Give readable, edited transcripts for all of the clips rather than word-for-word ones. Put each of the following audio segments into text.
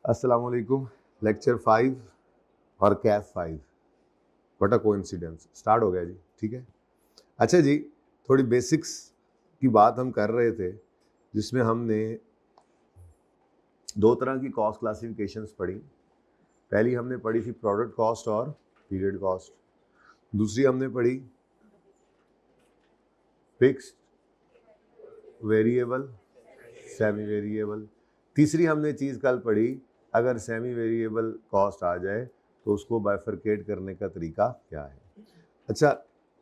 अस्सलाम वालेकुम। लेक्चर 5 और Kaif 5 what a coincidence start हो गया जी। ठीक है, अच्छा जी, थोड़ी बेसिक्स की बात हम कर रहे थे जिसमें हमने दो तरह की कॉस्ट क्लासिफिकेशंस पढ़ी। पहली हमने पढ़ी थी प्रोडक्ट कॉस्ट और पीरियड कॉस्ट, दूसरी हमने पढ़ी फिक्स्ड, वेरिएबल, सेमी वेरिएबल, तीसरी हमने चीज़ कल पढ़ी अगर सेमी वेरिएबल कॉस्ट आ जाए तो उसको बाइफरकेट करने का तरीका क्या है। अच्छा,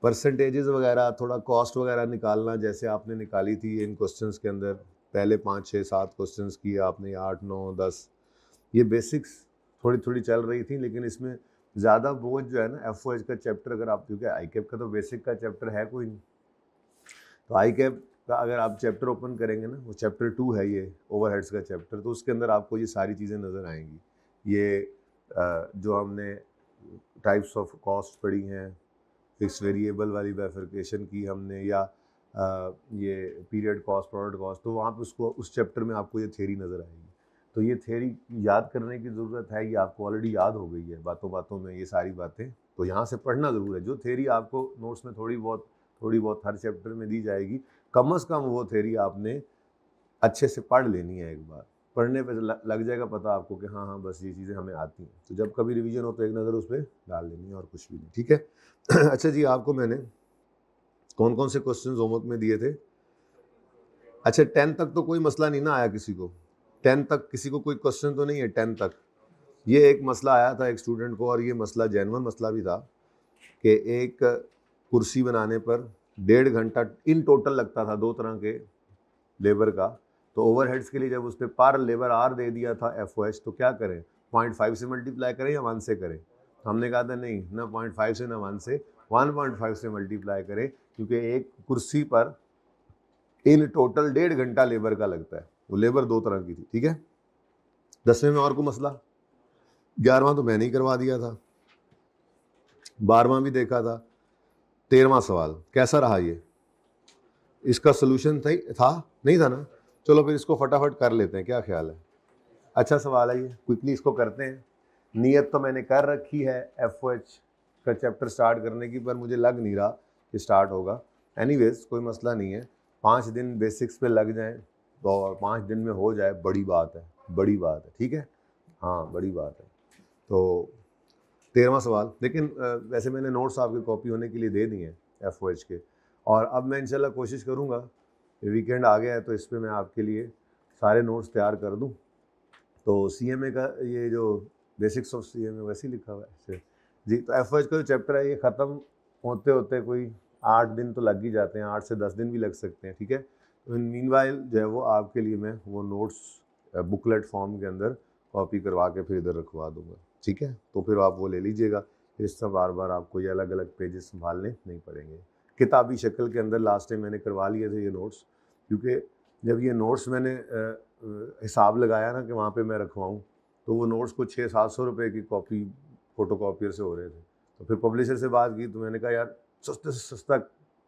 परसेंटेजेस वगैरह, थोड़ा कॉस्ट वगैरह निकालना जैसे आपने निकाली थी इन क्वेश्चंस के अंदर, पहले 5 6 7 क्वेश्चंस किए आपने, 8 9 10, ये बेसिक्स थोड़ी थोड़ी चल रही थी, लेकिन इसमें ज़्यादा बोझ जो है ना एफ का चैप्टर, अगर आप, क्योंकि आई कैप का तो बेसिक का चैप्टर है कोई नहीं, तो आई कैप का अगर आप चैप्टर ओपन करेंगे ना, वो चैप्टर 2 है ये ओवरहेड्स का चैप्टर, तो उसके अंदर आपको ये सारी चीज़ें नज़र आएंगी। ये जो हमने टाइप्स ऑफ कॉस्ट पढ़ी हैं, फिक्स वेरिएबल वाली बाइफरकेशन की हमने, या ये पीरियड कॉस्ट, प्रोडक्ट कॉस्ट, तो वहाँ पे उसको उस चैप्टर में आपको ये थ्योरी नज़र आएगी। तो ये थ्योरी याद करने की ज़रूरत है, ये आपको ऑलरेडी याद हो गई है बातों बातों में ये सारी बातें, तो यहाँ से पढ़ना ज़रूर है। जो थ्योरी आपको नोट्स में थोड़ी बहुत हर चैप्टर में दी जाएगी, कम से कम वो थ्योरी आपने अच्छे से पढ़ लेनी है। एक बार पढ़ने पे लग जाएगा पता आपको कि हाँ हाँ बस ये चीज़ें हमें आती हैं, तो जब कभी रिवीजन हो तो एक नज़र उस पर डाल लेनी है और कुछ भी नहीं। ठीक है। अच्छा जी, आपको मैंने कौन कौन से क्वेश्चन होमवर्क में दिए थे? अच्छा, 10 तक तो कोई मसला नहीं ना आया किसी को? 10 तक किसी को कोई क्वेश्चन तो नहीं है 10 तक? ये एक मसला आया था एक स्टूडेंट को, और ये मसला जेन्युइन मसला भी था कि एक कुर्सी बनाने पर 1.5 घंटा इन टोटल लगता था, दो तरह के लेबर का। तो ओवरहेड्स के लिए जब उसने पर लेबर आर दे दिया था एफ तो क्या करें, 0.5 से मल्टीप्लाई करें या 1 से करें? तो हमने कहा था नहीं, ना 0.5 से ना 1 से, 1.5 से मल्टीप्लाई करें, क्योंकि एक कुर्सी पर इन टोटल 1.5 घंटा लेबर का लगता है। वो लेबर दो तरह की थी। ठीक है, 10वें में और को मसला, 11वां तो मैंने ही करवा दिया था, 12वां भी देखा था, 13वां सवाल कैसा रहा? ये इसका सोल्यूशन था नहीं था ना? चलो फिर इसको फटाफट कर लेते हैं, क्या ख्याल है? अच्छा सवाल है ये, क्विकली इसको करते हैं। नियत तो मैंने कर रखी है एफ का चैप्टर स्टार्ट करने की, पर मुझे लग नहीं रहा कि स्टार्ट होगा। एनीवेज कोई मसला नहीं है, 5 दिन बेसिक्स पे लग जाएं तो 5 दिन में हो जाए, बड़ी बात है, बड़ी बात है। ठीक है, हाँ बड़ी बात है। तो 13वां सवाल, लेकिन वैसे मैंने नोट्स आपकी कॉपी होने के लिए दे दिए हैं एफ के, और अब मैं इंशाल्लाह कोशिश करूँगा, वीकेंड आ गया है तो इस पर मैं आपके लिए सारे नोट्स तैयार कर दूँ। तो CMA का ये जो बेसिक्स ऑफ CMA वैसे ही लिखा हुआ है जी। तो एफ का जो चैप्टर है ये ख़त्म होते होते कोई 8 दिन तो लग ही जाते हैं, 8 से 10 दिन भी लग सकते हैं। ठीक है, तो इन मीनवाइल जो है वो आपके लिए मैं वो नोट्स बुकलेट फॉर्म के अंदर कॉपी करवा के फिर इधर रखवा दूँगा। ठीक है, तो फिर आप वो ले लीजिएगा, फिर इससे बार बार आपको ये अलग अलग पेजेस संभालने नहीं पड़ेंगे। किताबी शक्ल के अंदर लास्ट टाइम मैंने करवा लिए थे ये नोट्स, क्योंकि जब ये नोट्स मैंने हिसाब लगाया ना कि वहाँ पे मैं रखवाऊँ, तो वो नोट्स को 600-700 रुपये की कॉपी फ़ोटो कॉपियर से हो रहे थे। तो फिर पब्लिशर से बात की, तो मैंने कहा यार सस्ते से सस्ता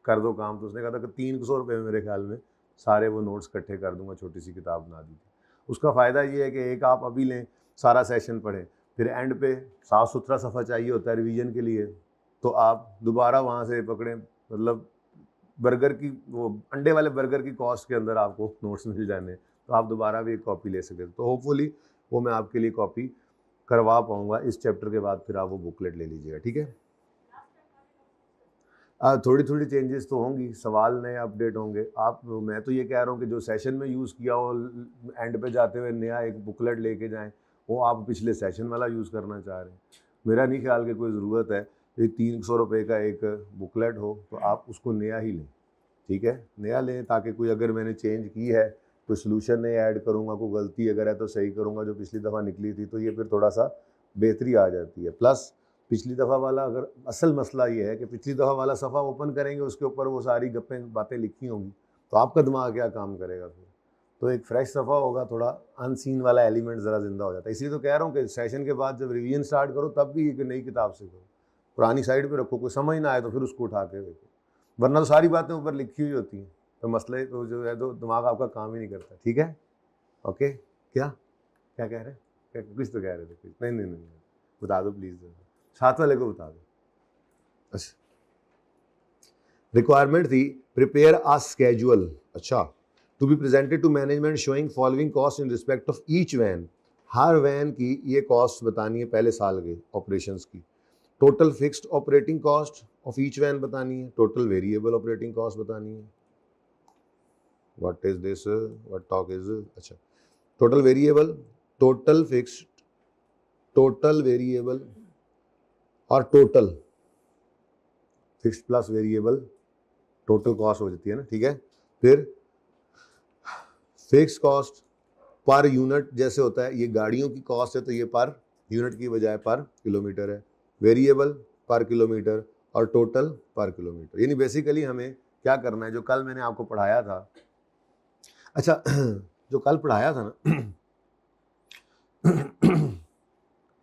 कर दो काम, तो उसने कहा था कि 300 रुपये में मेरे ख्याल में सारे वो नोट्स इकट्ठे कर दूंगा, छोटी सी किताब बना दी थी। उसका फ़ायदा ये है कि एक आप अभी लें, सारा सेशन पढ़ें, फिर एंड पे साफ़ सुथरा सफ़ा चाहिए होता है रिवीजन के लिए, तो आप दोबारा वहाँ से पकड़ें, मतलब बर्गर की, वो अंडे वाले बर्गर की कॉस्ट के अंदर आपको नोट्स मिल जाने, तो आप दोबारा भी एक कॉपी ले सकें। तो होपफुली वो मैं आपके लिए कॉपी करवा पाऊँगा इस चैप्टर के बाद, फिर आप वो बुकलेट ले लीजिएगा। ठीक है, थोड़ी थोड़ी चेंजेस तो होंगी, सवाल नए अपडेट होंगे। आप, मैं तो ये कह रहा हूँ कि जो सेशन में यूज़ किया हो, एंड पे जाते हुए नया एक बुकलेट लेके जाएं, वो आप पिछले सेशन वाला यूज़ करना चाह रहे हैं। मेरा नहीं ख्याल कि कोई ज़रूरत है ये 300 रुपये का एक बुकलेट हो, तो आप उसको नया ही लें। ठीक है, नया लें, ताकि कोई अगर मैंने चेंज की है, कोई सोल्यूशन नहीं ऐड करूँगा, कोई गलती अगर है तो सही करूँगा, जो पिछली दफ़ा निकली थी, तो ये फिर थोड़ा सा बेहतरी आ जाती है। प्लस पिछली दफ़ा वाला, अगर असल मसला ये है कि पिछली दफ़ा वाला सफ़ा ओपन करेंगे, उसके ऊपर वो सारी गप्पें बातें लिखी होंगी, तो आपका दिमाग क्या काम करेगा फिर? तो एक फ्रेश सफ़ा होगा, थोड़ा अनसीन वाला एलिमेंट ज़रा ज़िंदा हो जाता है। इसलिए तो कह रहा हूँ कि सेशन के बाद जब रिवीजन स्टार्ट करो, तब भी एक नई किताब से करो, पुरानी साइड पे रखो, कोई समझ ना आए तो फिर उसको उठा के देखो, वरना तो सारी बातें ऊपर लिखी हुई होती हैं, तो मसले तो जो है, तो दिमाग आपका काम ही नहीं करता। ठीक है, ओके, क्या क्या कह रहे हैं? कुछ तो कह रहे थे, कुछ नहीं नहीं नहीं, बता दो प्लीज, साथ वाले को बता दो। अच्छा, रिक्वायरमेंट थी प्रिपेयर अ स्केड्यूल, अच्छा, to be presented to management showing following cost in respect of each van, हर वैन की ये कॉस्ट बतानी है पहले साल के ऑपरेशंस की, total fixed operating cost of each van बतानी है, टोटल वेरिएबल ऑपरेटिंग कॉस्ट बतानी है, what is this, what talk is, अच्छा, total variable, total fixed, total variable और total fixed plus variable total cost हो जाती है ना, ठीक है। फिर फिक्स कॉस्ट पर यूनिट जैसे होता है, ये गाड़ियों की कॉस्ट है तो ये पर यूनिट की बजाय पर किलोमीटर है, वेरिएबल पर किलोमीटर और टोटल पर किलोमीटर। यानी बेसिकली हमें क्या करना है, जो कल मैंने आपको पढ़ाया था, अच्छा जो कल पढ़ाया था ना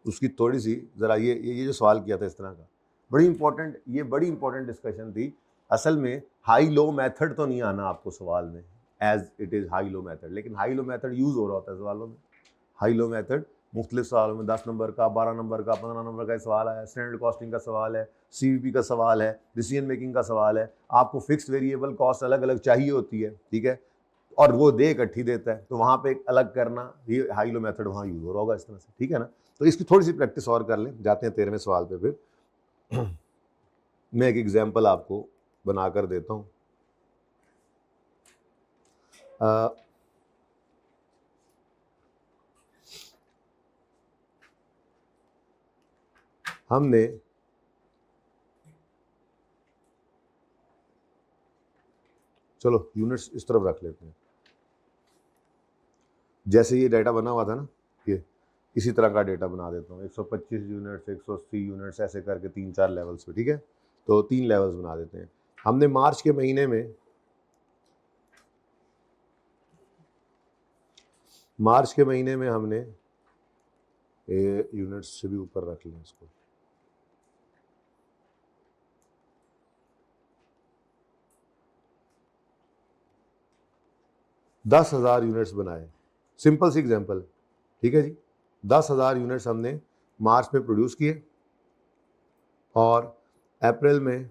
उसकी थोड़ी सी ज़रा ये जो सवाल किया था इस तरह का, बड़ी इंपॉर्टेंट डिस्कशन थी। असल में हाई लो मेथड तो नहीं आना आपको सवाल में as it is high low method, लेकिन हाई लो मेथड यूज़ हो रहा होता है सवालों में। हाई लो मेथड मुख्तलिफ सवालों में 10 नंबर का, 12 नंबर का, 15 नंबर का सवाल है, स्टैंडर्ड कॉस्टिंग का सवाल है, CVP का सवाल है, डिसीजन मेकिंग का सवाल है। आपको फिक्स्ड वेरिएबल कॉस्ट अलग अलग चाहिए होती है, ठीक है, और वो दे इकट्ठी देता है, तो वहाँ पे एक अलग करना, ये हाई लो मेथड वहाँ यूज़ हो रहा होगा इस तरह से, ठीक है ना। तो इसकी थोड़ी सी प्रैक्टिस और कर लें, जाते हैं 13वें सवाल पे। फिर मैं एक एग्जाम्पल आपको बनाकर देता हूँ। हमने चलो यूनिट्स इस तरफ रख लेते हैं, जैसे ये डाटा बना हुआ था ना, ये इसी तरह का डेटा बना देता हूँ, 125 यूनिट्स, 180 यूनिट्स, ऐसे करके 3-4 लेवल्स पे, ठीक है। तो 3 लेवल्स बना देते हैं। हमने मार्च के महीने में हमने यूनिट्स से भी ऊपर रख लें इसको, दस 10,000 यूनिट्स बनाए, सिंपल सी एग्जांपल, ठीक है जी। 10,000 यूनिट्स हमने मार्च में प्रोड्यूस किए और अप्रैल में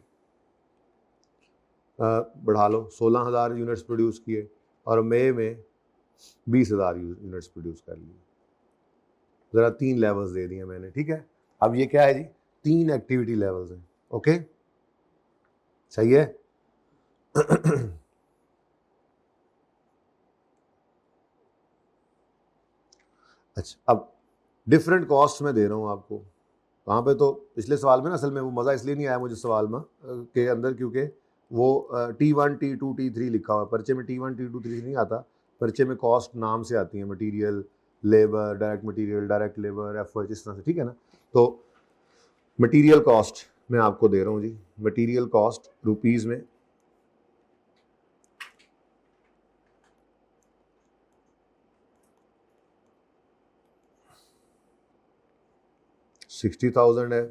बढ़ा लो 16,000 यूनिट्स प्रोड्यूस किए और मई में 20,000 यूनिट्स प्रोड्यूस कर लिए। ज़रा 3 लेवल्स दे दिए मैंने, ठीक है। अब ये क्या है जी, 3 एक्टिविटी लेवल्स हैं, ओके, सही है। अच्छा, अब डिफरेंट कॉस्ट में दे रहा हूँ आपको वहाँ पे। तो पिछले सवाल में ना असल में वो मज़ा इसलिए नहीं आया मुझे सवाल में के अंदर, क्योंकि वो T1 T2 T3 लिखा हुआ है, पर्चे में T1 T2 T3 नहीं आता, पर्चे में कॉस्ट नाम से आती है, material, labour, direct material, direct labour, effort, इस तरह से, ठीक है ना। तो मटेरियल कॉस्ट मैं आपको दे रहा हूँ जी, मटेरियल कॉस्ट रुपीज़ में 60,000 है,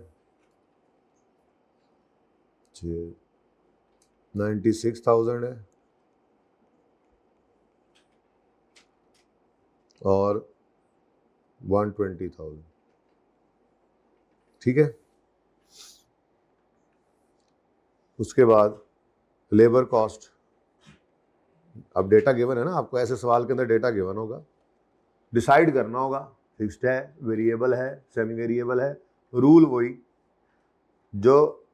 96,000 है और 120,000, ठीक है। उसके बाद लेबर कॉस्ट, अब डेटा गिवन है ना आपको, ऐसे सवाल के अंदर डेटा गिवन होगा, डिसाइड करना होगा फिक्स्ड है, वेरिएबल है, सेमी वेरिएबल है। रूल वही, जो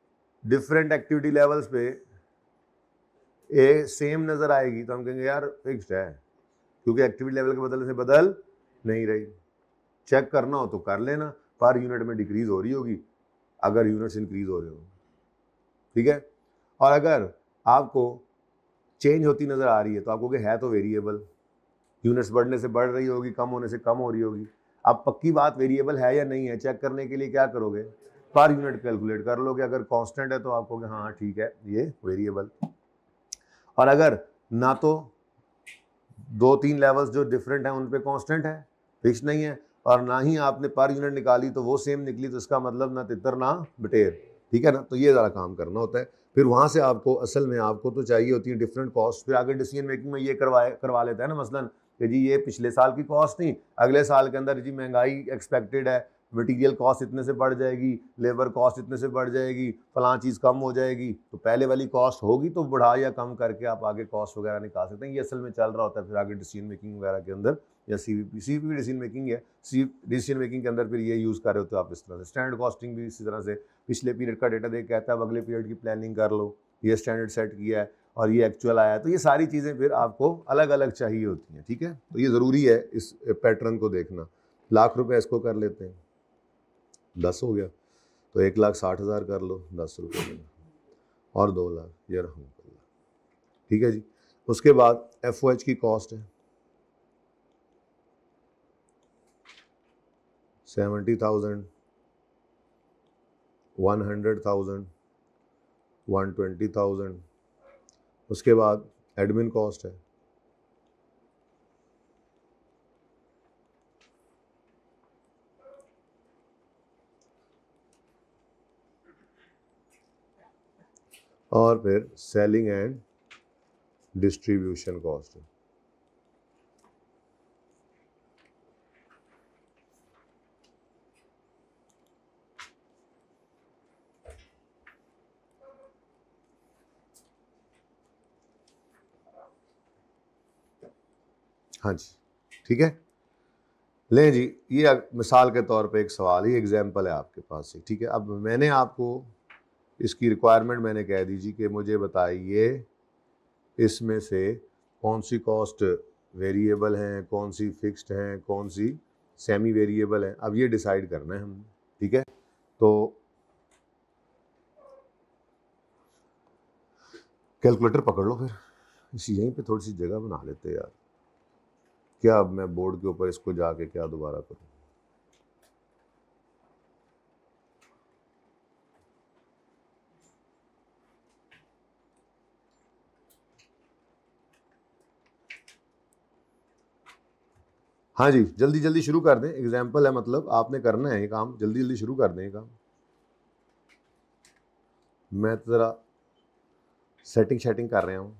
डिफरेंट एक्टिविटी लेवल्स पे सेम नज़र आएगी तो हम कहेंगे यार फिक्स्ड है, क्योंकि एक्टिविटी लेवल के बदलने से बदल नहीं रही। चेक करना हो तो कर लेना, पर यूनिट में डिक्रीज हो रही होगी अगर यूनिट्स इंक्रीज हो रहे हो, ठीक है। और अगर आपको चेंज होती नज़र आ रही है तो आपको कि है तो वेरिएबल, यूनिट्स बढ़ने से बढ़ रही होगी, कम होने से कम हो रही होगी। अब पक्की बात वेरिएबल है या नहीं है चेक करने के लिए क्या करोगे, पर यूनिट कैलकुलेट कर लोगे। अगर कांस्टेंट है तो आप कहोगे हाँ ठीक है ये वेरिएबल, और अगर ना तो 2-3 लेवल्स जो डिफरेंट हैं उन पे कांस्टेंट है, फिक्स नहीं है, और ना ही आपने पर यूनिट निकाली तो वो सेम निकली, तो इसका मतलब ना तितर ना बटेर, ठीक है ना। तो ये ज़रा काम करना होता है। फिर वहाँ से आपको असल में आपको तो चाहिए होती है डिफरेंट कॉस्ट। फिर आगे डिसीजन मेकिंग में ये करवा लेता है ना, मसलन कि जी ये पिछले साल की कॉस्ट थी, अगले साल के अंदर जी महंगाई एक्सपेक्टेड है, मटेरियल कॉस्ट इतने से बढ़ जाएगी, लेबर कॉस्ट इतने से बढ़ जाएगी, फलां चीज़ कम हो जाएगी, तो पहले वाली कॉस्ट होगी तो बढ़ा या कम करके आप आगे कॉस्ट वगैरह निकाल सकते हैं। ये असल में चल रहा होता है फिर आगे डिसीजन मेकिंग वगैरह के अंदर, या सीवीपी डिसीजन मेकिंग है, डिसीजन मेकिंग के अंदर फिर ये यूज़ कर रहे होते हो आप इस तरह से। स्टैंडर्ड कॉस्टिंग भी इसी तरह से, पिछले पीरियड का डेटा देख कहता है अब अगले पीरियड की प्लानिंग कर लो, ये स्टैंडर्ड सेट किया है और ये एक्चुअल आया है, तो ये सारी चीज़ें फिर आपको अलग अलग चाहिए होती हैं, ठीक है। तो ये ज़रूरी है इस पैटर्न को देखना। लाख रुपए इसको कर लेते हैं, 10 हो गया, तो 1,60,000 कर लो 10 रुपये में, और 2 लाख, ये रहूँ, ठीक है जी। उसके बाद FOH की कॉस्ट है 70,000, 100,000, 120,000। उसके बाद एडमिन कॉस्ट है और फिर सेलिंग एंड डिस्ट्रीब्यूशन कॉस्ट है। हाँ जी, ठीक है। लें जी, ये मिसाल के तौर पे एक सवाल, ये एग्जाम्पल है आपके पास से, ठीक है। अब मैंने आपको इसकी रिक्वायरमेंट मैंने कह दीजिए कि मुझे बताइए इसमें से कौन सी कॉस्ट वेरिएबल हैं, कौन सी फिक्स्ड हैं, कौन सी सेमी वेरिएबल हैं। अब ये डिसाइड करना है हमने, ठीक है। तो कैलकुलेटर पकड़ लो, फिर इसी यहीं पे थोड़ी सी जगह बना लेते हैं यार। क्या अब मैं बोर्ड के ऊपर इसको जाके क्या दोबारा करूं? हाँ जी, जल्दी जल्दी शुरू कर दें, एग्जाम्पल है, मतलब आपने करना है ये काम, जल्दी जल्दी शुरू कर दें ये काम। मैं तो ज़रा सेटिंग कर रहा हूँ।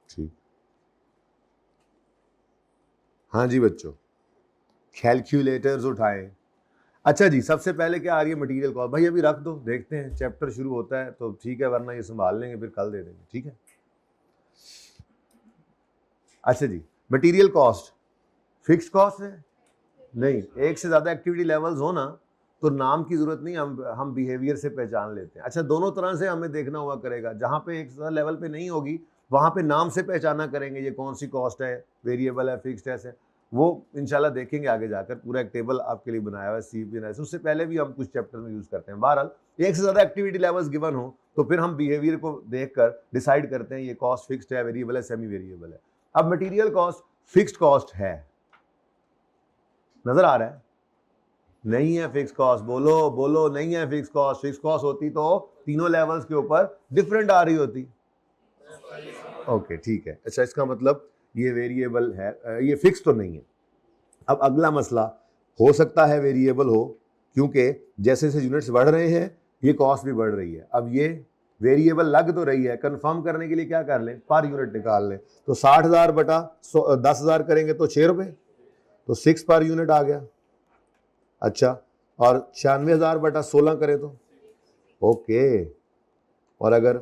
ठीक, हाँ जी बच्चों, कैलकुलेटर्स उठाएं। अच्छा जी, सबसे पहले क्या आ रही है? Material cost. भाई अभी रख दो, देखते हैं, चैप्टर शुरू होता है तो ठीक है, वरना ये संभाल लेंगे, फिर कल दे देंगे, ठीक है। अच्छा जी, मटेरियल कॉस्ट फिक्स कॉस्ट है? नहीं, एक से ज़्यादा एक्टिविटी लेवल्स हो ना तो नाम की ज़रूरत नहीं, हम बिहेवियर से पहचान लेते हैं। अच्छा, दोनों तरह से हमें देखना हुआ करेगा, जहाँ पे एक से ज़्यादा लेवल पे नहीं होगी वहाँ पे नाम से पहचाना करेंगे ये कौन सी कॉस्ट है, वेरिएबल है, फिक्स्ड है, वो इंशाल्लाह देखेंगे आगे जाकर। पूरा एक टेबल आपके लिए बनाया हुआ है CP एनालिसिस, उससे पहले भी हम कुछ चैप्टर में यूज़ करते हैं। बहरहाल एक से ज़्यादा एक्टिविटी लेवल्स गिवन हो तो फिर हम बिहेवियर को देखकर डिसाइड करते हैं ये कॉस्ट फिक्स्ड है, वेरिएबल है, सेमी वेरिएबल है। अब मटीरियल कॉस्ट फिक्स्ड कॉस्ट है, नजर आ रहा है? नहीं है फिक्स कॉस्ट, बोलो बोलो, नहीं है फिक्स कॉस्ट। फिक्स कॉस्ट होती तो तीनों लेवल्स के ऊपर डिफरेंट आ रही होती। ओके, ठीक है। अच्छा, इसका मतलब ये वेरिएबल है, ये फिक्स तो नहीं है। अब अगला मसला, हो सकता है वेरिएबल हो, क्योंकि जैसे जैसे यूनिट्स बढ़ रहे हैं ये कॉस्ट भी बढ़ रही है। अब ये वेरिएबल लग तो रही है, कंफर्म करने के लिए क्या कर लें, पर यूनिट निकाल लें। तो 60,000 बटा 10,000 करेंगे तो 6 रुपये, तो 6 पर यूनिट आ गया। अच्छा, और 96,000 बटा 16 करें तो ओके, और अगर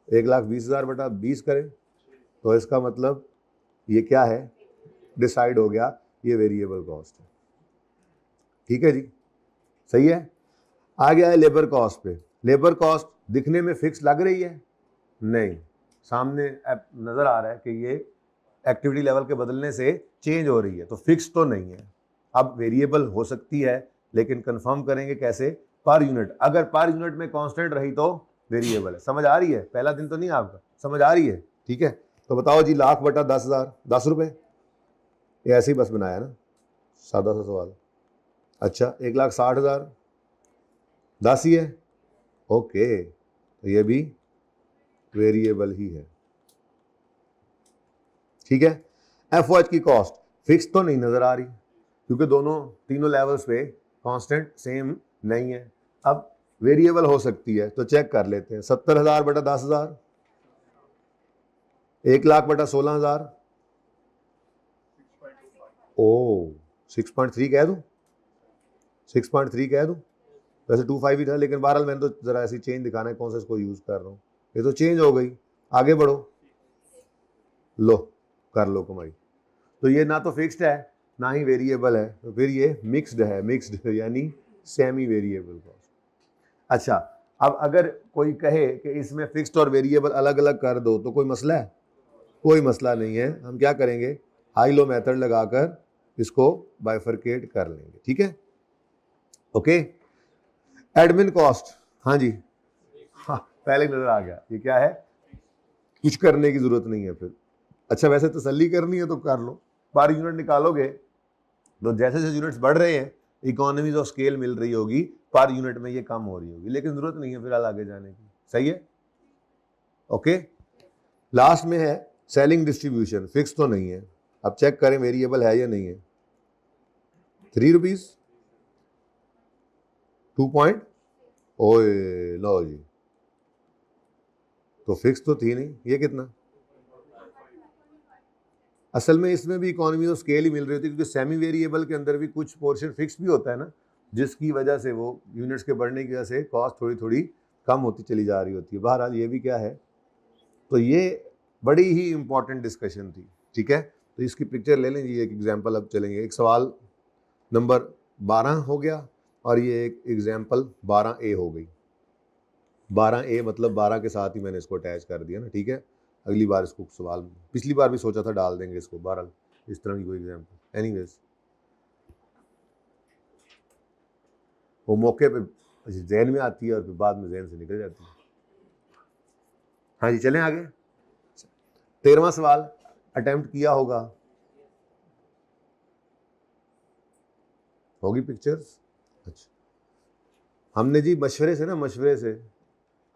1,20,000 बटा 20 करें तो इसका मतलब ये क्या है, डिसाइड हो गया, ये वेरिएबल कॉस्ट है, ठीक है जी, सही है। आ गया है लेबर कॉस्ट पे। लेबर कॉस्ट दिखने में फिक्स लग रही है? नहीं, सामने नजर आ रहा है कि ये एक्टिविटी लेवल के बदलने से चेंज हो रही है, तो फिक्स तो नहीं है। अब वेरिएबल हो सकती है, लेकिन कंफर्म करेंगे कैसे, पर यूनिट। अगर पर यूनिट में कांस्टेंट रही तो वेरिएबल है। समझ आ रही है? पहला दिन तो नहीं आपका, समझ आ रही है, ठीक है। तो बताओ जी, लाख बटा 10,000, 10 रुपये, ये ऐसे ही बस बनाया ना, सादा सा सवाल। अच्छा, 1,60,000, 10 ही है, ओके, तो ये भी वेरिएबल ही है, ठीक है। एफ ओ एच की कॉस्ट फिक्स तो नहीं नजर आ रही क्योंकि तीनों लेवल्स पे कांस्टेंट सेम नहीं है। अब वेरिएबल हो सकती है तो चेक कर लेते हैं। 70,000 बटा 10,000, 1,00,000 बटा 16,000, ओ 6.3 कह दूं, 6.3 कह दूं। वैसे 2.5 ही था, लेकिन बहरहाल मैंने तो जरा ऐसी चेंज दिखाना है कौन सा इसको यूज कर रहा हूँ। ये तो चेंज हो गई, आगे बढ़ो, लो कर लो कमाई। तो ये ना तो फिक्स्ड है ना ही वेरिएबल है, तो फिर ये मिक्स्ड है, मिक्स्ड यानी सेमी वेरिएबल कॉस्ट। अच्छा, अब अगर कोई कहे कि इसमें फिक्स्ड और वेरिएबल अलग अलग कर दो तो कोई मसला है? कोई मसला नहीं है। हम क्या करेंगे, हाई लो मेथड लगाकर इसको बाइफरकेट कर लेंगे, ठीक है। ओके, एडमिन कॉस्ट, हाँ जी, हाँ पहले नजर आ गया, ये क्या है, कुछ करने की जरूरत नहीं है फिर। अच्छा, वैसे तसल्ली करनी है तो कर लो, पर यूनिट निकालोगे तो जैसे जैसे यूनिट्स बढ़ रहे हैं इकोनॉमीज ऑफ स्केल मिल रही होगी, पर यूनिट में ये कम हो रही होगी, लेकिन जरूरत नहीं है फिलहाल आगे जाने की, सही है। ओके, लास्ट में है सेलिंग डिस्ट्रीब्यूशन, फिक्स तो नहीं है। अब चेक करें वेरिएबल है या नहीं है। 3 रुपीज 2 पॉइंट, ओए लो जी, तो फिक्स तो थी नहीं, ये कितना। असल में इसमें भी इकोनॉमी ऑफ स्केल ही मिल रही होती है, क्योंकि सेमी वेरिएबल के अंदर भी कुछ पोर्शन फिक्स भी होता है ना, जिसकी वजह से वो यूनिट्स के बढ़ने की वजह से कॉस्ट थोड़ी थोड़ी कम होती चली जा रही होती है। बहरहाल ये भी क्या है, तो ये बड़ी ही इंपॉर्टेंट डिस्कशन थी, ठीक है। तो इसकी पिक्चर ले लें जी, एक एग्जाम्पल अब चलेंगे। एक सवाल नंबर 12 हो गया और ये एक एग्जाम्पल 12A हो गई। 12A मतलब 12 के साथ ही मैंने इसको अटैच कर दिया ना, ठीक है। अगली बार इसको सवाल, पिछली बार भी सोचा था डाल देंगे इसको, बहरहाल इस तरह की कोई एग्जाम्पल, एनीवेज वो मौके पे जहन में आती है और फिर बाद में जहन से निकल जाती है। हाँ जी, चलें आगे। 13वां सवाल अटेम्प्ट किया होगा, होगी पिक्चर्स। अच्छा, हमने जी मशवरे से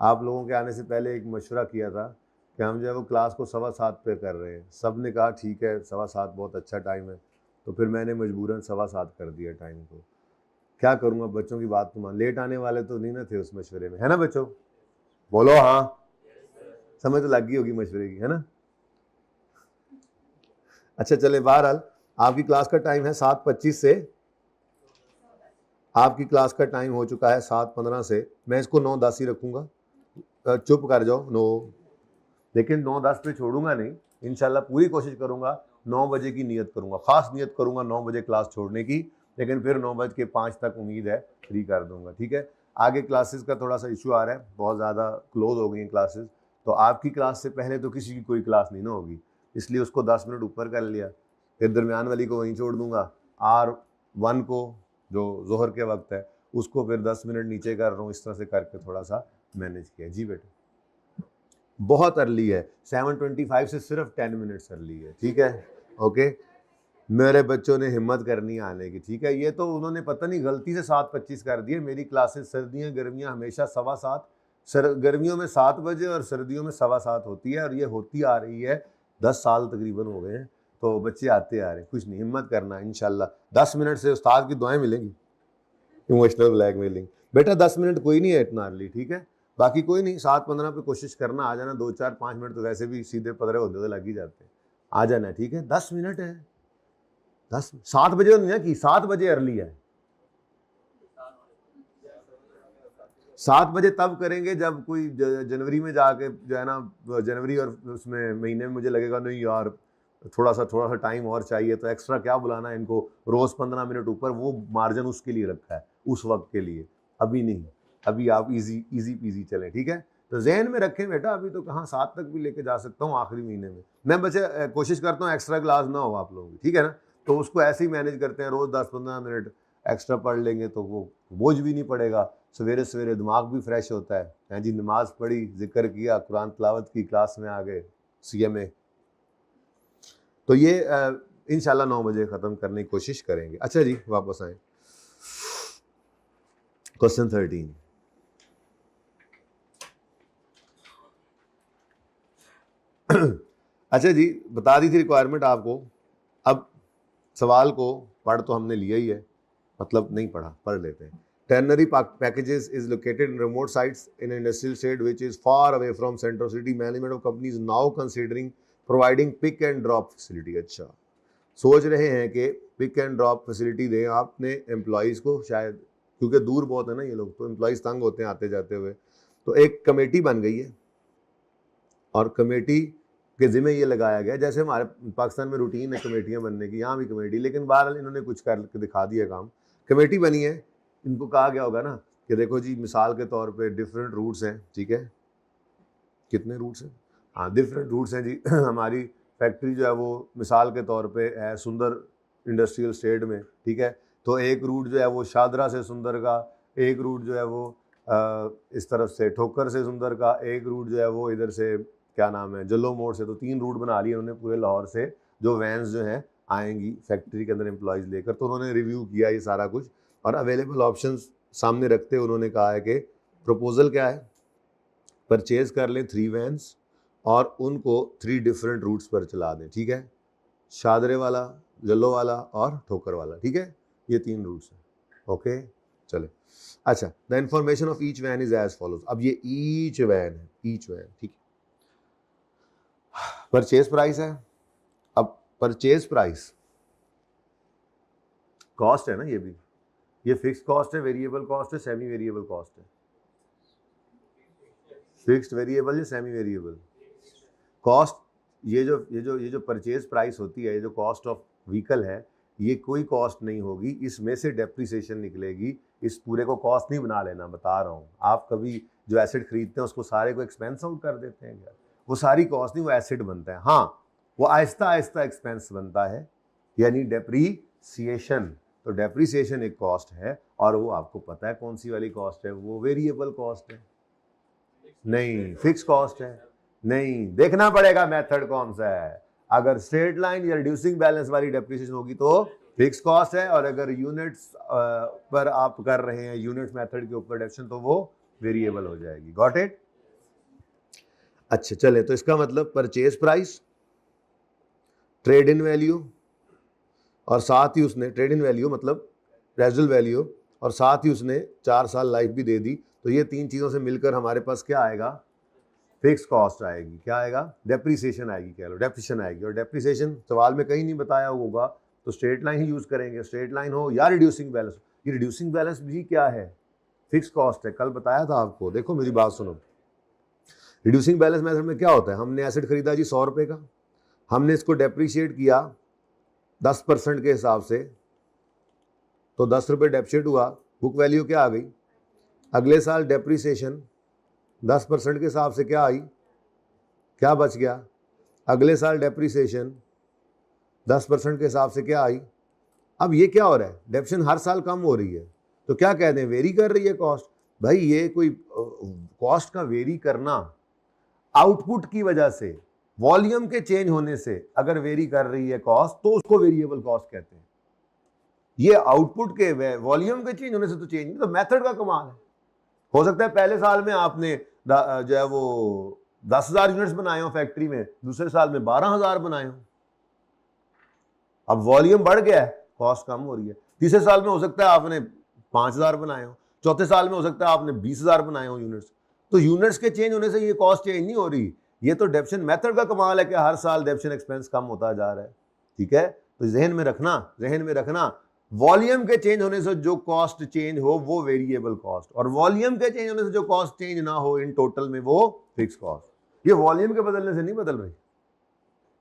आप लोगों के आने से पहले एक मशवरा किया था कि हम जो है वो क्लास को 7:15 पे कर रहे हैं। सब ने कहा ठीक है 7:15 बहुत अच्छा टाइम है, तो फिर मैंने मजबूरन 7:15 कर दिया टाइम को। क्या करूँगा, बच्चों की बात तो मान, लेट आने वाले तो नहीं ना थे उस मशवरे में, है ना बच्चों, बोलो हाँ, समझ तो लग गई होगी मशवरे की, है ना। अच्छा चले, बहरहाल आपकी क्लास का टाइम है 7:25 से, आपकी क्लास का टाइम हो चुका है 7:15 से। मैं इसको 9:10 ही रखूँगा, चुप कर जाओ 9, लेकिन 9:10 पे छोड़ूंगा नहीं, इंशाल्लाह पूरी कोशिश करूंगा 9 बजे की नियत करूंगा, खास नियत करूंगा 9 बजे क्लास छोड़ने की, लेकिन फिर 9:05 तक उम्मीद है फ्री कर दूंगा, ठीक है। आगे क्लासेस का थोड़ा सा इशू आ रहा है, बहुत ज़्यादा क्लोज हो गई हैं क्लासेस, तो आपकी क्लास से पहले तो किसी की कोई क्लास नहीं ना होगी, इसलिए उसको 10 मिनट ऊपर कर लिया, फिर दरमियान वाली को वहीं छोड़ दूंगा। R1 को जो जोहर के वक्त है उसको फिर 10 मिनट नीचे कर रहा हूँ, इस तरह से करके थोड़ा सा मैनेज किया। जी बेटा, बहुत अर्ली है, 7:25 से सिर्फ 10 मिनट्स अर्ली है, ठीक है। ओके, मेरे बच्चों ने हिम्मत करनी है आने की, ठीक है। ये तो उन्होंने पता नहीं गलती से 7:25 कर दिए। मेरी क्लासेस सर्दियाँ गर्मियाँ हमेशा 7:15, गर्मियों में 7 बजे और सर्दियों में 7:15 होती है, और ये होती आ रही है 10 साल तकरीबन हो गए हैं, तो बच्चे आते आ रहे हैं। कुछ नहीं, हिम्मत करना, इंशाल्लाह 10 मिनट से उस्ताद की दुआएं मिलेंगी। इमोशनल ब्लैकमेलिंग, बेटा 10 मिनट कोई नहीं है इतना अर्ली, ठीक है। बाकी कोई नहीं, 7:15 पे कोशिश करना, आ जाना। 2-4-5 मिनट तो वैसे भी सीधे पदरे होते तो लग ही जाते हैं, आ जाना, ठीक है। 10 मिनट है, 7 बजे तो नहीं है कि 7 बजे अर्ली है। 7 बजे तब करेंगे जब कोई जनवरी में जाके जो है ना, जनवरी और उसमें महीने में मुझे लगेगा नहीं यार थोड़ा सा टाइम और चाहिए, तो एक्स्ट्रा क्या बुलाना इनको, रोज 15 मिनट ऊपर, वो मार्जिन उसके लिए रखा है, उस वक्त के लिए, अभी नहीं। अभी आप इजी पीजी चलें, ठीक है। तो जहन में रखें बेटा, अभी तो कहाँ 7 तक भी लेके जा सकता हूँ आखिरी महीने में। मैं बच्चे कोशिश करता हूँ एक्स्ट्रा क्लास ना हो आप लोगों की, ठीक है ना। तो उसको ऐसे ही मैनेज करते हैं, रोज 10-15 मिनट एक्स्ट्रा पढ़ लेंगे तो वो बोझ भी नहीं पड़ेगा, सवेरे सवेरे दिमाग भी फ्रेश होता है। हैं जी, नमाज पढ़ी, जिक्र किया, कुरान तिलावत की, क्लास में आ गए, CMA। तो ये इंशाल्लाह 9 बजे ख़त्म करने की कोशिश करेंगे। अच्छा जी, वापस आए, क्वेश्चन 13। अच्छा जी, बता दी थी रिक्वायरमेंट आपको। अब सवाल को पढ़ तो हमने लिया ही है, मतलब नहीं पढ़ा, पढ़ लेते हैं। Ternary packages is located in remote sites in an industrial state which is far away from central city. Management of companies now considering providing pick and drop facility। अच्छा, सोच रहे हैं कि पिक एंड ड्रॉप फैसिलिटी दें आपने employees को, शायद क्योंकि दूर बहुत है ना ये लोग, तो एम्प्लॉयज़ तंग होते हैं आते जाते हुए। तो एक कमेटी बन गई है और कमेटी के ज़िम्मे ये लगाया गया, जैसे हमारे पाकिस्तान में रूटीन है कमेटियाँ बनने की, यहाँ भी कमेटी, लेकिन बहरहाल इन्होंने कुछ कर दिखा दिया काम। कमेटी बनी है, इनको कहा गया होगा ना कि देखो जी, मिसाल के तौर पे डिफरेंट रूट्स हैं, ठीक है, कितने रूट्स हैं, हाँ डिफरेंट रूट्स हैं जी। हमारी फैक्ट्री जो है वो मिसाल के तौर पे है सुंदर इंडस्ट्रियल स्टेट में, ठीक है, तो एक रूट जो है वो शादरा से सुंदर का, एक रूट जो है वो इस तरफ से ठोकर से सुंदर का, एक रूट जो है वो इधर से क्या नाम है जल्लो मोड़ से। तो 3 रूट बना लिए उन्होंने पूरे लाहौर से, जो वैन्स जो हैं आएंगी फैक्ट्री के अंदर एम्प्लॉयज़ लेकर। तो उन्होंने रिव्यू किया ये सारा कुछ और अवेलेबल ऑप्शंस सामने रखते उन्होंने कहा है कि प्रपोजल क्या है, परचेज कर लें 3 वैन्स और उनको 3 डिफरेंट रूट्स पर चला दें, ठीक है, शादरे वाला, जल्लो वाला और ठोकर वाला, ठीक है, ये 3 रूट्स हैं। ओके चले। अच्छा, the information of each van is as follows. अब ये ईच वैन है, ईच वैन, ठीक है। परचेज प्राइस है, अब परचेज प्राइस कॉस्ट है ना, ये भी, ये फिक्स कॉस्ट है, वेरिएबल कॉस्ट है, सेमी वेरिएबल कॉस्ट है। फिक्स्ड वेरिएबल या सेमी वेरिएबल कॉस्ट। ये जो परचेज प्राइस होती है, ये जो कॉस्ट ऑफ व्हीकल है, ये कोई कॉस्ट नहीं होगी, इसमें से डेप्रिसिएशन निकलेगी। इस पूरे को कॉस्ट नहीं बना लेना, बता रहा हूँ। आप कभी जो एसेट खरीदते हैं उसको सारे को एक्सपेंस आउट कर देते हैं क्या? वो सारी कॉस्ट नहीं, वो एसेट बनता है। हाँ, वो आहिस्ता आहिस्ता एक्सपेंस बनता है, यानी डेप्रीसिएशन। तो डेप्रीसिएशन एक कॉस्ट है और वो आपको पता है कौन सी वाली कॉस्ट है, वो वेरिएबल कॉस्ट है, नहीं फिक्स कॉस्ट है। नहीं, देखना पड़ेगा मेथड कौन सा है। अगर स्ट्रेट लाइन या रिड्यूसिंग बैलेंस वाली डेप्रिसिएशन होगी तो फिक्स कॉस्ट है, और अगर यूनिट्स पर आप कर रहे हैं, यूनिट्स मेथड के ऊपर डेप्रिसिएशन, तो वो वेरिएबल हो जाएगी। Got it? अच्छा चले, तो इसका मतलब purchase price, trade in value, और साथ ही उसने ट्रेड इन वैल्यू मतलब रेजिडुअल वैल्यू, और साथ ही उसने 4 साल लाइफ भी दे दी। तो ये 3 चीज़ों से मिलकर हमारे पास क्या आएगा? फिक्स कॉस्ट आएगी। क्या आएगा? डेप्रिसिएशन आएगी, कह लो डेप्रिसिएशन आएगी। और डेप्रिसिएशन सवाल में कहीं नहीं बताया होगा, तो स्ट्रेट लाइन ही यूज़ करेंगे, स्ट्रेट लाइन हो या रिड्यूसिंग बैलेंस। ये रिड्यूसिंग बैलेंस भी क्या है? फिक्स कॉस्ट है, कल बताया था आपको। देखो मेरी बात सुनो, रिड्यूसिंग बैलेंस मेथड में क्या होता है, हमने एसेट खरीदा जी 100 रुपये का, हमने इसको डेप्रिशिएट किया 10% के हिसाब से, तो 10 रुपये डेप्रिशिएट हुआ, बुक वैल्यू क्या आ गई? अगले साल डेप्रिसिएशन 10% के हिसाब से क्या आई? क्या बच गया? अगले साल डेप्रिसिएशन 10% के हिसाब से क्या आई? अब ये क्या हो रहा है? डेप्रिसिएशन हर साल कम हो रही है, तो क्या कहते हैं? वेरी कर रही है कॉस्ट। भाई ये कोई कॉस्ट का वेरी करना आउटपुट की वजह से, वॉल्यूम के चेंज होने से अगर वेरी कर रही है कॉस्ट, तो उसको वेरिएबल कॉस्ट कहते हैं। ये आउटपुट के वॉल्यूम के चेंज होने से तो चेंज नहीं, तो मेथड का कमाल है। हो सकता है पहले साल में आपने जो है वो 10,000 यूनिट्स बनाए हो फैक्ट्री में, दूसरे साल में 12,000 बनाए हो। अब वॉल्यूम बढ़ गया है, कॉस्ट कम हो रही है। तीसरे साल में हो सकता है आपने 5,000 बनाए हो, चौथे साल में हो सकता है आपने 20,000 बनाए हो यूनिट्स। तो यूनिट्स के चेंज होने से ये कॉस्ट चेंज नहीं हो रही। ये तो डेप्रिसिएशन मेथड का कमाल है कि हर साल डेप्रिसिएशन एक्सपेंस कम होता जा रहा है। ठीक है, तो जहन में रखना वॉल्यूम के चेंज होने से जो कॉस्ट चेंज हो वो वेरिएबल कॉस्ट, और वॉल्यूम के चेंज होने से जो कॉस्ट चेंज ना हो इन टोटल में वो फिक्स कॉस्ट। ये वॉल्यूम के बदलने से नहीं बदल रही।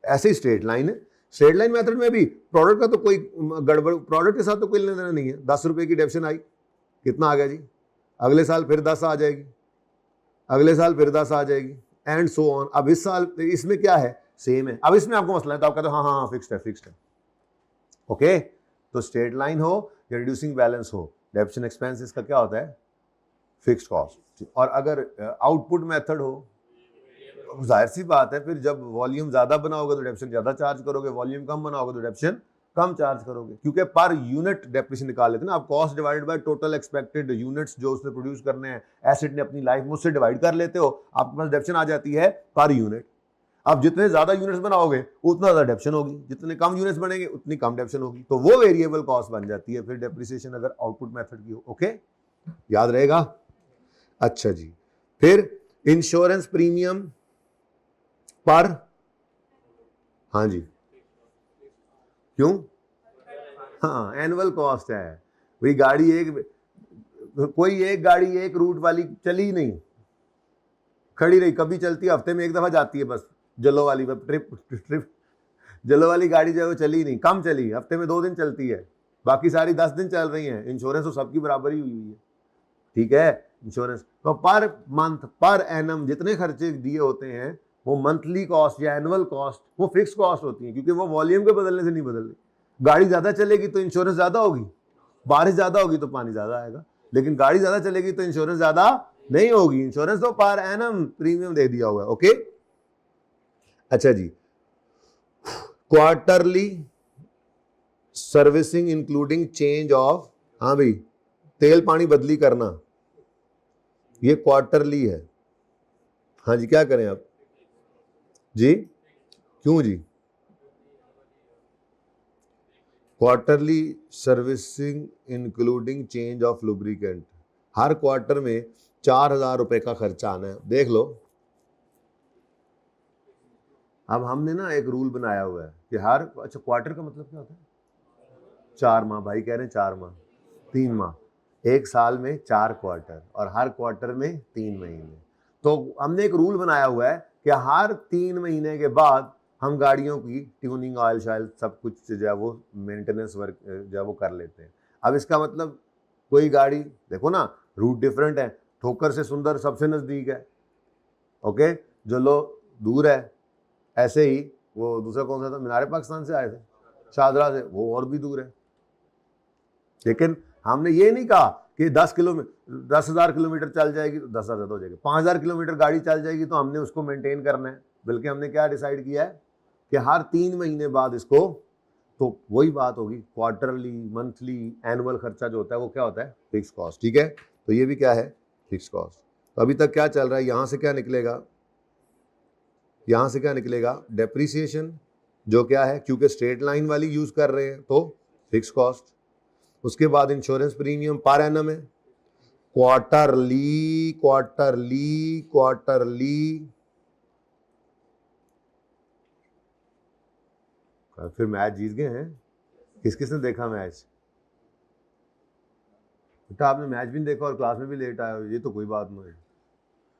ऐसे ही स्ट्रेट लाइन है, स्ट्रेट लाइन मेथड में भी प्रोडक्ट का तो कोई गड़बड़, प्रोडक्ट के साथ तो कोई लेना देना नहीं है। 10 रुपये की डेप्रिसिएशन आई, कितना आ गया जी? अगले साल फिर 10 आ जाएगी, अगले साल फिर 10 आ जाएगी, एंड सो ऑन। अब इस साल इसमें क्या है? सेम है। अब इसमें आपको मसला है तो आप कहते हो हाँ फिक्स्ड है। ओके, तो स्ट्रेट लाइन हो या रिड्यूसिंग बैलेंस हो, डेप्रिसिएशन एक्सपेंस इसका क्या होता है? Fixed cost. और अगर आउटपुट मेथड हो, जाहिर सी बात है, फिर जब वॉल्यूम ज़्यादा बनाओगे तो डेप्रिसिएशन ज़्यादा चार्ज करोगे, वॉल्यूम कम बनाओगे तो डेप्रिसिएशन कम चार्ज करोगे, क्योंकि पर यूनिट डेप्रिसिएशन निकाल लेते हैं ना आप। Cost divided by total expected units जो उसने प्रोड्यूस करने हैं, एसेट ने अपनी लाइफ में, उससे डिवाइड कर लेते हो, आपके पास डेप्रिसिएशन आ जाती है पर यूनिट। अब जितने ज्यादा यूनिट्स बनाओगे उतना ज्यादा डेप्शन होगी, जितने कम यूनिट्स बनेंगे उतनी कम डेप्शन होगी, तो वो वेरिएबल कॉस्ट बन जाती है फिर डेप्रिसिएशन अगर आउटपुट मेथड की हो। ओके, याद रहेगा। अच्छा जी, फिर इंश्योरेंस प्रीमियम पर, हाँ जी, क्यों? हाँ, एनुअल कॉस्ट है भाई। गाड़ी कोई एक गाड़ी एक रूट वाली चली नहीं, खड़ी रही, कभी चलती है, हफ्ते में एक दफा जाती है बस, जलो वाली ट्रिप जलो वाली गाड़ी जो है वो चली नहीं, कम चली, हफ्ते में 2 दिन चलती है, बाकी सारी 10 दिन चल रही है। इंश्योरेंस तो सबकी बराबर ही हुई है, ठीक है। इंश्योरेंस तो पर मंथ पर एनम जितने खर्चे दिए होते हैं वो मंथली कॉस्ट या एनुअल कॉस्ट वो फिक्स कॉस्ट होती है, क्योंकि वो वॉल्यूम के बदलने से नहीं बदल रही। गाड़ी ज्यादा चलेगी तो इंश्योरेंस ज्यादा होगी, बारिश ज्यादा होगी तो पानी ज्यादा आएगा, लेकिन गाड़ी ज्यादा चलेगी तो इंश्योरेंस ज्यादा नहीं होगी। इंश्योरेंस तो पर एनम प्रीमियम दे दिया हुआ है। ओके, अच्छा जी, quarterly servicing including change of, हाँ भाई, तेल पानी बदली करना, ये क्वार्टरली है। हाँ जी, क्या करें आप जी, क्यों जी? Quarterly servicing including change of lubricant, हर क्वार्टर में 4,000 रुपए का खर्चा आना है, देख लो। अब हमने ना एक रूल बनाया हुआ है कि हर, अच्छा क्वार्टर का मतलब क्या होता है? 4 माह, भाई कह रहे हैं 4 माह, 3 माह, एक साल में 4 क्वार्टर और हर क्वार्टर में 3 महीने। तो हमने एक रूल बनाया हुआ है कि हर 3 महीने के बाद हम गाड़ियों की ट्यूनिंग, ऑयल शायल सब कुछ जो है वो मेंटेनेंस वर्क जो है वो कर लेते हैं। अब इसका मतलब कोई गाड़ी देखो ना, रूट डिफरेंट है, ठोकर से सुंदर सबसे नज़दीक है, ओके, जो लो दूर है। ऐसे ही वो दूसरा कौन सा था, मीनार पाकिस्तान से आए थे, शाहदरा से, वो और भी दूर है। लेकिन हमने ये नहीं कहा कि 10,000 किलोमीटर चल जाएगी तो 10,000 ज़्यादा हो जाएगी, 5,000 किलोमीटर गाड़ी चल जाएगी तो हमने उसको मेंटेन करना है, बल्कि हमने क्या डिसाइड किया है कि हर 3 महीने बाद इसको, तो वही बात होगी, क्वार्टरली, मंथली, एनुअल खर्चा जो होता है वो क्या होता है? फिक्स कॉस्ट, ठीक है। तो ये भी क्या है? Fix cost. तो अभी तक क्या चल रहा है, यहां से क्या निकलेगा, यहां से क्या निकलेगा? डेप्रिसिएशन, जो क्या है, क्योंकि स्ट्रेट लाइन वाली यूज कर रहे हैं तो फिक्स कॉस्ट। उसके बाद इंश्योरेंस प्रीमियम पर एनम है, क्वार्टरली क्वार्टरली क्वार्टरली, फिर मैच जीत गए हैं। किस किसने देखा मैच? बेटा आपने मैच भी नहीं देखा और क्लास में भी लेट आए हो, ये तो कोई बात नहीं है।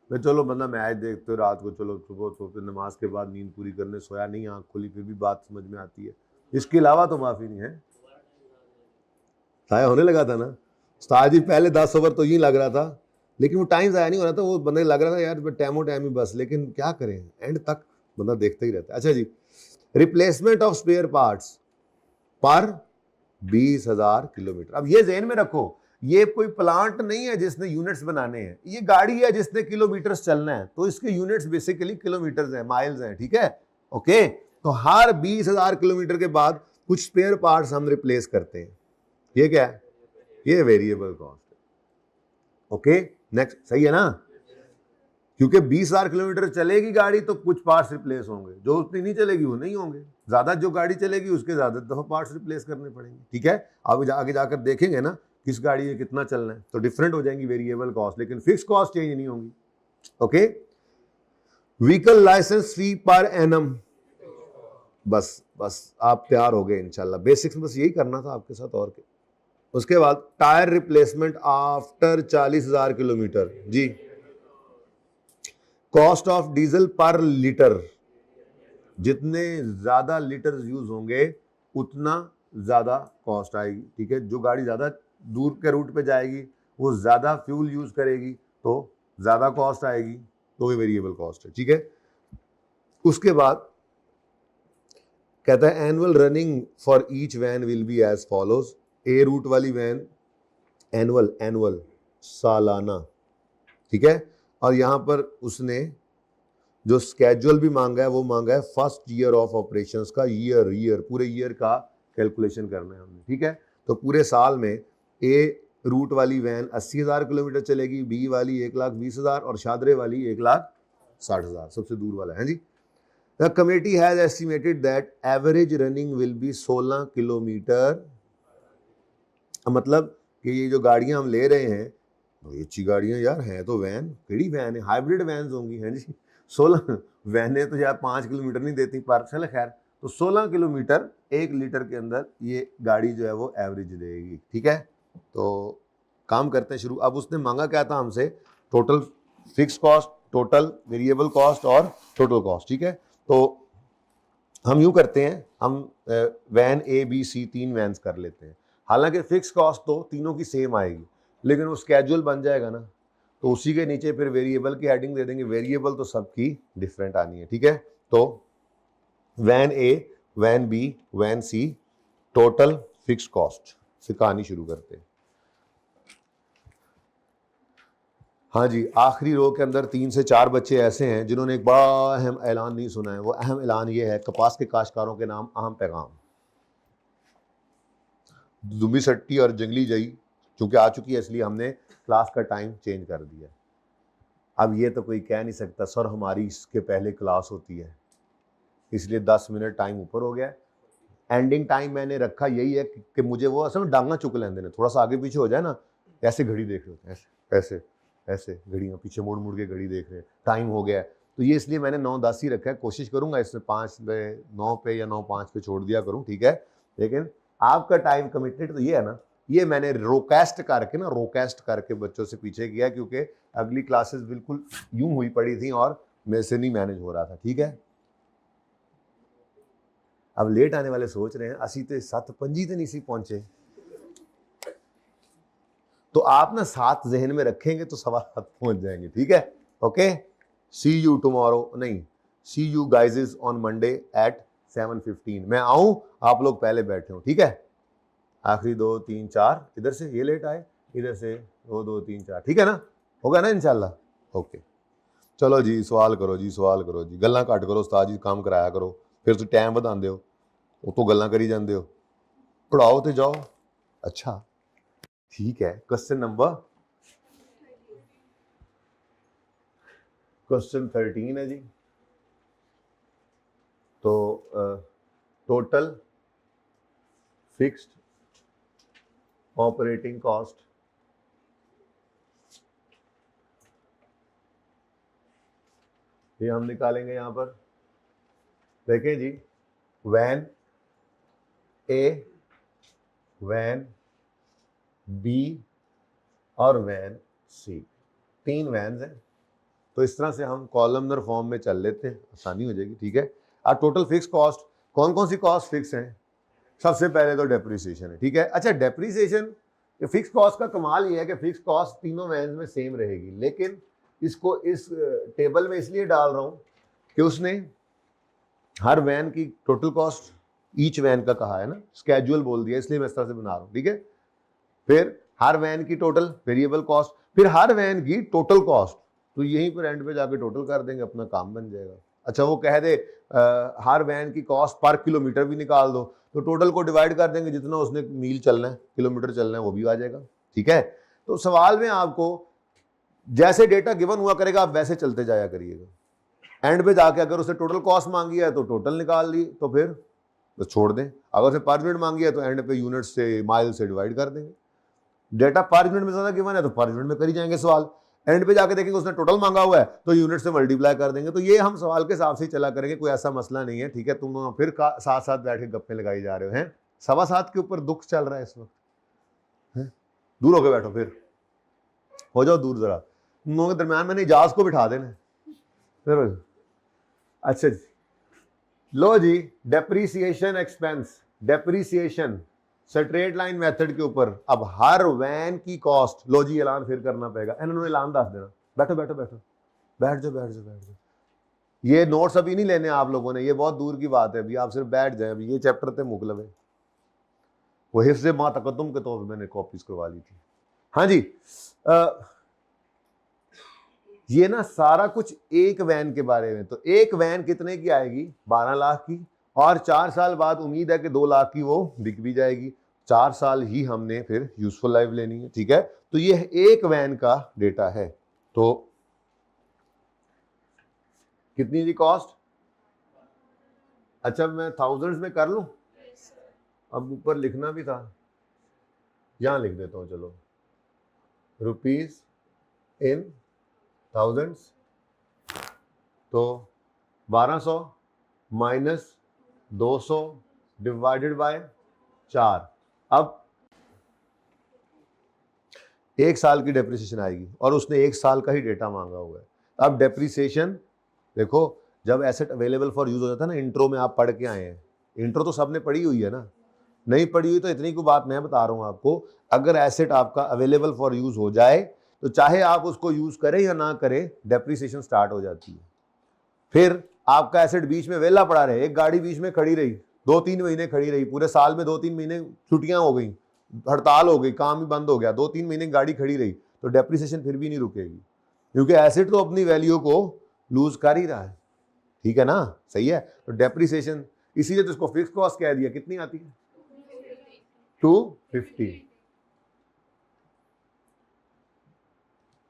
मैं चलो बंदा मैच देखते हो रात को, चलो सुबह सोते नमाज के बाद नींद पूरी करने सोया नहीं, आँख खुली, फिर भी बात समझ में आती है, इसके अलावा तो माफ़ी नहीं है। ज़ाया होने लगा था ना उस्ताद जी, पहले 10 ओवर तो यूँ लग रहा था, लेकिन वो टाइम ज़ाया नहीं हो रहा था, वो बंदे लग रहा था यार टाइम ही बस, लेकिन क्या करें, एंड तक बंदा देखता ही रहता है। अच्छा जी, रिप्लेसमेंट ऑफ स्पेयर पार्ट्स पर 20,000 किलोमीटर। अब ये ज़हन में रखो, ये कोई प्लांट नहीं है जिसने यूनिट्स बनाने हैं, ये गाड़ी है जिसने किलोमीटर्स चलना है, तो इसके यूनिट्स बेसिकली किलोमीटर्स हैं, माइल्स हैं, ठीक है। ओके, तो हर 20,000 किलोमीटर के बाद कुछ स्पेयर पार्ट्स हम रिप्लेस करते हैं। ये क्या है? ये वेरिएबल कॉस्ट है। ओके, नेक्स्ट, सही है ना? क्योंकि 20,000 किलोमीटर चलेगी गाड़ी तो कुछ पार्ट्स रिप्लेस होंगे, जो उतनी नहीं चलेगी वो नहीं होंगे, ज्यादा जो गाड़ी चलेगी उसके ज्यादा दफा पार्ट्स रिप्लेस करने पड़ेंगे, ठीक है। आगे जाकर देखेंगे ना किस गाड़ी में कितना चलना है, तो डिफरेंट हो जाएंगी वेरिएबल कॉस्ट, लेकिन फिक्स कॉस्ट चेंज नहीं होंगी। ओके, व्हीकल लाइसेंस फी पर एनम, बस आप तैयार हो गए इंशाल्लाह। बेसिक्स में बस यही करना था आपके साथ, और क्या। उसके बाद टायर रिप्लेसमेंट आफ्टर 40,000 किलोमीटर जी, cost of diesel per litre, जितने ज्यादा लीटर यूज होंगे उतना ज्यादा कॉस्ट आएगी, ठीक है। जो गाड़ी ज्यादा दूर के रूट पे जाएगी वो ज्यादा फ्यूल यूज करेगी तो ज्यादा कॉस्ट आएगी, तो ये वेरिएबल कॉस्ट है, ठीक है। उसके बाद कहता है annual running for each van will be as follows. A route वाली वैन एनुअल सालाना, ठीक है। और यहां पर उसने जो स्केड्यूल भी मांगा है वो मांगा है फर्स्ट ईयर ऑफ ऑपरेशंस का, ईयर पूरे ईयर का कैलकुलेशन करना है हमने, ठीक है। तो पूरे साल में ए रूट वाली वैन 80,000 किलोमीटर चलेगी, बी वाली 1,20,000 और शादरे वाली 1,60,000, सबसे दूर वाला है जी। The committee has estimated that average running will be 16 kilometre. मतलब कि ये जो गाड़ियां हम ले रहे हैं, ये अच्छी गाड़ियां यार हैं, तो वैन, केड़ी वैन है, हाइब्रिड वैन होंगी, हैं जी। 16 वैनें तो यार 5 किलोमीटर नहीं देती पर चल खैर, तो 16 किलोमीटर 1 लीटर के अंदर ये गाड़ी जो है वो एवरेज देगी, ठीक है। तो काम करते हैं शुरू। अब उसने मांगा क्या था हमसे, total fix cost, total variable cost और टोटल कॉस्ट, ठीक है। तो हम यूँ करते हैं, हम van A B C 3 vans कर लेते हैं। हालांकि फिक्स कॉस्ट तो तीनों की सेम आएगी, लेकिन वो स्केड्यूल बन जाएगा ना, तो उसी के नीचे फिर वेरिएबल की हेडिंग दे देंगे। वेरिएबल तो सबकी डिफरेंट आनी है, ठीक है। तो van A, van B, van C, total fix cost से कहानी शुरू करते हैं। हाँ जी, आखिरी रो के अंदर 3 से 4 बच्चे ऐसे हैं जिन्होंने एक बड़ा अहम ऐलान नहीं सुना है। वो अहम ऐलान ये है, कपास के काश्तकारों के नाम अहम पैगाम। दुबी सट्टी और जंगली जई चूंकि आ चुकी है, इसलिए हमने क्लास का टाइम चेंज कर दिया। अब ये तो कोई कह नहीं सकता सर हमारी इसके पहले क्लास होती है, इसलिए 10 मिनट टाइम ऊपर हो गया। एंडिंग टाइम मैंने रखा यही है कि मुझे वो असल में डांगा चुक लेंदे ने, थोड़ा सा आगे पीछे हो जाए ना, ऐसे घड़ी देख रहे होते हैं, ऐसे ऐसे ऐसे घड़ियाँ पीछे मुड़ मुड़ के घड़ी देख रहे हैं, टाइम हो गया है। तो ये इसलिए मैंने 9:10 ही रखा है। कोशिश करूंगा इसमें 5 पे 9 पे या 9:05 पे छोड़ दिया करूं, ठीक है। लेकिन आपका टाइम कमिटेड तो ये है ना, ये मैंने रोकास्ट करके बच्चों से पीछे किया, क्योंकि अगली क्लासेस बिल्कुल यूं हुई पड़ी थी और मेरे से नहीं मैनेज हो रहा था, ठीक है। अब लेट आने वाले सोच रहे हैं असी तो 7:25 तो नहीं सी पहुंचे, तो आप ना 7 जहन में रखेंगे तो 7:15 पहुंच जाएंगे, ठीक है। ओके, सी यू टुमारो, नहीं see you guys on Monday at 7:15। मैं आऊं, आप लोग पहले बैठे हो, ठीक है। आखिरी 2 3 4 इधर से, ये लेट आए, इधर से 2 2 3 4, ठीक है ना, होगा ना इंशाल्लाह। ओके, चलो जी, सवाल करो जी, सवाल करो जी, गल्लां घट करो, उस्ताद जी काम कराया करो, फिर तुम टाइम बढ़ाते हो, तो गल्लां करी जाते हो, पढ़ाओ तो जाओ। अच्छा ठीक है, क्वेश्चन 13 है जी। तो टोटल फिक्स्ड ऑपरेटिंग कॉस्ट ये हम निकालेंगे यहां पर। देखें जी, वैन ए, वैन बी और वैन सी, 3 वैन हैं। तो इस तरह से हम कॉलमनर फॉर्म में चल लेते हैं, आसानी हो जाएगी, ठीक है। अब टोटल फिक्स कॉस्ट, कौन कौन सी कॉस्ट फिक्स हैं? सबसे पहले तो डेप्रिसिएशन है, ठीक है। अच्छा, डेप्रिसिएशन फिक्स कॉस्ट का कमाल ये है कि फिक्स कॉस्ट तीनों वैन में सेम रहेगी, लेकिन इसको इस टेबल में इसलिए डाल रहा हूं कि उसने हर वैन की टोटल कॉस्ट ईच वैन का कहा है ना, स्केड्यूल बोल दिया, इसलिए मैं इस तरह से बना रहा हूं, ठीक है। फिर हर वैन की टोटल वेरिएबल कॉस्ट, फिर हर वैन की टोटल कॉस्ट, तो यहीं पर एंड पे जाके टोटल कर देंगे, अपना काम बन जाएगा। अच्छा, वो कह दे हर वैन की कॉस्ट पर किलोमीटर भी निकाल दो, तो टोटल को डिवाइड कर देंगे, जितना उसने मील चलना है, किलोमीटर चलना है, वो भी आ जाएगा, ठीक है। तो सवाल में आपको जैसे डेटा गिवन हुआ करेगा आप वैसे चलते जाया करिएगा। एंड पे जाके अगर उसने टोटल कॉस्ट मांगी है तो टोटल निकाल ली, तो फिर तो छोड़ दें। अगर उसने पर यूनिट मांगी है तो एंड पे यूनिट से माइल से डिवाइड कर देंगे। डेटा पर यूनिट में ज्यादा गिवन है तो पर यूनिट में करी जाएंगे सवाल। एंड पे जाके देखेंगे उसने टोटल मांगा हुआ है तो यूनिट से मल्टीप्लाई कर देंगे। तो ये हम सवाल के हिसाब से चला करेंगे, कोई ऐसा मसला नहीं है, ठीक है। तुम फिर साथ साथ बैठ के गप्पे लगाई जा रहे हो हैं। 7:15 के ऊपर दुख चल रहा है इस वक्त, दूर होके बैठो, फिर हो जाओ दूर जरा, तुम लोगों के दरम्यान मैंने इजाज को बिठा देना। अच्छा जी, लो जी, depreciation expense, depreciation straight line method के ऊपर। अब हर वैन की कॉस्ट, लो जी ऐलान फिर करना पड़ेगा, इन्होंने ऐलान दस देना। बैठो बैठो बैठो, बैठ जाओ बैठ जाओ बैठ जाओ। ये नोट्स अभी नहीं लेने आप लोगों ने, ये बहुत दूर की बात है, अभी आप सिर्फ बैठ जाए। अभी ये चैप्टर थे मुकलब है, वो हिफ्ज़ मा तक़द्दुम के तौर पर मैंने कॉपीज करवा ली थी। हाँ जी, ये ना सारा कुछ एक वैन के बारे में। तो एक वैन कितने की आएगी? 12 लाख की, और 4 साल बाद उम्मीद है कि 2 लाख की वो बिक भी जाएगी। 4 साल ही हमने फिर यूजफुल लाइफ लेनी है, ठीक है। तो ये एक वैन का डेटा है। तो कितनी जी कॉस्ट? अच्छा मैं थाउजेंड्स में कर लूं, अब ऊपर लिखना भी था, यहां लिख देता हूं, चलो रुपीज इन थाउजेंड्स, तो 1200 माइनस 200 डिवाइडेड बाय 4। अब एक साल की डेप्रिसिएशन आएगी और उसने एक साल का ही डेटा मांगा हुआ है। अब डेप्रिसिएशन देखो, जब एसेट अवेलेबल फॉर यूज हो जाता है ना, इंट्रो में आप पढ़ के आए हैं, इंट्रो तो सबने पढ़ी हुई है ना, नहीं पढ़ी हुई तो इतनी को बात मैं बता रहा हूं आपको, अगर एसेट आपका अवेलेबल फॉर यूज हो जाए तो चाहे आप उसको यूज करें या ना करें, डेप्रिसिएशन स्टार्ट हो जाती है। फिर आपका एसेट बीच में वेला पड़ा रहे, एक गाड़ी बीच में खड़ी रही, 2-3 महीने खड़ी रही, पूरे साल में 2-3 महीने छुट्टियां हो गई, हड़ताल हो गई, काम ही बंद हो गया, 2-3 महीने गाड़ी खड़ी रही, तो डेप्रिसिएशन फिर भी नहीं रुकेगी, क्योंकि एसेट तो अपनी वैल्यू को लूज कर ही रहा है। ठीक है ना, सही है। तो डेप्रिसिएशन, इसीलिए तो इसको फिक्स कॉस्ट कह दिया। कितनी आती है? 250।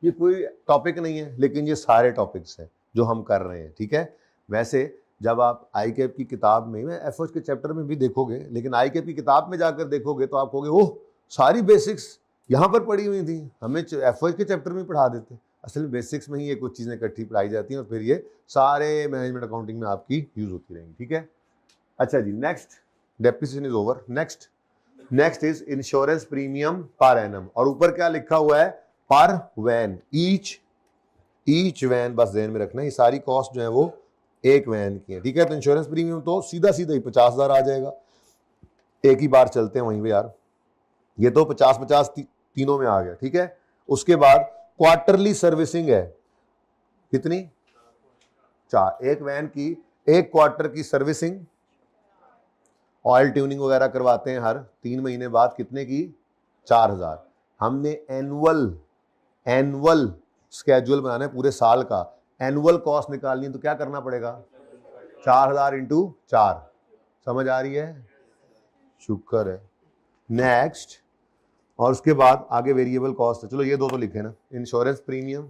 ये कोई टॉपिक नहीं है, लेकिन ये सारे टॉपिक्स हैं जो हम कर रहे हैं। ठीक है, वैसे जब आप आई कैप की किताब में, मैं एफओएच के चैप्टर में भी देखोगे, लेकिन आई कैप की किताब में जाकर देखोगे तो आप कहोगे ओह सारी बेसिक्स यहाँ पर पढ़ी हुई थी, हमें एफओएच के चैप्टर में पढ़ा देते। असल में बेसिक्स में ही ये कुछ चीज़ें इकट्ठी पढ़ाई जाती हैं और फिर ये सारे मैनेजमेंट अकाउंटिंग में आपकी यूज होती रहेंगी। ठीक है, अच्छा जी, next, depreciation is over. Next is insurance premium per annum, और ऊपर क्या लिखा हुआ है? पर वैन, ईच वैन, बस ध्यान में रखना, ये सारी कॉस्ट जो है वो एक वैन की है। ठीक है, तो इंश्योरेंस प्रीमियम तो सीधा सीधा ही 50,000 आ जाएगा। एक ही बार चलते हैं वहीं पे यार, ये तो 50-50 तीनों में आ गया। ठीक है, उसके बाद क्वार्टरली सर्विसिंग है, कितनी? 4। एक वैन की एक क्वार्टर की सर्विसिंग, ऑयल ट्यूनिंग वगैरह करवाते हैं हर 3 महीने बाद, कितने की? 4,000। हमने एनुअल स्केड्यूल बनाना है पूरे साल का, एनुअल कॉस्ट निकालनी है, तो क्या करना पड़ेगा? 4,000 इंटू 4। समझ आ रही है? शुक्र है। नेक्स्ट, और उसके बाद आगे वेरिएबल कॉस्ट है। चलो ये दो तो लिखे ना, इंश्योरेंस प्रीमियम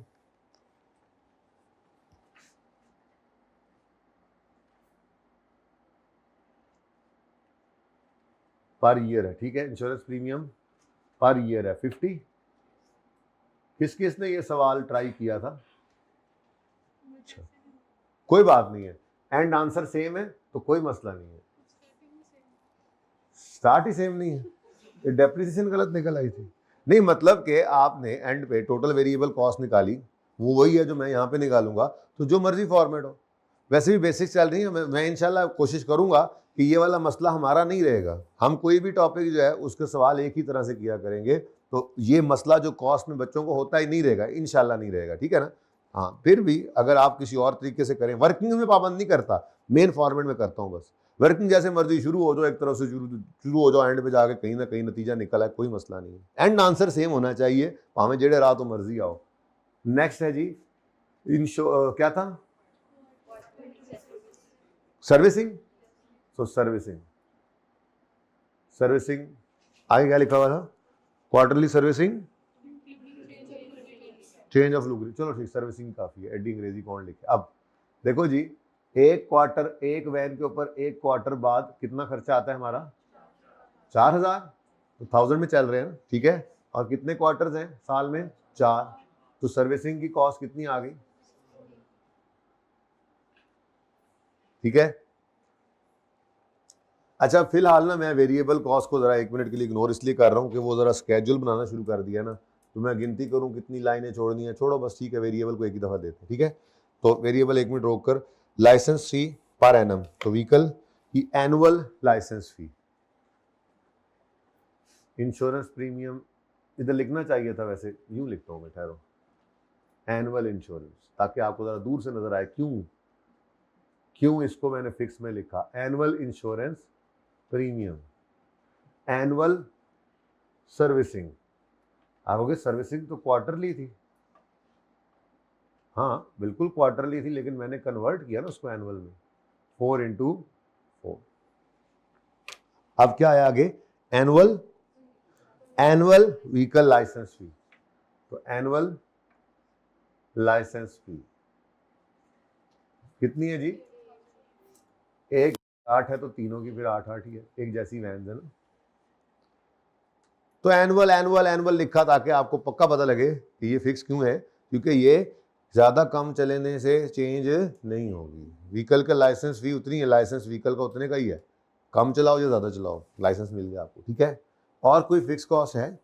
पर ईयर है। ठीक है, इंश्योरेंस प्रीमियम पर ईयर है 50। किसने ये सवाल ट्राई किया था? अच्छा, कोई बात नहीं है, एंड आंसर सेम है तो कोई मसला नहीं है। स्टार्ट ही सेम नहीं है, ये डेप्रिसिएशन गलत निकल आई थी। नहीं, मतलब कि आपने एंड पे टोटल वेरिएबल कॉस्ट निकाली, वो वही है जो मैं यहाँ पे निकालूंगा, तो जो मर्जी फॉर्मेट हो। वैसे भी बेसिक्स चल रही है, मैं इंशाल्लाह कोशिश करूंगा कि ये वाला मसला हमारा नहीं रहेगा। हम कोई भी टॉपिक जो है उसके सवाल एक ही तरह से किया करेंगे, तो ये मसला जो कॉस्ट में बच्चों को होता ही नहीं रहेगा, इंशाल्लाह नहीं रहेगा। ठीक है ना? हाँ, फिर भी अगर आप किसी और तरीके से करें, वर्किंग में पाबंद नहीं करता, मेन फॉर्मेट में करता हूँ बस। वर्किंग जैसे मर्जी शुरू हो जाओ, एक तरफ से शुरू हो जाओ, एंड पे जाके कहीं ना कहीं नतीजा निकला है, कोई मसला नहीं है। एंड आंसर सेम होना चाहिए, भावें जेड़े राह तो मर्जी आओ। नेक्स्ट है जी क्या था? सर्विसिंग। सो सर्विसिंग आगे क्या लिखा हुआ था? क्वार्टरली सर्विसिंग, चेंज ऑफ लुगरी। चलो ठीक, सर्विसिंग काफी है, एडी अंग्रेजी कौन लिखे। अब देखो जी, एक क्वार्टर, एक वैन के ऊपर एक क्वार्टर बाद कितना खर्चा आता है हमारा? 4,000। तो 1000 में चल रहे हैं ना, ठीक है। और कितने क्वार्टर्स हैं साल में? 4। तो सर्विसिंग की कॉस्ट कितनी आ गई? ठीक है। अच्छा, फिलहाल ना मैं वेरिएबल कॉस्ट को जरा 1 मिनट के लिए इग्नोर इसलिए कर रहा हूँ कि वो जरा स्केड्यूल बनाना शुरू कर दिया ना, तो मैं गिनती करूँ कितनी लाइनें छोड़नी है, छोड़ो बस, ठीक है, वेरिएबल को एक ही दफा देते हैं। ठीक है, तो वेरिएबल 1 मिनट रोक कर, लाइसेंस फी पर एनम, तो व्हीकल की एनुअल लाइसेंस फी, इंश्योरेंस प्रीमियम इधर लिखना चाहिए था, वैसे यूं लिखता हूं मैं, ठहरो, एनुअल इंश्योरेंस, ताकि आपको जरा दूर से नजर आए क्यों इसको मैंने फिक्स में लिखा। Annual insurance premium, annual servicing, आपके सर्विसिंग तो क्वार्टरली थी, हाँ बिल्कुल क्वार्टरली थी, लेकिन मैंने कन्वर्ट किया ना उसको एनुअल में, 4 इंटू 4। अब क्या आया आगे? एनुअल व्हीकल लाइसेंस फी, तो एनुअल लाइसेंस फी कितनी है जी? 8 है तो तीनों की फिर 8 ही है, एक जैसी वैन है ना। तो एनुअल एनुअल एनुअल लिखा ताकि आपको पक्का पता लगे कि ये फिक्स क्यों है, क्योंकि ये ज़्यादा कम चलने से चेंज नहीं होगी। व्हीकल का लाइसेंस फी उतनी है, लाइसेंस व्हीकल का उतने का ही है, कम चलाओ या ज़्यादा चलाओ लाइसेंस मिल गया आपको, ठीक है। और कोई फिक्स कॉस्ट है?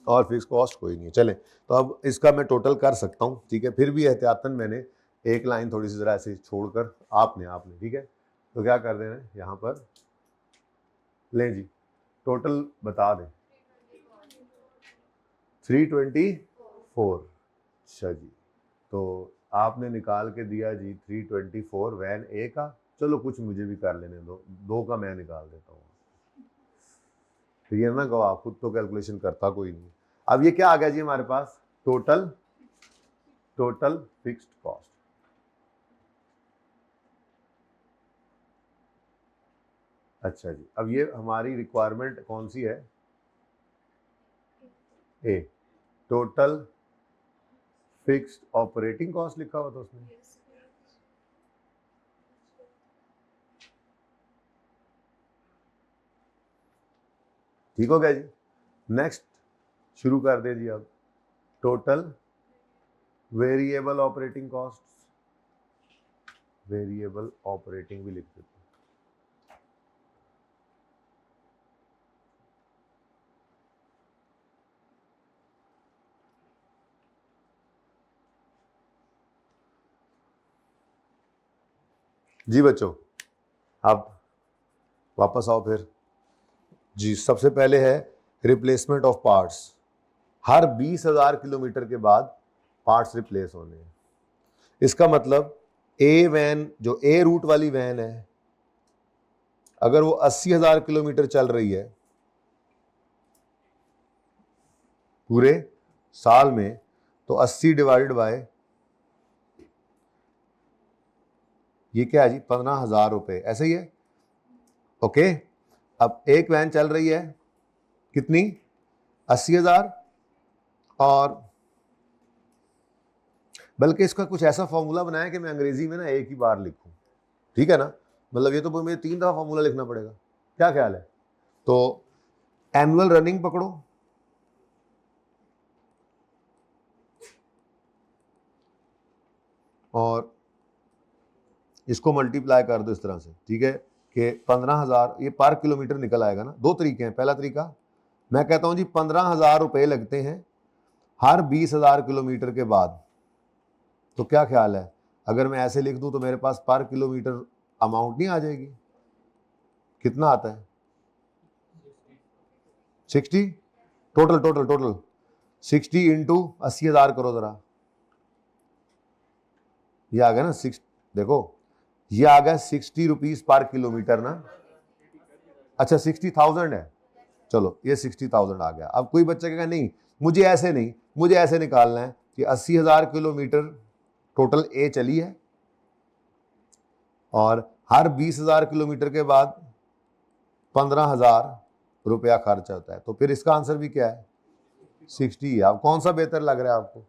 और फिक्स कॉस्ट कोई नहीं है। चलें, तो अब इसका मैं टोटल कर सकता हूँ, ठीक है। फिर भी एहतियातन मैंने एक लाइन थोड़ी सी ज़रा ऐसे छोड़कर आपने ठीक है, तो क्या कर देना है यहाँ पर, लें जी टोटल बता दें 324। अच्छा जी, तो आपने निकाल के दिया जी 324 वैन ए का। चलो कुछ मुझे भी कर लेने दो, 2 का मैं निकाल देता हूँ, फिर ये ना कहो आप खुद तो कैलकुलेशन करता कोई नहीं। अब ये क्या आ गया जी हमारे पास, टोटल फिक्स्ड कॉस्ट। अच्छा जी, अब ये हमारी रिक्वायरमेंट कौन सी है, ए, टोटल फिक्स्ड ऑपरेटिंग कॉस्ट लिखा हुआ था उसमें। ठीक हो गया जी। नेक्स्ट शुरू कर दे जी, अब total variable operating cost, variable operating भी लिख देते हैं। जी बच्चों, अब वापस आओ फिर जी। सबसे पहले है replacement of parts. Her 20,000 kilometre के बाद पार्ट्स रिप्लेस होने हैं। इसका मतलब ए वैन, जो ए रूट वाली वैन है, अगर वो 80,000 किलोमीटर चल रही है पूरे साल में, तो 80 डिवाइडेड बाय, ये क्या है जी, 15,000 रुपये, ऐसे ही है, ओके। अब एक वैन चल रही है कितनी, 80,000, और बल्कि इसका कुछ ऐसा फॉर्मूला बनाया कि मैं अंग्रेजी में ना एक ही बार लिखूं, ठीक है ना। मतलब ये तो मुझे 3 दफा फॉर्मूला लिखना पड़ेगा, क्या ख्याल है। तो एनुअल रनिंग पकड़ो, और इसको मल्टीप्लाई कर दो इस तरह से, ठीक है, कि 15,000 ये पर किलोमीटर निकल आएगा ना। 2 तरीके हैं। पहला तरीका मैं कहता हूं जी 15,000 रुपये लगते हैं हर 20,000 किलोमीटर के बाद। तो क्या ख्याल है, अगर मैं ऐसे लिख दूं तो मेरे पास पर किलोमीटर अमाउंट नहीं आ जाएगी, कितना आता है, 60 टोटल 60 इंटू 80,000 करो जरा, ये आ गया ना 6, देखो ये आ गया 60 रुपीज पर किलोमीटर ना। अच्छा 60,000 है, चलो ये 60,000 आ गया। अब कोई बच्चा कहेगा नहीं मुझे ऐसे नहीं, मुझे ऐसे निकालना है कि 80,000 किलोमीटर टोटल ए चली है, और हर 20,000 किलोमीटर के बाद 15,000 रुपया खर्च होता है। तो फिर इसका आंसर भी क्या है, 60 है। अब कौन सा बेहतर लग रहा है आपको,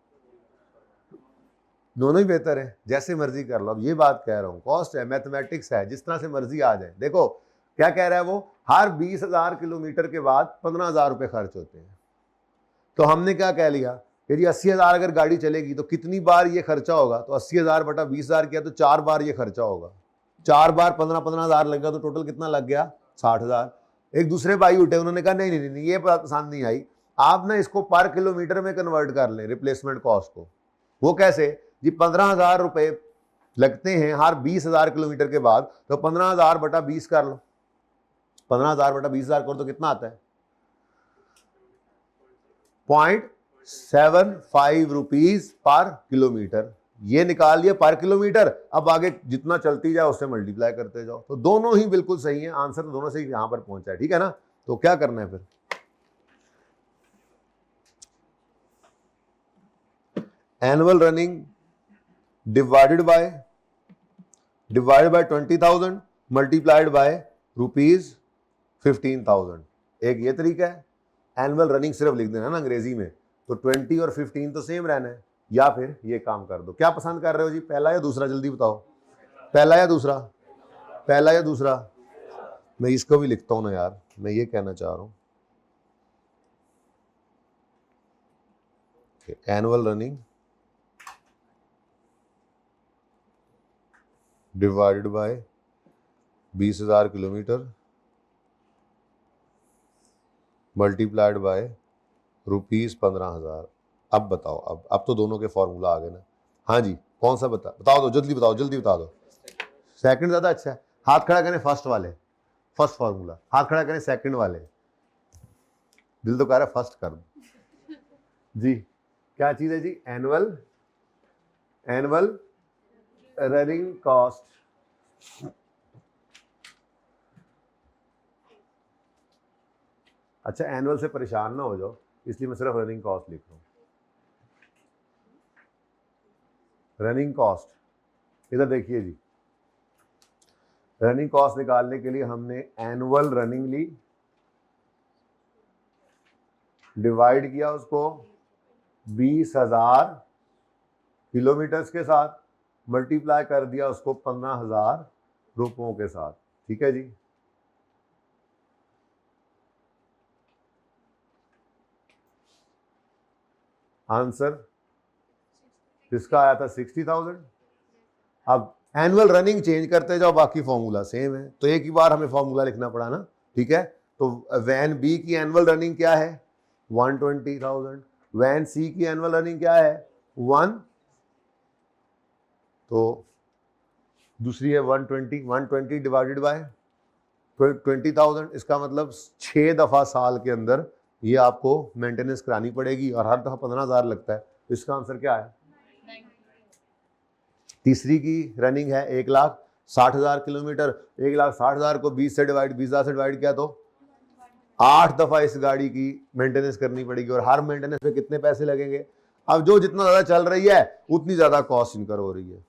दोनों ही बेहतर है, जैसे मर्जी कर लो। अब ये बात कह रहा हूं, कॉस्ट है, मैथमेटिक्स है, जिस तरह से मर्जी आ जाए। देखो क्या कह रहा है वो, हर 20,000 किलोमीटर के बाद 15,000 रुपये खर्च होते हैं। तो हमने क्या कह लिया कि जी 80,000 अगर गाड़ी चलेगी तो कितनी बार ये खर्चा होगा, तो 80,000 बटा 20,000 किया तो 4 बार ये खर्चा होगा, 4 बार 15,000 लगेगा, तो टोटल कितना लग गया, 60,000। एक दूसरे भाई उठे, उन्होंने कहा नहीं नहीं नहीं, ये बात पसंद नहीं आई, आप ना इसको पर किलोमीटर में कन्वर्ट कर लें रिप्लेसमेंट कॉस्ट को। वो कैसे जी, 15,000 रुपये लगते हैं हर 20,000 किलोमीटर के बाद, तो 15,000 बटा 20 कर लो, 15,000 बटा 20,000 करो तो कितना आता है, 0.75 रुपीज पर किलोमीटर। ये निकाल लिया पर किलोमीटर। अब आगे जितना चलती जाए उससे मल्टीप्लाई करते जाओ। तो दोनों ही बिल्कुल सही है, आंसर तो दोनों से ही यहां पर पहुंचा है, ठीक है ना। तो क्या करना है फिर, annual running divided bye 20,000 multiplied by ₹15,000। एक ये तरीका है, एनुअल रनिंग सिर्फ लिख देना ना अंग्रेजी में, तो 20 और 15 तो सेम रहना है। या फिर ये काम कर दो, क्या पसंद कर रहे हो जी, पहला या दूसरा, जल्दी बताओ, पहला या दूसरा, पहला या दूसरा? मैं इसको भी लिखता हूं ना यार, मैं ये कहना चाह रहा हूं annual running divided bye 20,000 kilometre multiplied by ₹15,000। अब बताओ, अब तो दोनों के फॉर्मूला आ गए ना। हाँ जी, कौन सा बताओ दो, जल्दी बताओ, जल्दी बता दो। सेकंड ज्यादा अच्छा है। हाथ खड़ा करें फर्स्ट वाले, फर्स्ट फॉर्मूला। हाथ खड़ा करें सेकंड वाले। दिल तो कह रहा है फर्स्ट कर दो जी। क्या चीज है जी? Annual running cost. अच्छा, एनुअल से परेशान ना हो जाओ, इसलिए मैं सिर्फ रनिंग कॉस्ट लिख रहा हूं। रनिंग कॉस्ट, इधर देखिए जी, रनिंग कॉस्ट निकालने के लिए हमने एनुअल रनिंग ली, डिवाइड किया उसको 20,000 किलोमीटर्स के साथ, मल्टीप्लाई कर दिया उसको 15,000 रुपयों के साथ। ठीक है जी। आंसर इसका आया था 60,000। अब एनुअल रनिंग चेंज करते जाओ, बाकी फॉर्मूला सेम है, तो एक ही बार हमें फॉर्मूला लिखना पड़ा ना। ठीक है, तो वैन बी की एनुअल रनिंग क्या है? 120,000। वैन सी की एनुअल रनिंग क्या है? 1, तो दूसरी है 120 डिवाइडेड बाय 20,000। इसका मतलब 6 दफा साल के अंदर ये आपको मेंटेनेंस करानी पड़ेगी और हर दफा 15,000 लगता है। तो इसका आंसर क्या है? तीसरी की रनिंग है 1,60,000 किलोमीटर। 1,60,000 को 20,000 से डिवाइड किया तो 8 दफा इस गाड़ी की मेंटेनेंस करनी पड़ेगी और हर मेंटेनेंस पे कितने पैसे लगेंगे? अब जो जितना ज्यादा चल रही है उतनी ज्यादा कॉस्ट इनकर हो रही है।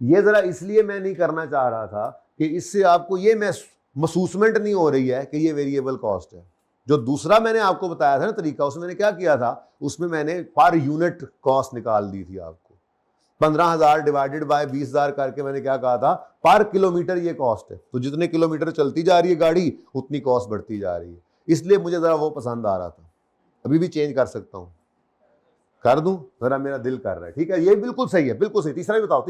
ये जरा इसलिए मैं नहीं करना चाह रहा था कि इससे आपको ये महसूसमेंट नहीं हो रही है कि ये वेरिएबल कॉस्ट है। जो दूसरा मैंने आपको बताया था ना तरीका, उसमें मैंने क्या किया था? उसमें मैंने पर यूनिट कॉस्ट निकाल दी थी आपको। 15,000 डिवाइडेड बाय 20,000 करके मैंने क्या कहा था? पर किलोमीटर ये कॉस्ट है। तो जितने किलोमीटर चलती जा रही है गाड़ी उतनी कॉस्ट बढ़ती जा रही है। इसलिए मुझे जरा वो पसंद आ रहा था। अभी भी चेंज कर सकता हूं, कर दूं? जरा मेरा दिल कर रहा है। ठीक है, ये बिल्कुल सही है, बिल्कुल सही। तीसरा भी बताओ,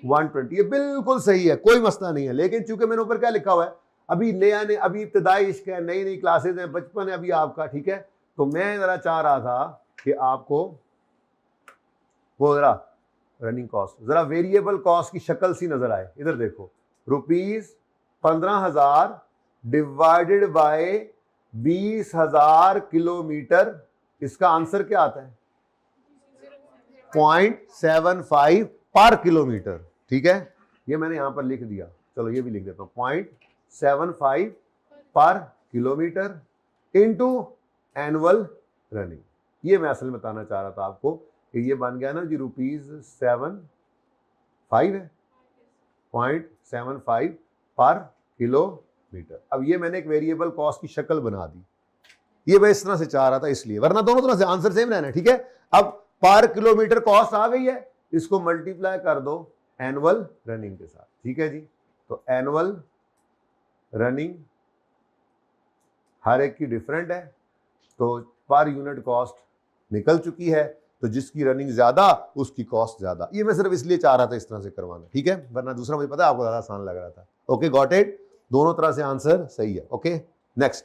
120। ये बिल्कुल सही है, कोई मसला नहीं है। लेकिन चूंकि मैंने ऊपर क्या लिखा हुआ है, अभी नया अभी इब्तदाई इश्क है, नई नई क्लासेज हैं, बचपन है अभी आपका। ठीक है, तो मैं जरा चाह रहा था कि आपको वो जरा रनिंग कॉस्ट, जरा वेरिएबल कॉस्ट की शक्ल सी नजर आए। इधर देखो, ₹15,000 डिवाइडेड बाय 20,000 किलोमीटर। इसका आंसर क्या आता है? 0.75 पर किलोमीटर। ठीक है, ये मैंने यहां पर लिख दिया। चलो ये भी लिख देता हूं, 0.75 पर किलोमीटर इनटू एनुअल रनिंग। ये मैं असल में बताना चाह रहा था आपको कि ये बन गया ना जी ₹75 है, 0.75 पर किलोमीटर। अब ये मैंने एक वेरिएबल कॉस्ट की शक्ल बना दी। ये मैं इस तरह से चाह रहा था इसलिए, वरना दोनों तरह से आंसर सेम रहना है। ठीक है, अब पर किलोमीटर कॉस्ट आ गई है, इसको मल्टीप्लाई कर दो एनुअल रनिंग के साथ। ठीक है जी, तो एनुअल रनिंग हर एक की डिफरेंट है, तो पर यूनिट कॉस्ट निकल चुकी है, तो जिसकी रनिंग ज्यादा उसकी कॉस्ट ज्यादा। ये मैं सिर्फ इसलिए चाह रहा था इस तरह से करवाना। ठीक है, वरना दूसरा मुझे पता है आपको ज्यादा आसान लग रहा था। Okay, got it? दोनों तरह से आंसर सही है। Okay, next.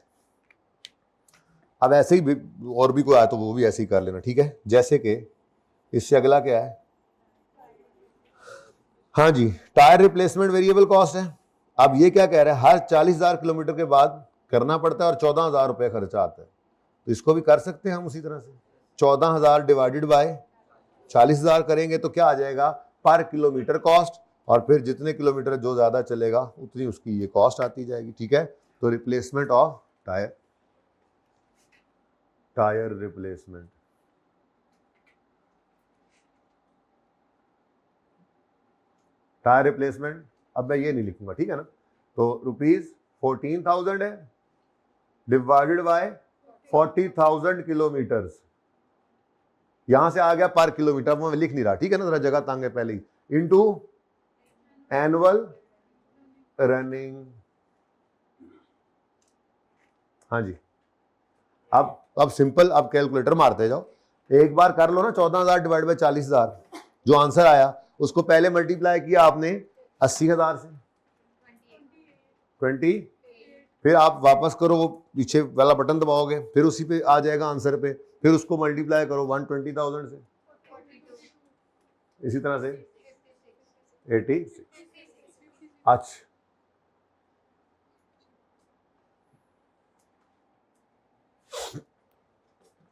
अब ऐसे ही और भी कोई आया तो वो भी ऐसे ही कर लेना। ठीक है, जैसे कि इससे अगला क्या है? हाँ जी, टायर रिप्लेसमेंट वेरिएबल कॉस्ट है। अब ये क्या कह रहा है? हर 40,000 किलोमीटर के बाद करना पड़ता है और 14,000 रुपये खर्चा आता है। तो इसको भी कर सकते हैं हम उसी तरह से। 14,000 डिवाइडेड बाय 40,000 करेंगे तो क्या आ जाएगा? पर किलोमीटर कॉस्ट, और फिर जितने किलोमीटर जो ज्यादा चलेगा उतनी उसकी ये कॉस्ट आती जाएगी। ठीक है, तो replacement of tyre replacement, tyre replacement. अब मैं ये नहीं लिखूंगा, ठीक है ना? तो ₹14,000 है डिवाइडेड बाय 40,000 किलोमीटर्स। यहां से आ गया पर किलोमीटर, मैं लिख नहीं रहा। ठीक है ना, जरा जगह तंग है पहले ही। इनटू एनुअल रनिंग, हाँ जी, अब सिंपल, अब कैलकुलेटर मारते जाओ, एक बार कर लो ना 14,000 डिवाइड बाई 40,000, जो आंसर आया उसको पहले मल्टीप्लाई किया आपने 80,000 से 20, फिर आप वापस करो, वो पीछे वाला बटन दबाओगे, फिर उसी पे आ जाएगा आंसर पे, फिर उसको मल्टीप्लाई करो 120,000 से, इसी तरह से 86। अच्छा,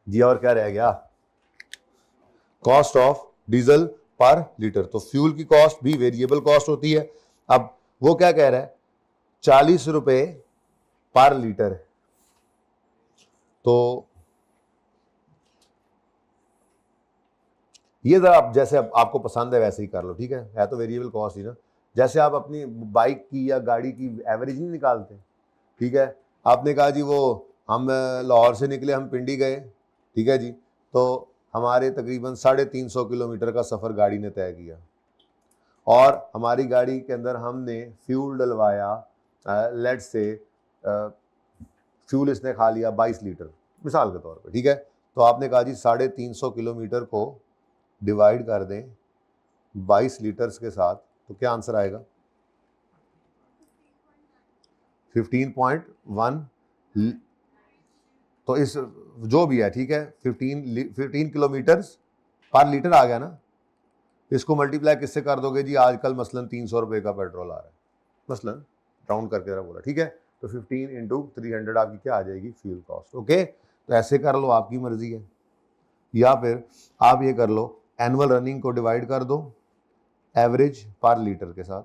जी और क्या रह गया? Cost of diesel per litre, तो फ्यूल की कॉस्ट भी वेरिएबल कॉस्ट होती है। अब वो क्या कह रहा है, 40 रुपए पर लीटर, तो ये जरा आप जैसे आपको पसंद है वैसे ही कर लो, ठीक है तो वेरिएबल कॉस्ट ही ना। जैसे आप अपनी बाइक की या गाड़ी की एवरेज नहीं निकालते, ठीक है, आपने कहा जी वो हम लाहौर से निकले, हम पिंडी गए, ठीक है जी, तो हमारे तकरीबन 350 किलोमीटर का सफ़र गाड़ी ने तय किया, और हमारी गाड़ी के अंदर हमने फ्यूल डलवाया, लेट से फ्यूल इसने खा लिया 22 लीटर मिसाल के तौर पे, ठीक है, तो आपने कहा जी 350 किलोमीटर को डिवाइड कर दें 22 लीटर्स के साथ, तो क्या आंसर आएगा? 15.1, तो इस जो भी है, ठीक है, 15 किलोमीटर्स पर लीटर आ गया ना। इसको मल्टीप्लाई किससे कर दोगे जी? आजकल मसलन 300 रुपये का पेट्रोल आ रहा है, मसलन राउंड करके जरा बोला, ठीक है, तो 15 इंटू 300 आपकी क्या आ जाएगी? Fuel cost. ओके, तो ऐसे कर लो, आपकी मर्जी है, या फिर आप ये कर लो, एनुअल रनिंग को डिवाइड कर दो एवरेज पर लीटर के साथ,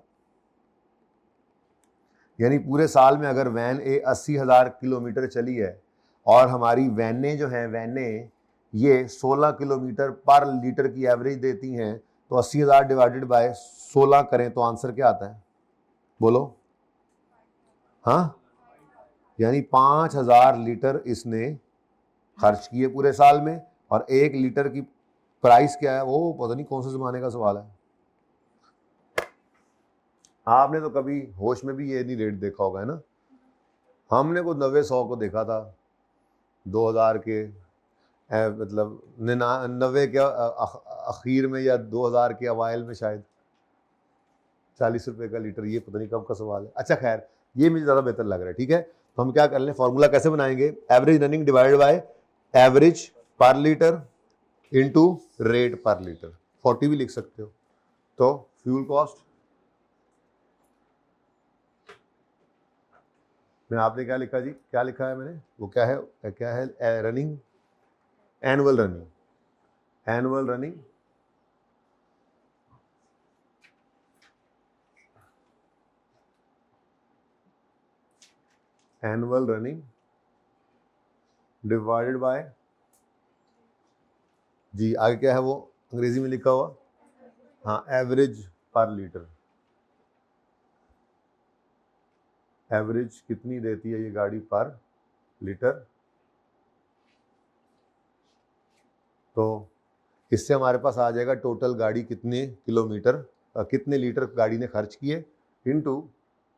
यानी पूरे साल में अगर वैन 80,000 किलोमीटर चली है और हमारी वैनें जो हैं, वैनें ये 16 किलोमीटर पर लीटर की एवरेज देती हैं, तो 80,000 डिवाइडेड बाय 16 करें तो आंसर क्या आता है? बोलो, हाँ, यानी 5,000 लीटर इसने खर्च किए पूरे साल में, और 1 लीटर की प्राइस क्या है? वो पता नहीं कौन से ज़माने का सवाल है, आपने तो कभी होश में भी ये नहीं रेट देखा होगा, है ना। हमने को 90-100 को देखा था 2000 के मतलब 99 के आखिर में, या 2000 के अवाइल में शायद 40 रुपए का लीटर, ये पता नहीं कब का सवाल है। अच्छा खैर, ये मुझे ज़्यादा बेहतर लग रहा है, ठीक है, तो हम क्या कर लें, फॉर्मूला कैसे बनाएंगे? Average running divide by average पर लीटर इंटू रेट पर लीटर, 40 भी लिख सकते हो। तो फ्यूल कॉस्ट में आपने क्या लिखा जी? क्या लिखा है मैंने? वो क्या है running, annual running, annual running annual running divided by, जी आगे क्या है वो अंग्रेजी में लिखा हुआ, हाँ, एवरेज पर लीटर, एवरेज कितनी देती है ये गाड़ी पर लीटर, तो इससे हमारे पास आ जाएगा टोटल गाड़ी कितने किलोमीटर कितने लीटर गाड़ी ने खर्च किए, इनटू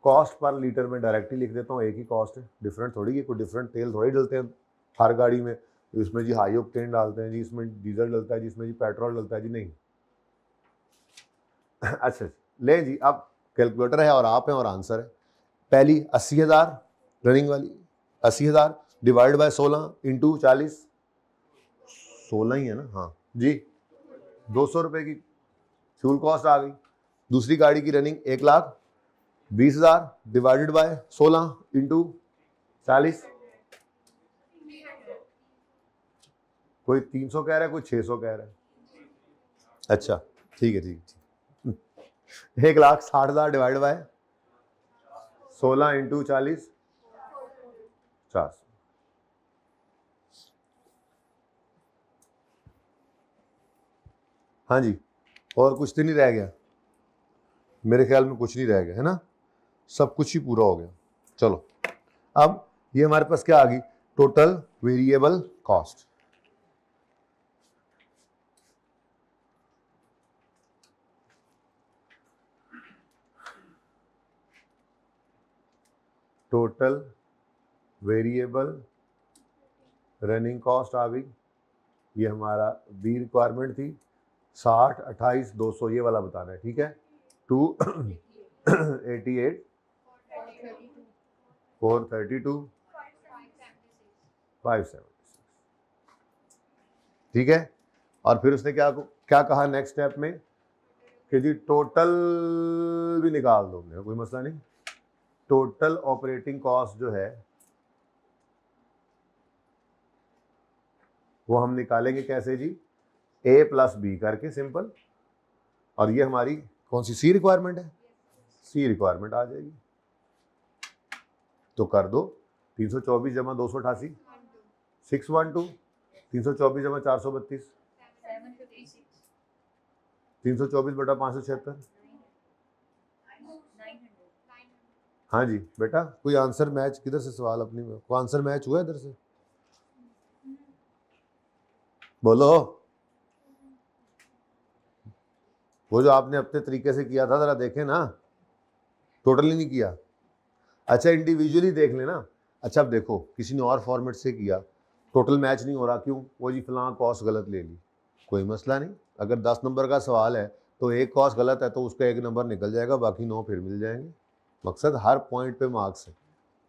कॉस्ट पर लीटर में डायरेक्टली लिख देता हूँ, एक ही कॉस्ट है, डिफरेंट थोड़ी है, कोई डिफरेंट तेल थोड़ी डलते हैं हर गाड़ी में, इसमें जी हाई ऑक्टेन डालते हैं जी, इसमें डीजल डलता है जी, इसमें जी पेट्रोल डलता है जी, नहीं। अच्छा ले जी, अब कैलकुलेटर है और आप हैं और आंसर है, पहली 80,000 रनिंग वाली, 80,000 डिवाइड बाय 16 इंटू 40, 16 ही है ना, हाँ जी, 200 रुपये की फ्यूल कॉस्ट आ गई। दूसरी गाड़ी की रनिंग 1,20,000 डिवाइडेड बाय 16 इंटू 40, कोई 300 कह रहा है, कोई 600 कह रहा है। अच्छा ठीक है, ठीक है, 1,60,000 डिवाइड बाय 16 इंटू 40, 400। हाँ जी, और कुछ तो नहीं रह गया? मेरे ख्याल में कुछ नहीं रह गया, है ना, सब कुछ ही पूरा हो गया। चलो, अब ये हमारे पास क्या आ गई? Total variable cost. Total variable running cost आ गई, ये हमारा बी रिक्वायरमेंट थी। 60, 28, 200 ये वाला बताना है, ठीक है। 288, 432, 576, ठीक है। और फिर उसने क्या क्या कहा नेक्स्ट स्टेप में कि जी टोटल भी निकाल दो, कोई मसला नहीं। टोटल ऑपरेटिंग कॉस्ट जो है वो हम निकालेंगे कैसे जी, ए प्लस बी करके, सिंपल। और ये हमारी कौन सी सी रिक्वायरमेंट है, सी रिक्वायरमेंट आ जाएगी। तो कर दो 324 जमा 288 612, 324 जमा 432 324 बटा 576। हाँ जी बेटा, कोई आंसर मैच किधर से, सवाल अपनी में कोई आंसर मैच हुआ इधर से, बोलो। वो जो आपने अपने तरीके से किया था जरा देखें ना, टोटली नहीं किया। अच्छा इंडिविजुअली देख लेना। अच्छा अब देखो किसी ने और फॉर्मेट से किया, टोटल मैच नहीं हो रहा, क्यों, वो जी फलां कॉस्ट गलत ले ली, कोई मसला नहीं। अगर 10 नंबर का सवाल है तो एक कॉस्ट गलत है तो उसका 1 नंबर निकल जाएगा, बाकी 9 फिर मिल जाएंगे। मकसद हर पॉइंट पे मार्क्स है,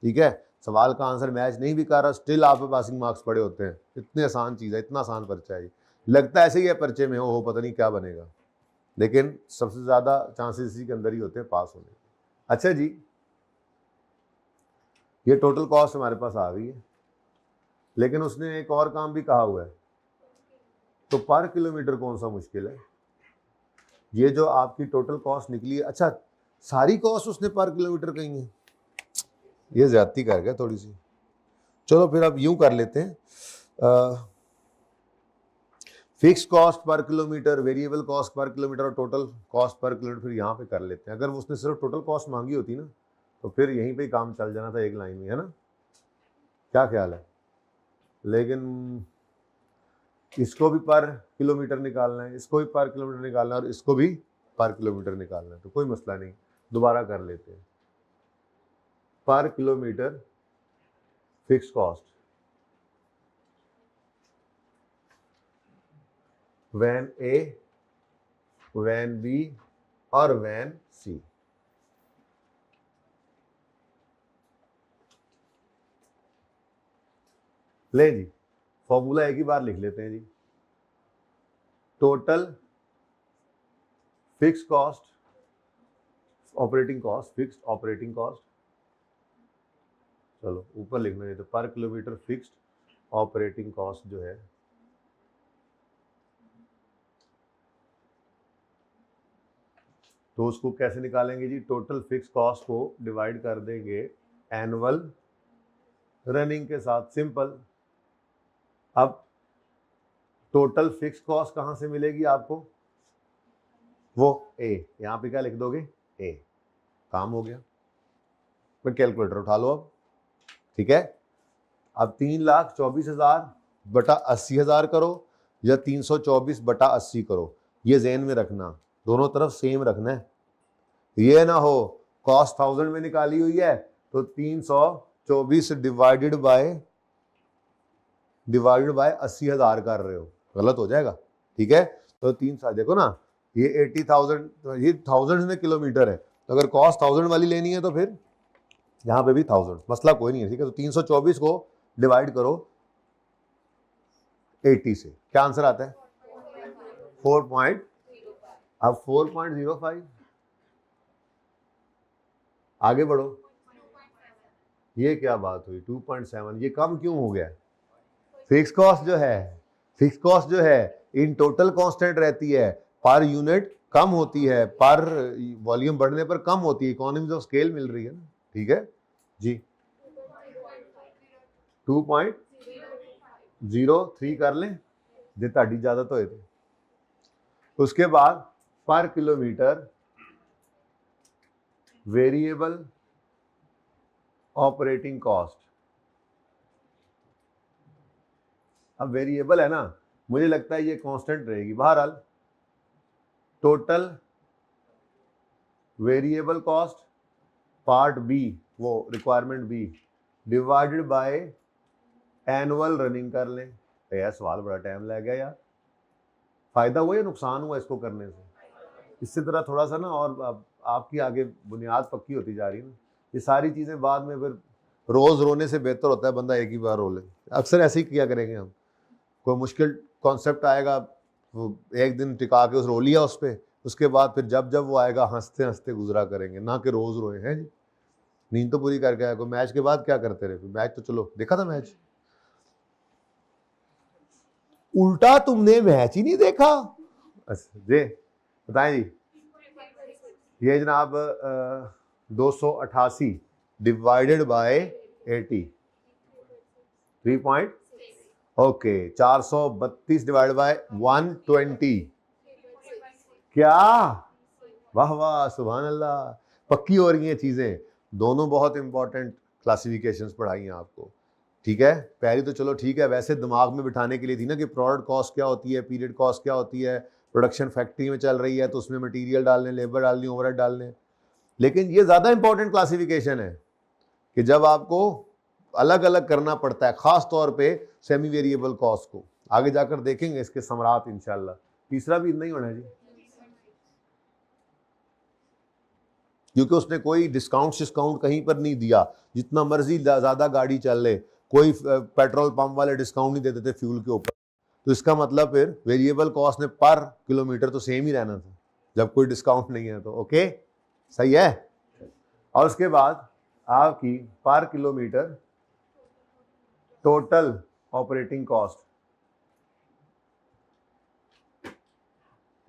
ठीक है। सवाल का आंसर मैच नहीं भी कर रहा, स्टिल आप पे पासिंग मार्क्स पड़े होते हैं। इतनी आसान चीज़ है, इतना आसान पर्चा है, लगता है ऐसे ही है पर्चे में हो पता नहीं क्या बनेगा, लेकिन सबसे ज़्यादा चांसेस इसी के अंदर ही होते हैं पास होने के। अच्छा जी, ये टोटल कॉस्ट हमारे पास आ गई है, लेकिन उसने एक और काम भी कहा हुआ है। तो पर किलोमीटर कौन सा मुश्किल है, ये जो आपकी टोटल कॉस्ट निकली है, अच्छा सारी कॉस्ट उसने पर किलोमीटर कही है, ये ज्यादती कर गया थोड़ी सी। चलो फिर अब यूं कर लेते हैं, fix cost per kilometre, variable cost per kilometre और टोटल कॉस्ट पर किलोमीटर फिर यहाँ पे कर लेते हैं। अगर उसने सिर्फ टोटल कॉस्ट मांगी होती ना तो फिर यहीं पे काम चल जाना था एक लाइन में, है ना, क्या ख्याल है। लेकिन इसको भी पर किलोमीटर निकालना है, इसको भी पर किलोमीटर निकालना है और इसको भी पर किलोमीटर निकालना है, तो कोई मसला नहीं, दोबारा कर लेते हैं। Per kilometre fix cost van A, van B और वैन सी। ले जी, फॉर्मूला एक ही बार लिख लेते हैं जी। Total fix cost operating cost, fixed operating cost, चलो ऊपर लिखना है तो पर किलोमीटर फिक्स्ड ऑपरेटिंग कॉस्ट जो है तो उसको कैसे निकालेंगे जी, टोटल फिक्स कॉस्ट को डिवाइड कर देंगे एनुअल रनिंग के साथ, सिंपल। अब टोटल फिक्स कॉस्ट कहां से मिलेगी आपको, वो ए, यहां पे क्या लिख दोगे ए, काम हो गया। मैं कैलकुलेटर उठा लो अब, ठीक है। अब 3,24,000 बटा 80,000 करो या 324 बटा 80 करो, ये ज़हन में रखना, दोनों तरफ सेम रखना है। ये ना हो कॉस्ट 1000 में निकाली हुई है तो 324 डिवाइडेड बाय 80,000 कर रहे हो, गलत हो जाएगा, ठीक है। तो 3 साल देखो ना, ये 80,000, ये 1000 में किलोमीटर है, तो अगर कॉस्ट 1000 वाली लेनी है तो फिर यहाँ पे भी 1000, मसला कोई नहीं है, ठीक है। तो 324 को डिवाइड करो 80 से, क्या आंसर आता है 4. अब 4.05, आगे बढ़ो, ये क्या बात हुई 2.7, ये कम क्यों हो गया। फिक्स कॉस्ट जो है इन टोटल कांस्टेंट रहती है, पर यूनिट कम होती है, पर वॉल्यूम बढ़ने पर कम होती है, इकोनॉमीज ऑफ स्केल मिल रही है ना, ठीक है जी। 2.03 कर लें, जे ताड़ी इजाजत होए थे। उसके बाद per kilometre variable operating cost, अब वेरिएबल है ना, मुझे लगता है ये कांस्टेंट रहेगी। बहरहाल total variable cost part B, वो requirement B divided by annual running कर लें। तो यार सवाल बड़ा टाइम लग गया यार, फायदा हुआ या नुकसान हुआ इसको करने से? इससे तरह थोड़ा सा ना और आपकी आगे बुनियाद पक्की होती जा रही है ना। ये सारी चीज़ें बाद में फिर रोज़ रोने से बेहतर होता है बंदा एक ही बार रो ले। अक्सर ऐसे ही किया करेंगे हम, कोई मुश्किल कॉन्सेप्ट आएगा वो एक दिन टिका के उस रो लिया उस पर, उसके बाद फिर जब जब वो आएगा हंसते हंसते गुजरा करेंगे, ना कि रोज़ रोए हैं जी। नींद तो पूरी करके आया, कोई मैच के बाद क्या करते रहे? मैच तो चलो देखा था मैच, उल्टा तुमने मैच ही नहीं देखा। अच्छा जी बताएं जी। ये जनाब 288 divided by 80 3 okay 432 divided by 120 क्या? वाह वाह सुभान अल्लाह, पक्की हो रही हैं चीजें। दोनों बहुत इंपॉर्टेंट क्लासिफिकेशंस पढ़ाई हैं आपको, ठीक है। पहली तो चलो ठीक है, वैसे दिमाग में बिठाने के लिए थी ना कि प्रोडक्ट कॉस्ट क्या होती है, पीरियड कॉस्ट क्या होती है, प्रोडक्शन फैक्ट्री में चल रही है तो उसमें मटेरियल डालने, लेबर डालनी, ओवरहेड डालने। लेकिन ये ज़्यादा इंपॉर्टेंट क्लासिफिकेशन है कि जब आपको अलग अलग करना पड़ता है, ख़ास तौर पे सेमी वेरिएबल कॉस्ट को। आगे जाकर देखेंगे इसके समरात इंशाल्लाह। तीसरा भी नहीं होना है जी, क्योंकि उसने कोई डिस्काउंट कहीं पर नहीं दिया, जितना मर्जी ज़्यादा गाड़ी चल ले, कोई पेट्रोल पंप वाले डिस्काउंट नहीं देते थे फ्यूल के ऊपर। तो इसका मतलब फिर वेरिएबल कॉस्ट ने पर किलोमीटर तो सेम ही रहना था जब कोई डिस्काउंट नहीं है तो। ओके सही है। और उसके बाद आपकी पर किलोमीटर टोटल ऑपरेटिंग कॉस्ट,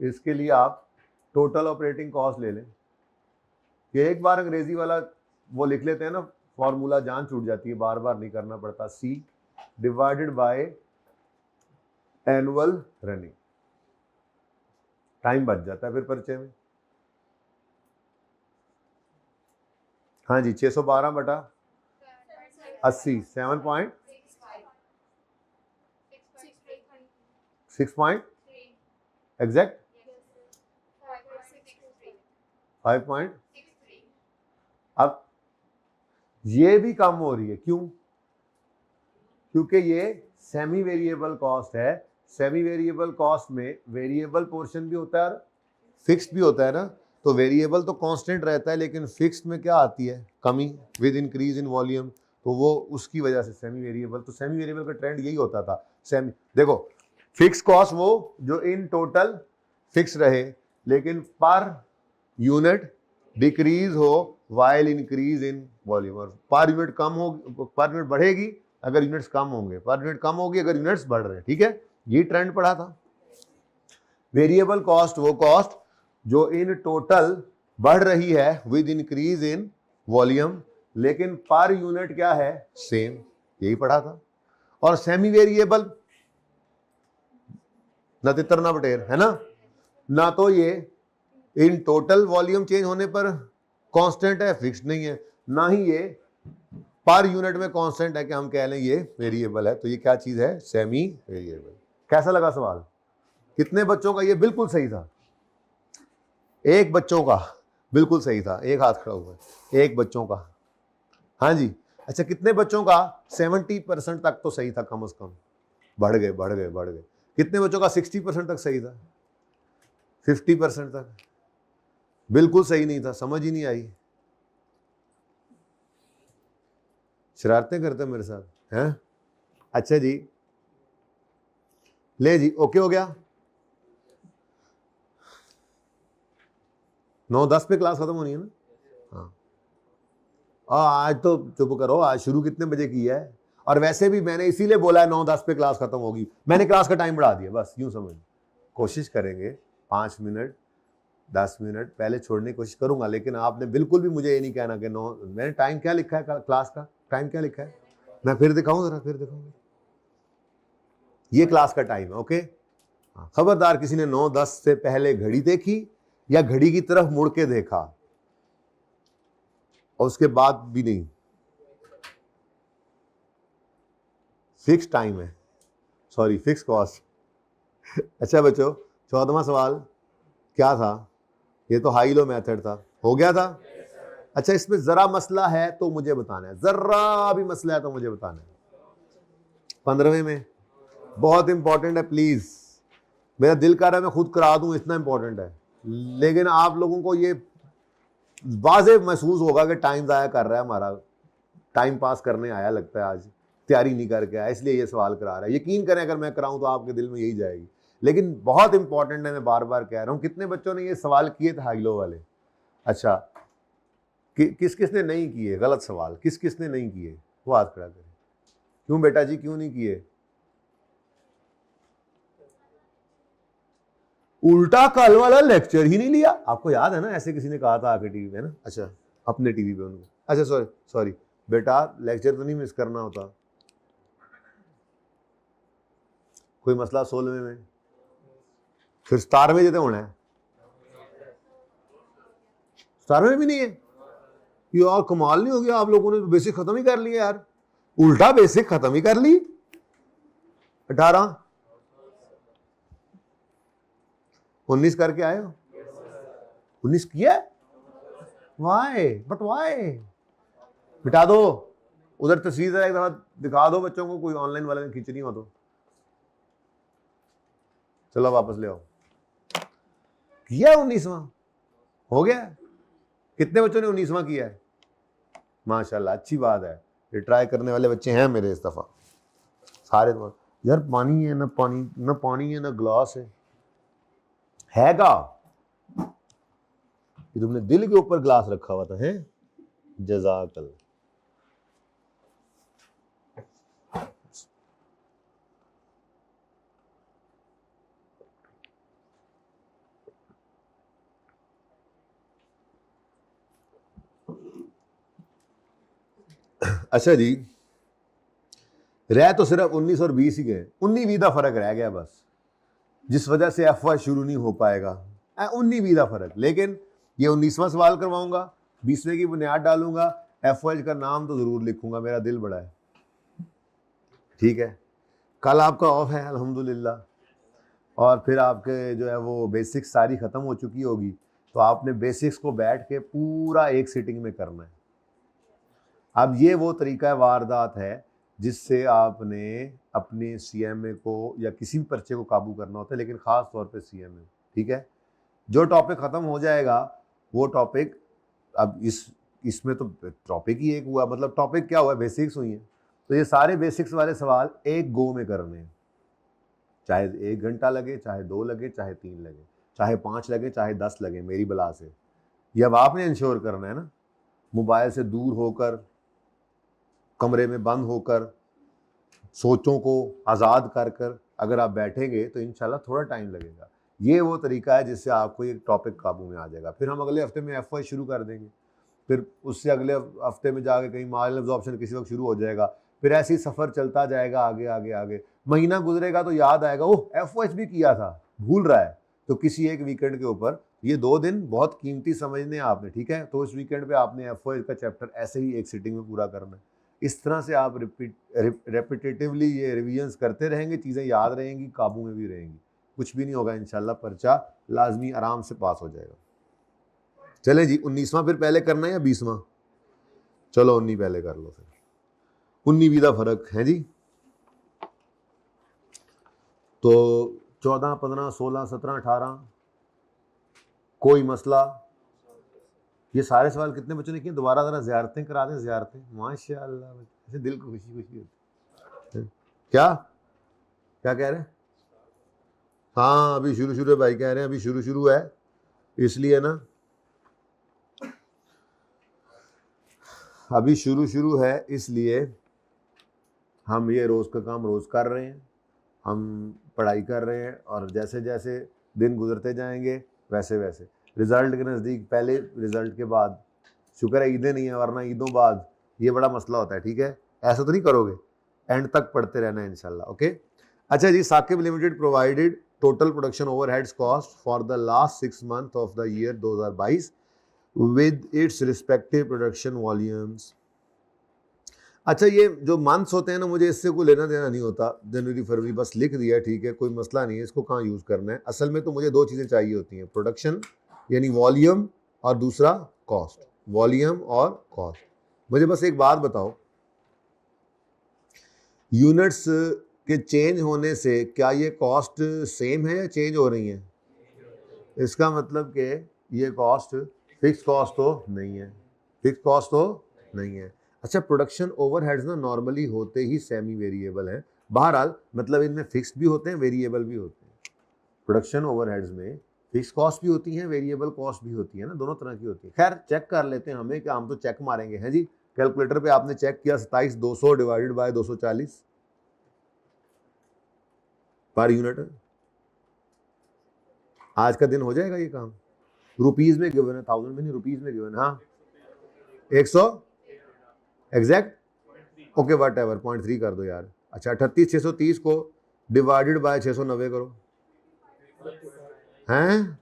इसके लिए आप टोटल ऑपरेटिंग कॉस्ट ले लें। ये एक बार अंग्रेजी वाला वो लिख लेते हैं ना, फॉर्मूला जान छूट जाती है, बार बार नहीं करना पड़ता। C divided by annual running, time बच जाता है फिर पर्चे में। हाँ जी 612 बटा 80 7.6 एग्जैक्ट 5. अब ये भी कम हो रही है, क्यों? क्योंकि ये सेमी वेरिएबल कॉस्ट है। सेमी वेरिएबल कॉस्ट में वेरिएबल पोर्शन भी होता है और फिक्स्ड भी होता है ना। तो वेरिएबल तो कांस्टेंट रहता है, लेकिन फिक्स्ड में क्या आती है? कमी विद इंक्रीज इन वॉल्यूम। तो वो उसकी वजह से सेमी वेरिएबल, तो सेमी वेरिएबल का ट्रेंड यही होता था। सेमी देखो, फिक्स कॉस्ट वो जो इन टोटल फिक्स रहे, लेकिन पर यूनिट डिक्रीज हो वाइल इंक्रीज इन वॉल्यूम। और पर यूनिट कम हो, पर यूनिट बढ़ेगी अगर यूनिट्स कम होंगे, पर यूनिट कम होगी अगर यूनिट्स बढ़ रहे हैं। ठीक है, ये ट्रेंड पढ़ा था। वेरिएबल कॉस्ट वो कॉस्ट जो इन टोटल बढ़ रही है विद इंक्रीज इन वॉल्यूम, लेकिन पर यूनिट क्या है? सेम। यही पढ़ा था। और सेमी वेरिएबल न तितर ना बटेर, है ना। ना तो ये इन टोटल वॉल्यूम चेंज होने पर कांस्टेंट है, फिक्स्ड नहीं है, ना ही ये पर यूनिट में कांस्टेंट है कि हम कह लें ये वेरिएबल है। तो ये क्या चीज है? Semi variable. कैसा लगा सवाल? कितने बच्चों का ये बिल्कुल सही था? एक बच्चों का बिल्कुल सही था, एक हाथ खड़ा हुआ है, एक बच्चों का। हाँ जी, अच्छा कितने बच्चों का 70% तक तो सही था कम से कम? बढ़ गए बढ़ गए बढ़ गए। कितने बच्चों का 60% तक सही था? 50% तक बिल्कुल सही नहीं था, समझ ही नहीं आई। शरारतें करते मेरे साथ हैं। अच्छा जी, ले जी, ओके हो गया। 9-10 पे क्लास खत्म होनी है ना? हाँ, आज तो चुप करो। आज शुरू कितने बजे की है? और वैसे भी मैंने इसीलिए बोला है 9-10 पे क्लास खत्म होगी, मैंने क्लास का टाइम बढ़ा दिया, बस यूं समझ। कोशिश करेंगे 5 मिनट 10 मिनट पहले छोड़ने की कोशिश करूंगा, लेकिन आपने बिल्कुल भी मुझे ये नहीं कहना कि 9। मैंने टाइम क्या लिखा है? क्लास का टाइम क्या लिखा है? मैं फिर दिखाऊं जरा, फिर दिखाऊंगा। ये क्लास का टाइम है, ओके। खबरदार किसी ने 9-10 से पहले घड़ी देखी या घड़ी की तरफ मुड़ के देखा और उसके बाद भी नहीं। फिक्स टाइम है, सॉरी फिक्स कॉस्ट। अच्छा बच्चों, 14वां सवाल क्या था? ये तो हाई लो मेथड था, हो गया था। अच्छा, इसमें जरा मसला है तो मुझे बताना है, जरा भी मसला है तो मुझे बताना है। 15वें में बहुत इंपॉर्टेंट है, प्लीज। मेरा दिल कर रहा है मैं खुद करा दूं, इतना इंपॉर्टेंट है, लेकिन आप लोगों को ये वाज़ेह महसूस होगा कि टाइम ज़ाया कर रहा है हमारा, टाइम पास करने आया लगता है, आज तैयारी नहीं करके आया, इसलिए ये सवाल करा रहा है। यकीन करें अगर मैं कराऊं तो आपके दिल में यही जाएगी, लेकिन बहुत इंपॉर्टेंट है, मैं बार बार कह रहा हूं। कितने बच्चों ने ये सवाल किए थे हाइलो वाले? अच्छा, किस किस ने नहीं किए? गलत सवाल, किस किस ने नहीं किए वो हाथ खड़ा करें। क्यों बेटा जी, क्यों नहीं किए? उल्टा कल वाला लेक्चर ही नहीं लिया, आपको याद है ना, ऐसे किसी ने कहा था आके टीवी पे ना। अच्छा, अपने टीवी पे उनको, अच्छा सॉरी सॉरी बेटा, लेक्चर तो नहीं मिस करना होता। कोई मसला 16वें में? फिर 17वें जितने होना है, 17वें भी नहीं है यार, कमाल नहीं हो गया, आप लोगों ने तो बेसिक खत्म ही कर लिया यार, उल्टा बेसिक खत्म ही कर ली। 18 19 करके आए हो? 19 किया? Why but why? बिठा दो उधर, तस्वीर एक दफा दिखा दो बच्चों को, कोई ऑनलाइन वाले ने खींचनी हो तो। चलो वापस ले आओ। किया 19वां? हो गया? कितने बच्चों ने 19वां किया है? माशाल्लाह, अच्छी बात है, ये ट्राई करने वाले बच्चे हैं मेरे इस दफा सारे। तो यार पानी है ना, पानी है ना ग्लास है का? ये तुमने दिल के ऊपर ग्लास रखा हुआ था है? जज़ाकल। अच्छा जी, रह तो सिर्फ 19 और 20 ही गए, 19-20 का फर्क रह गया बस, जिस वजह से FY शुरू नहीं हो पाएगा। 19-20 का फर्क, लेकिन ये 19वां सवाल करवाऊंगा, 20वें की बुनियाद डालूंगा, FY का नाम तो जरूर लिखूंगा, मेरा दिल बड़ा है। ठीक है, कल आपका ऑफ है अल्हम्दुलिल्लाह, और फिर आपके जो है वो बेसिक्स सारी ख़त्म हो चुकी होगी, तो आपने बेसिक्स को बैठ के पूरा एक सिटिंग में करना है। अब ये वो तरीका वारदात है जिससे आपने अपने CMA को या किसी भी पर्चे को काबू करना होता है, लेकिन ख़ास तौर पे CMA। ठीक है, जो टॉपिक ख़त्म हो जाएगा वो टॉपिक, अब इसमें तो टॉपिक ही एक हुआ, मतलब टॉपिक क्या हुआ, बेसिक्स हुई हैं, तो ये सारे बेसिक्स वाले सवाल एक गो में करने हैं, चाहे 1 घंटा लगे, चाहे 2 लगे, चाहे 3 लगे, चाहे 5 लगे, चाहे 10 लगे, मेरी बला से। ये अब आपने इंश्योर करना है ना, मोबाइल से दूर होकर, कमरे में बंद होकर, सोचों को आज़ाद कर कर अगर आप बैठेंगे तो इंशाल्लाह थोड़ा टाइम लगेगा। ये वो तरीका है जिससे आपको एक टॉपिक काबू में आ जाएगा। फिर हम अगले हफ्ते में FY शुरू कर देंगे, फिर उससे अगले हफ्ते में जाके कहीं माल एब्जॉर्प्शन किसी वक्त शुरू हो जाएगा, फिर ऐसे ही सफ़र चलता जाएगा आगे आगे आगे। महीना गुजरेगा तो याद आएगा, ओह FY भी किया था, भूल रहा है, तो किसी एक वीकेंड के ऊपर ये 2 दिन बहुत कीमती समझने आपने। ठीक है, तो इस वीकेंड पे आपने FY का चैप्टर ऐसे ही एक सिटिंग में पूरा करना है। इस तरह से आप रेपिटेटिवली ये रिविजन्स करते रहेंगे, चीज़ें याद रहेंगी, काबू में भी रहेंगी, कुछ भी नहीं होगा इंशाल्लाह, पर्चा लाजमी आराम से पास हो जाएगा। चले जी, 19वां फिर पहले करना है या 20वां? चलो 19 पहले कर लो, फिर 19-20 का फर्क है जी। तो 14, 15, 16, 17, 18 कोई मसला? ये सारे सवाल कितने बच्चों ने किए? दोबारा जरा ज़ियारतें करा दें, ज़ियारतें, माशाल्लाह, ऐसे दिल को खुशी खुशी होती है। क्या क्या कह रहे हैं? हाँ, अभी शुरू शुरू है, भाई कह रहे हैं अभी शुरू शुरू है, इसलिए ना अभी शुरू शुरू है, इसलिए हम ये रोज़ का काम रोज़ कर रहे हैं, हम पढ़ाई कर रहे हैं, और जैसे जैसे दिन गुजरते जाएंगे वैसे वैसे रिज़ल्ट के नज़दीक, पहले रिज़ल्ट के बाद, शुक्र है ईदें नहीं है, वरना ईदों बाद ये बड़ा मसला होता है। ठीक है, ऐसा तो नहीं करोगे, एंड तक पढ़ते रहना है इंशाल्लाह। ओके, अच्छा जी, Saqib limited provided total production overheads cost for the last 6 months of the year 2022 with its respective production volumes. अच्छा, ये जो मंथ्स होते हैं ना, मुझे इससे कोई लेना देना नहीं होता, जनवरी फरवरी बस लिख दिया, ठीक है, कोई मसला नहीं है, इसको कहाँ यूज़ करना है। असल में तो मुझे 2 चीज़ें चाहिए होती हैं, प्रोडक्शन यानी वॉल्यूम, और दूसरा कॉस्ट। वॉल्यूम और कॉस्ट। मुझे बस एक बात बताओ, यूनिट्स के चेंज होने से क्या ये कॉस्ट सेम है या चेंज हो रही है? इसका मतलब कि ये कॉस्ट फिक्स कॉस्ट तो नहीं है, फिक्स कॉस्ट तो नहीं है। अच्छा, प्रोडक्शन ओवरहेड्स ना नॉर्मली होते ही सेमी वेरिएबल हैं। बहरहाल मतलब इनमें फिक्स भी होते हैं, वेरिएबल भी होते हैं। प्रोडक्शन ओवरहेड्स में फिक्स कॉस्ट भी होती है, वेरिएबल कॉस्ट भी होती है ना, दोनों तरह की होती है। खैर चेक कर लेते हैं हमें, क्या हम तो चेक मारेंगे हैं जी। कैलकुलेटर पे आपने चेक किया 27,200 डिवाइडेड बाय 240 पर यूनिट। आज का दिन हो जाएगा ये काम। रुपीज में गिवन है, थाउजेंड में नहीं, रुपीज में गिवन। हाँ 100 एग्जैक्ट, ओके वट एवर 0.3 कर दो यार। अच्छा 38,630 को डिवाइडेड बाय 690 करो, हैं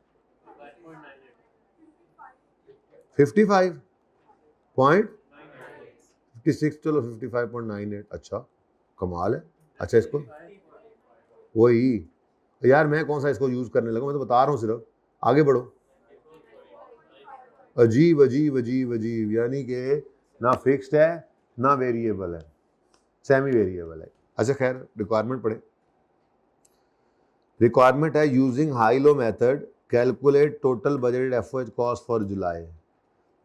55.56, चलो 55.98। अच्छा कमाल है। अच्छा इसको वही यार, मैं कौन सा इसको यूज करने लगा, मैं तो बता रहा हूँ सिर्फ। आगे बढ़ो। अजीब अजीब अजीब अजीब, यानी कि ना फिक्स्ड है ना वेरिएबल है, सेमी वेरिएबल है। अच्छा खैर रिक्वायरमेंट पढ़े। रिक्वायरमेंट है using high low method calculate total budgeted FOH cost for जुलाई।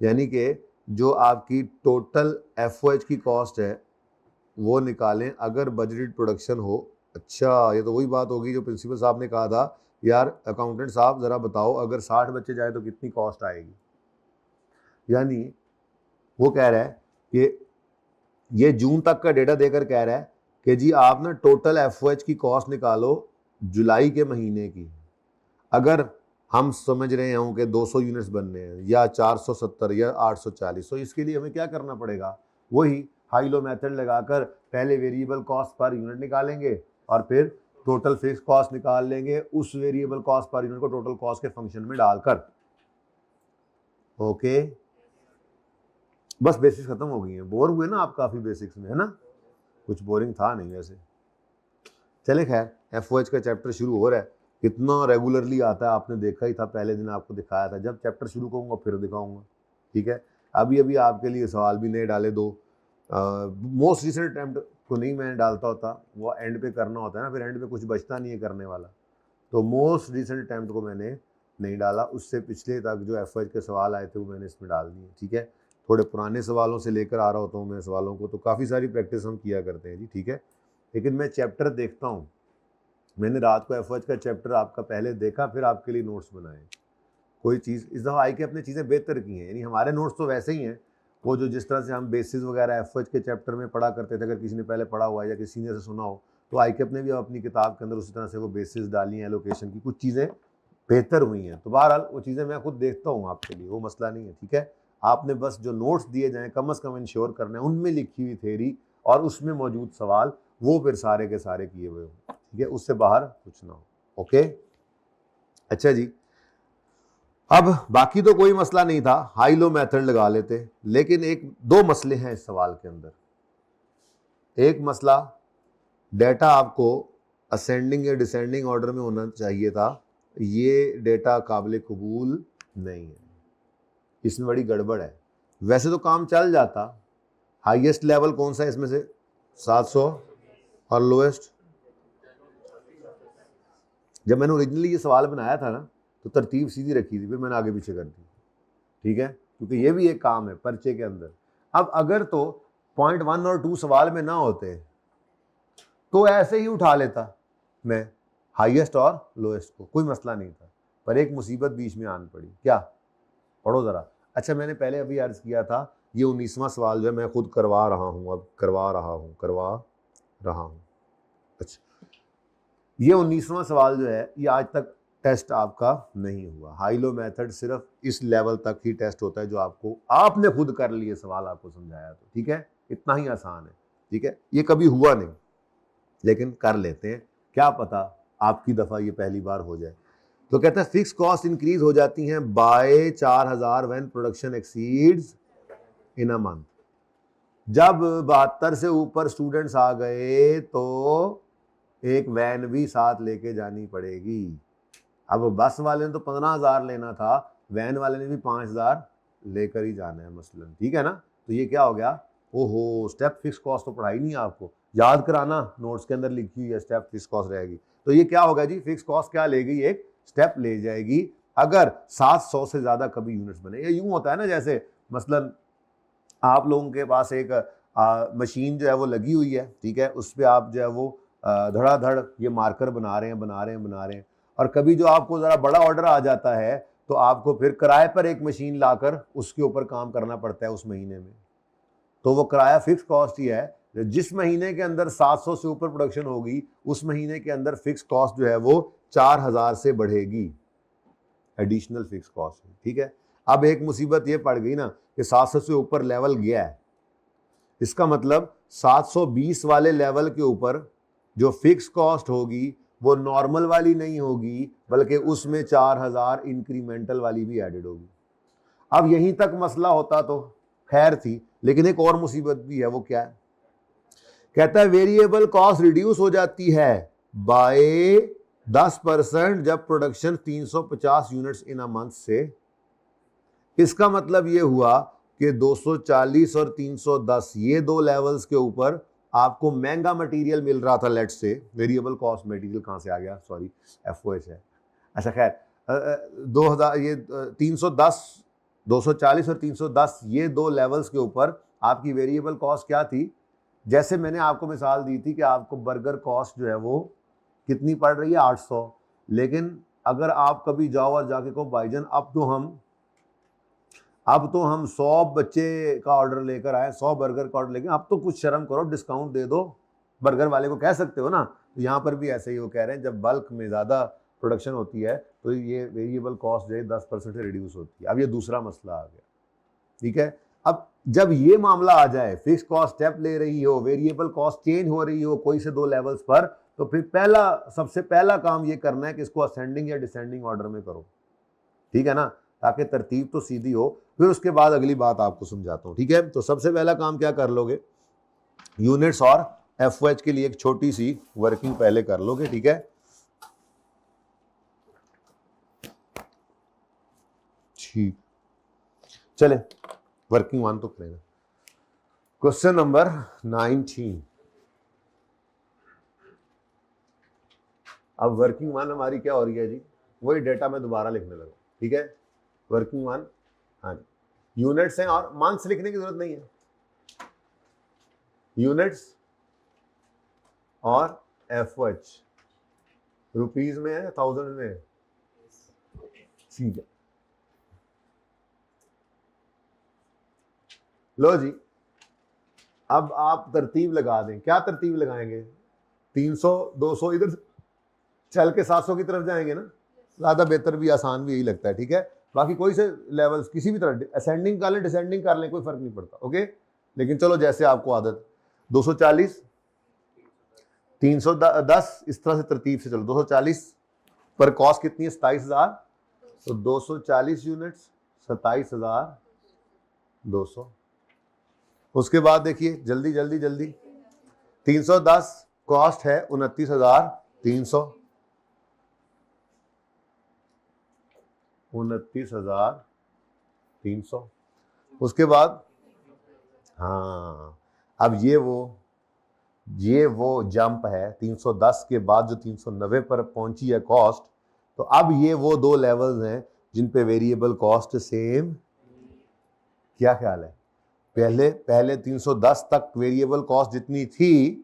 यानी कि जो आपकी टोटल एफओएच की कॉस्ट है वो निकालें अगर बजटेड प्रोडक्शन हो। अच्छा ये तो वही बात होगी जो प्रिंसिपल साहब ने कहा था, यार अकाउंटेंट साहब ज़रा बताओ अगर 60 बच्चे जाए तो कितनी कॉस्ट आएगी। यानी वो कह रहा है कि ये जून तक का डेटा देकर कह रहा है कि जी आप ना टोटल एफओएच की कॉस्ट निकालो जुलाई के महीने की। अगर हम समझ रहे हों कि 200 यूनिट्स बनने हैं या 470 या 840, तो इसके लिए हमें क्या करना पड़ेगा, वही हाई लो मेथड लगाकर पहले वेरिएबल कॉस्ट पर यूनिट निकालेंगे और फिर टोटल फिक्स कॉस्ट निकाल लेंगे उस वेरिएबल कॉस्ट पर यूनिट को टोटल कॉस्ट के फंक्शन में डालकर। ओके बस बेसिक्स खत्म हो गई हैं। बोर हुए ना आप काफ़ी बेसिक्स में, है ना? कुछ बोरिंग था नहीं वैसे। चले खैर एफओएच का चैप्टर शुरू हो रहा है, कितना रेगुलरली आता है आपने देखा ही था, पहले दिन आपको दिखाया था। जब चैप्टर शुरू करूँगा फिर दिखाऊंगा, ठीक है? अभी अभी आपके लिए सवाल भी नए डाले दो। मोस्ट रिसेंट अटेम्प्ट को नहीं मैंने डालता होता, वो एंड पे करना होता है ना, फिर एंड पे कुछ बचता नहीं है करने वाला, तो मोस्ट रिसेंट अटेम्प्ट को मैंने नहीं डाला। उससे पिछले तक जो एफओएच के सवाल आए थे वो मैंने इसमें डाल दिए, ठीक है? थोड़े पुराने सवालों से लेकर आ रहा होता हूँ मैं सवालों को, तो काफ़ी सारी प्रैक्टिस हम किया करते हैं जी, ठीक है? लेकिन मैं चैप्टर देखता हूँ, मैंने रात को एफओएच का चैप्टर आपका पहले देखा फिर आपके लिए नोट्स बनाए। कोई चीज़ इस दफ़ा आई कि अपने चीज़ें बेहतर की हैं, यानी हमारे नोट्स तो वैसे ही हैं, वो जो जिस तरह से हम बेसिस वगैरह एफओएच के चैप्टर में पढ़ा करते थे, अगर किसी ने पहले पढ़ा हुआ है या किसी सीनियर से सुना हो, तो आईकेएप ने भी अपनी किताब के अंदर उसी तरह से वो बेसिस डाली हैं एलोकेशन की, कुछ चीज़ें बेहतर हुई हैं। तो बहरहाल वो चीज़ें मैं खुद देखता हूँ आपके लिए, वो मसला नहीं है, ठीक है? आपने बस जो नोट्स दिए जाएँ कम से कम इंश्योर करना है उनमें लिखी हुई थ्योरी और उसमें मौजूद सवाल वो फिर सारे के सारे किए हुए हों, ठीक है? उससे बाहर कुछ ना हो, ओके? अच्छा जी, अब बाकी तो कोई मसला नहीं था, हाई लो मेथड लगा लेते, लेकिन एक दो मसले हैं इस सवाल के अंदर। एक मसला, डेटा आपको असेंडिंग या डिसेंडिंग ऑर्डर में होना चाहिए था, ये डेटा काबिल कबूल नहीं है, इसमें बड़ी गड़बड़ है। वैसे तो काम चल जाता। हाईएस्ट लेवल कौन सा है इसमें से? 700 और लोएस्ट? जब मैंने ओरिजिनली ये सवाल बनाया था ना तो तरतीब सीधी रखी थी, फिर मैंने आगे पीछे कर दी, ठीक है? क्योंकि ये भी एक काम है पर्चे के अंदर। अब अगर तो 0.1 और 2 सवाल में ना होते तो ऐसे ही उठा लेता मैं हाईएस्ट और लोएस्ट को, कोई मसला नहीं था। पर एक मुसीबत बीच में आन पड़ी। क्या? पढ़ो ज़रा। अच्छा मैंने पहले अभी अर्ज़ किया था ये 19वां सवाल जो है मैं खुद करवा रहा हूँ, अब करवा रहा हूँ। अच्छा ये 19वां सवाल जो है ये आज तक टेस्ट आपका नहीं हुआ। हाई लो मेथड सिर्फ इस लेवल तक ही टेस्ट होता है जो आपने खुद कर लिए सवाल आपको समझाया तो, ठीक है? इतना ही आसान है, ठीक है? ये कभी हुआ नहीं लेकिन कर लेते हैं, क्या पता आपकी दफ़ा ये पहली बार हो जाए। तो कहता है फिक्स कॉस्ट इंक्रीज हो जाती हैं by 4000 when production exceeds in a month. जब 72 से ऊपर स्टूडेंट्स आ गए तो एक वैन भी साथ लेके जानी पड़ेगी। अब बस वाले ने तो 15,000 लेना था, वैन वाले ने भी 5,000 लेकर ही जाना है मसलन, ठीक है ना। तो ये क्या हो गया, ओहो स्टेप फिक्स कॉस्ट तो पढ़ाई नहीं है आपको, याद कराना, नोट्स के अंदर लिखी हुई है स्टेप फिक्स कॉस्ट रहेगी। तो ये क्या होगा जी, फिक्स कॉस्ट क्या लेगी, एक स्टेप ले जाएगी अगर 700 से ज्यादा कभी यूनिट्स बने। ये यूं होता है ना, जैसे मसलन आप लोगों के पास एक मशीन जो है वो लगी हुई है, ठीक है, उस पर आप जो है वो धड़ाधड़ ये मार्कर बना रहे हैं, और कभी जो आपको जरा बड़ा ऑर्डर आ जाता है तो आपको फिर किराए पर एक मशीन लाकर उसके ऊपर काम करना पड़ता है उस महीने में। तो वो किराया फिक्स कॉस्ट ही है। जिस महीने के अंदर 700 से ऊपर प्रोडक्शन होगी उस महीने के अंदर फिक्स कॉस्ट जो है वो 4000 से बढ़ेगी, एडिशनल फिक्स कॉस्ट, ठीक है। अब एक मुसीबत ये पड़ गई ना कि 700 से ऊपर लेवल गया है, इसका मतलब 720 वाले लेवल के ऊपर जो फिक्स कॉस्ट होगी वो नॉर्मल वाली नहीं होगी, बल्कि उसमें 4000 इंक्रीमेंटल वाली भी एडेड होगी। अब यहीं तक मसला होता तो खैर थी, लेकिन एक और मुसीबत भी है, वो क्या है, कहता है वेरिएबल कॉस्ट रिड्यूस हो जाती है बाय 10% जब production 350 units in a month से। इसका मतलब ये हुआ कि 240 और 310 ये दो लेवल्स के ऊपर आपको महंगा मटेरियल मिल रहा था, let's say variable cost material कहां से आ गया, सॉरी एफओएच है, अच्छा खैर 2000 ये 310 240 और 310 ये दो लेवल्स के ऊपर आपकी वेरिएबल कॉस्ट क्या थी। जैसे मैंने आपको मिसाल दी थी कि आपको बर्गर कॉस्ट जो है वो कितनी पड़ रही है 800, लेकिन अगर आप कभी जाओ और जाके को भाईजान अब तो हम 100 बच्चे का ऑर्डर लेकर आए, 100 बर्गर का ऑर्डर लेकर, अब तो कुछ शर्म करो, डिस्काउंट दे दो, बर्गर वाले को कह सकते हो ना। तो यहाँ पर भी ऐसे ही वो कह रहे हैं जब बल्क में ज़्यादा प्रोडक्शन होती है तो ये वेरिएबल कॉस्ट जो है 10% से रिड्यूस होती है। अब ये दूसरा मसला आ गया, ठीक है। अब जब ये मामला आ जाए, फिक्स कॉस्ट स्टेप ले रही हो, वेरिएबल कॉस्ट चेंज हो रही हो कोई से दो लेवल्स पर, तो फिर सबसे पहला काम ये करना है कि इसको असेंडिंग या डिसेंडिंग ऑर्डर में करो, ठीक है ना, ताकि तरतीब तो सीधी हो। फिर उसके बाद अगली बात आपको समझाता हूं, ठीक है। तो सबसे पहला काम क्या कर लोगे, यूनिट्स और एफओएच के लिए एक छोटी सी वर्किंग पहले कर लोगे, ठीक है। ठीक, चले वर्किंग वन तो करेंगे। Question number 19। अब वर्किंग वन हमारी क्या हो रही है जी, वही डेटा मैं दोबारा लिखने लगा, ठीक है। वर्किंग वन, हाँ, यूनिट्स हैं और मंथ्स लिखने की जरूरत नहीं है, यूनिट्स और एफओएच रुपीज में है, 1000 में है, ठीक है। लो जी, अब आप तरतीब लगा दें, क्या तरतीब लगाएंगे, 300 200 इधर चल के 700 की तरफ जाएंगे ना, ज़्यादा बेहतर भी आसान भी यही लगता है, ठीक है। बाकी कोई से लेवल्स किसी भी तरह असेंडिंग कर लें डिसेंडिंग कर लें, कोई फर्क नहीं पड़ता, ओके। लेकिन चलो जैसे आपको आदत, 240 310 इस तरह से तरतीब से चलो। 240 पर कॉस्ट कितनी है, 27000, तो 240 यूनिट्स 27200। उसके बाद देखिए जल्दी जल्दी जल्दी, 310 कॉस्ट है 29300, 29300। उसके बाद हाँ, अब ये वो जंप है 310 के बाद जो 390 पर पहुंची है कॉस्ट। तो अब ये वो दो लेवल्स हैं जिन पे वेरिएबल कॉस्ट सेम, क्या ख्याल है, पहले 310 तक वेरिएबल कॉस्ट जितनी थी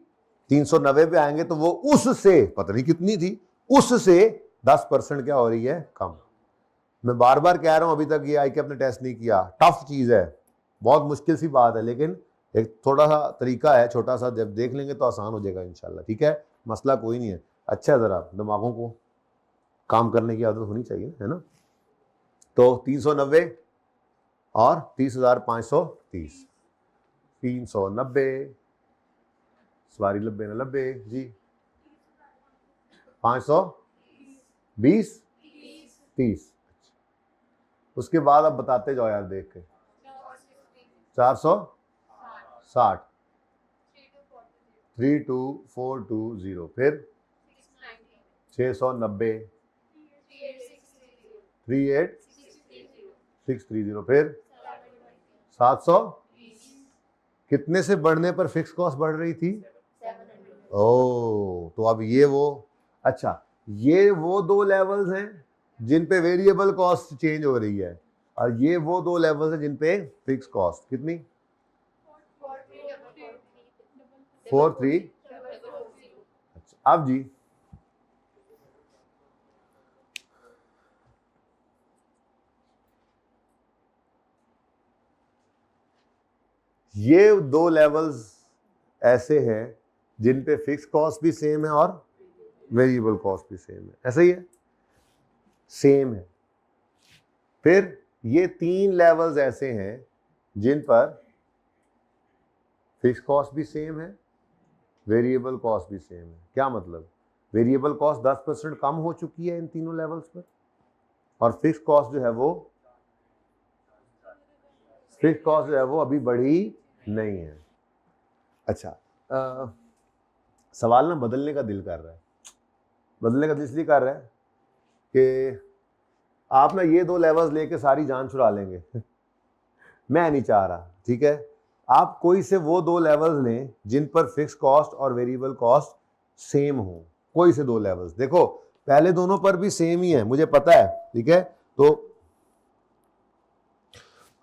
390 पे आएंगे तो वो उससे पता नहीं कितनी थी, उससे 10% क्या हो रही है, कम। मैं बार बार कह रहा हूं, अभी तक ये आई के अपने टेस्ट नहीं किया, टफ चीज है, बहुत मुश्किल सी बात है, लेकिन एक थोड़ा सा तरीका है छोटा सा, जब देख लेंगे तो आसान हो जाएगा इंशाल्लाह, ठीक है। मसला कोई नहीं है, अच्छा जरा दिमागों को काम करने की आदत होनी चाहिए, है ना। तो 390 और 30,530, 390 सवारी 90 जी, 520 30। उसके बाद अब बताते जाओ यार देख के, 460, 32420, फिर 690, 38630, फिर 700 कितने से बढ़ने पर फिक्स कॉस्ट बढ़ रही थी? 700। ओ, तो अब ये वो, अच्छा ये वो दो लेवल्स हैं जिन पे वेरिएबल कॉस्ट चेंज हो रही है, और ये वो दो लेवल्स हैं जिन पे फिक्स कॉस्ट कितनी? 43। अच्छा अब जी ये दो लेवल्स ऐसे हैं जिन पे फिक्स कॉस्ट भी सेम है और वेरिएबल कॉस्ट भी सेम है, ऐसा ही है, सेम है। फिर ये तीन लेवल्स ऐसे हैं जिन पर फिक्स कॉस्ट भी सेम है, वेरिएबल कॉस्ट भी सेम है। क्या मतलब? वेरिएबल कॉस्ट 10% कम हो चुकी है इन तीनों लेवल्स पर, और फिक्स कॉस्ट जो है वो अभी बढ़ी नहीं है। अच्छा, सवाल ना बदलने का दिल कर रहा है, बदलने का दिल इसलिए कर रहा है कि आप ना ये दो लेवल्स लेके सारी जान छुड़ा लेंगे मैं नहीं चाह रहा, ठीक है? आप कोई से वो दो लेवल्स लें जिन पर फिक्स कॉस्ट और वेरिएबल कॉस्ट सेम हो, कोई से दो लेवल्स। देखो पहले दोनों पर भी सेम ही है, मुझे पता है, ठीक है? तो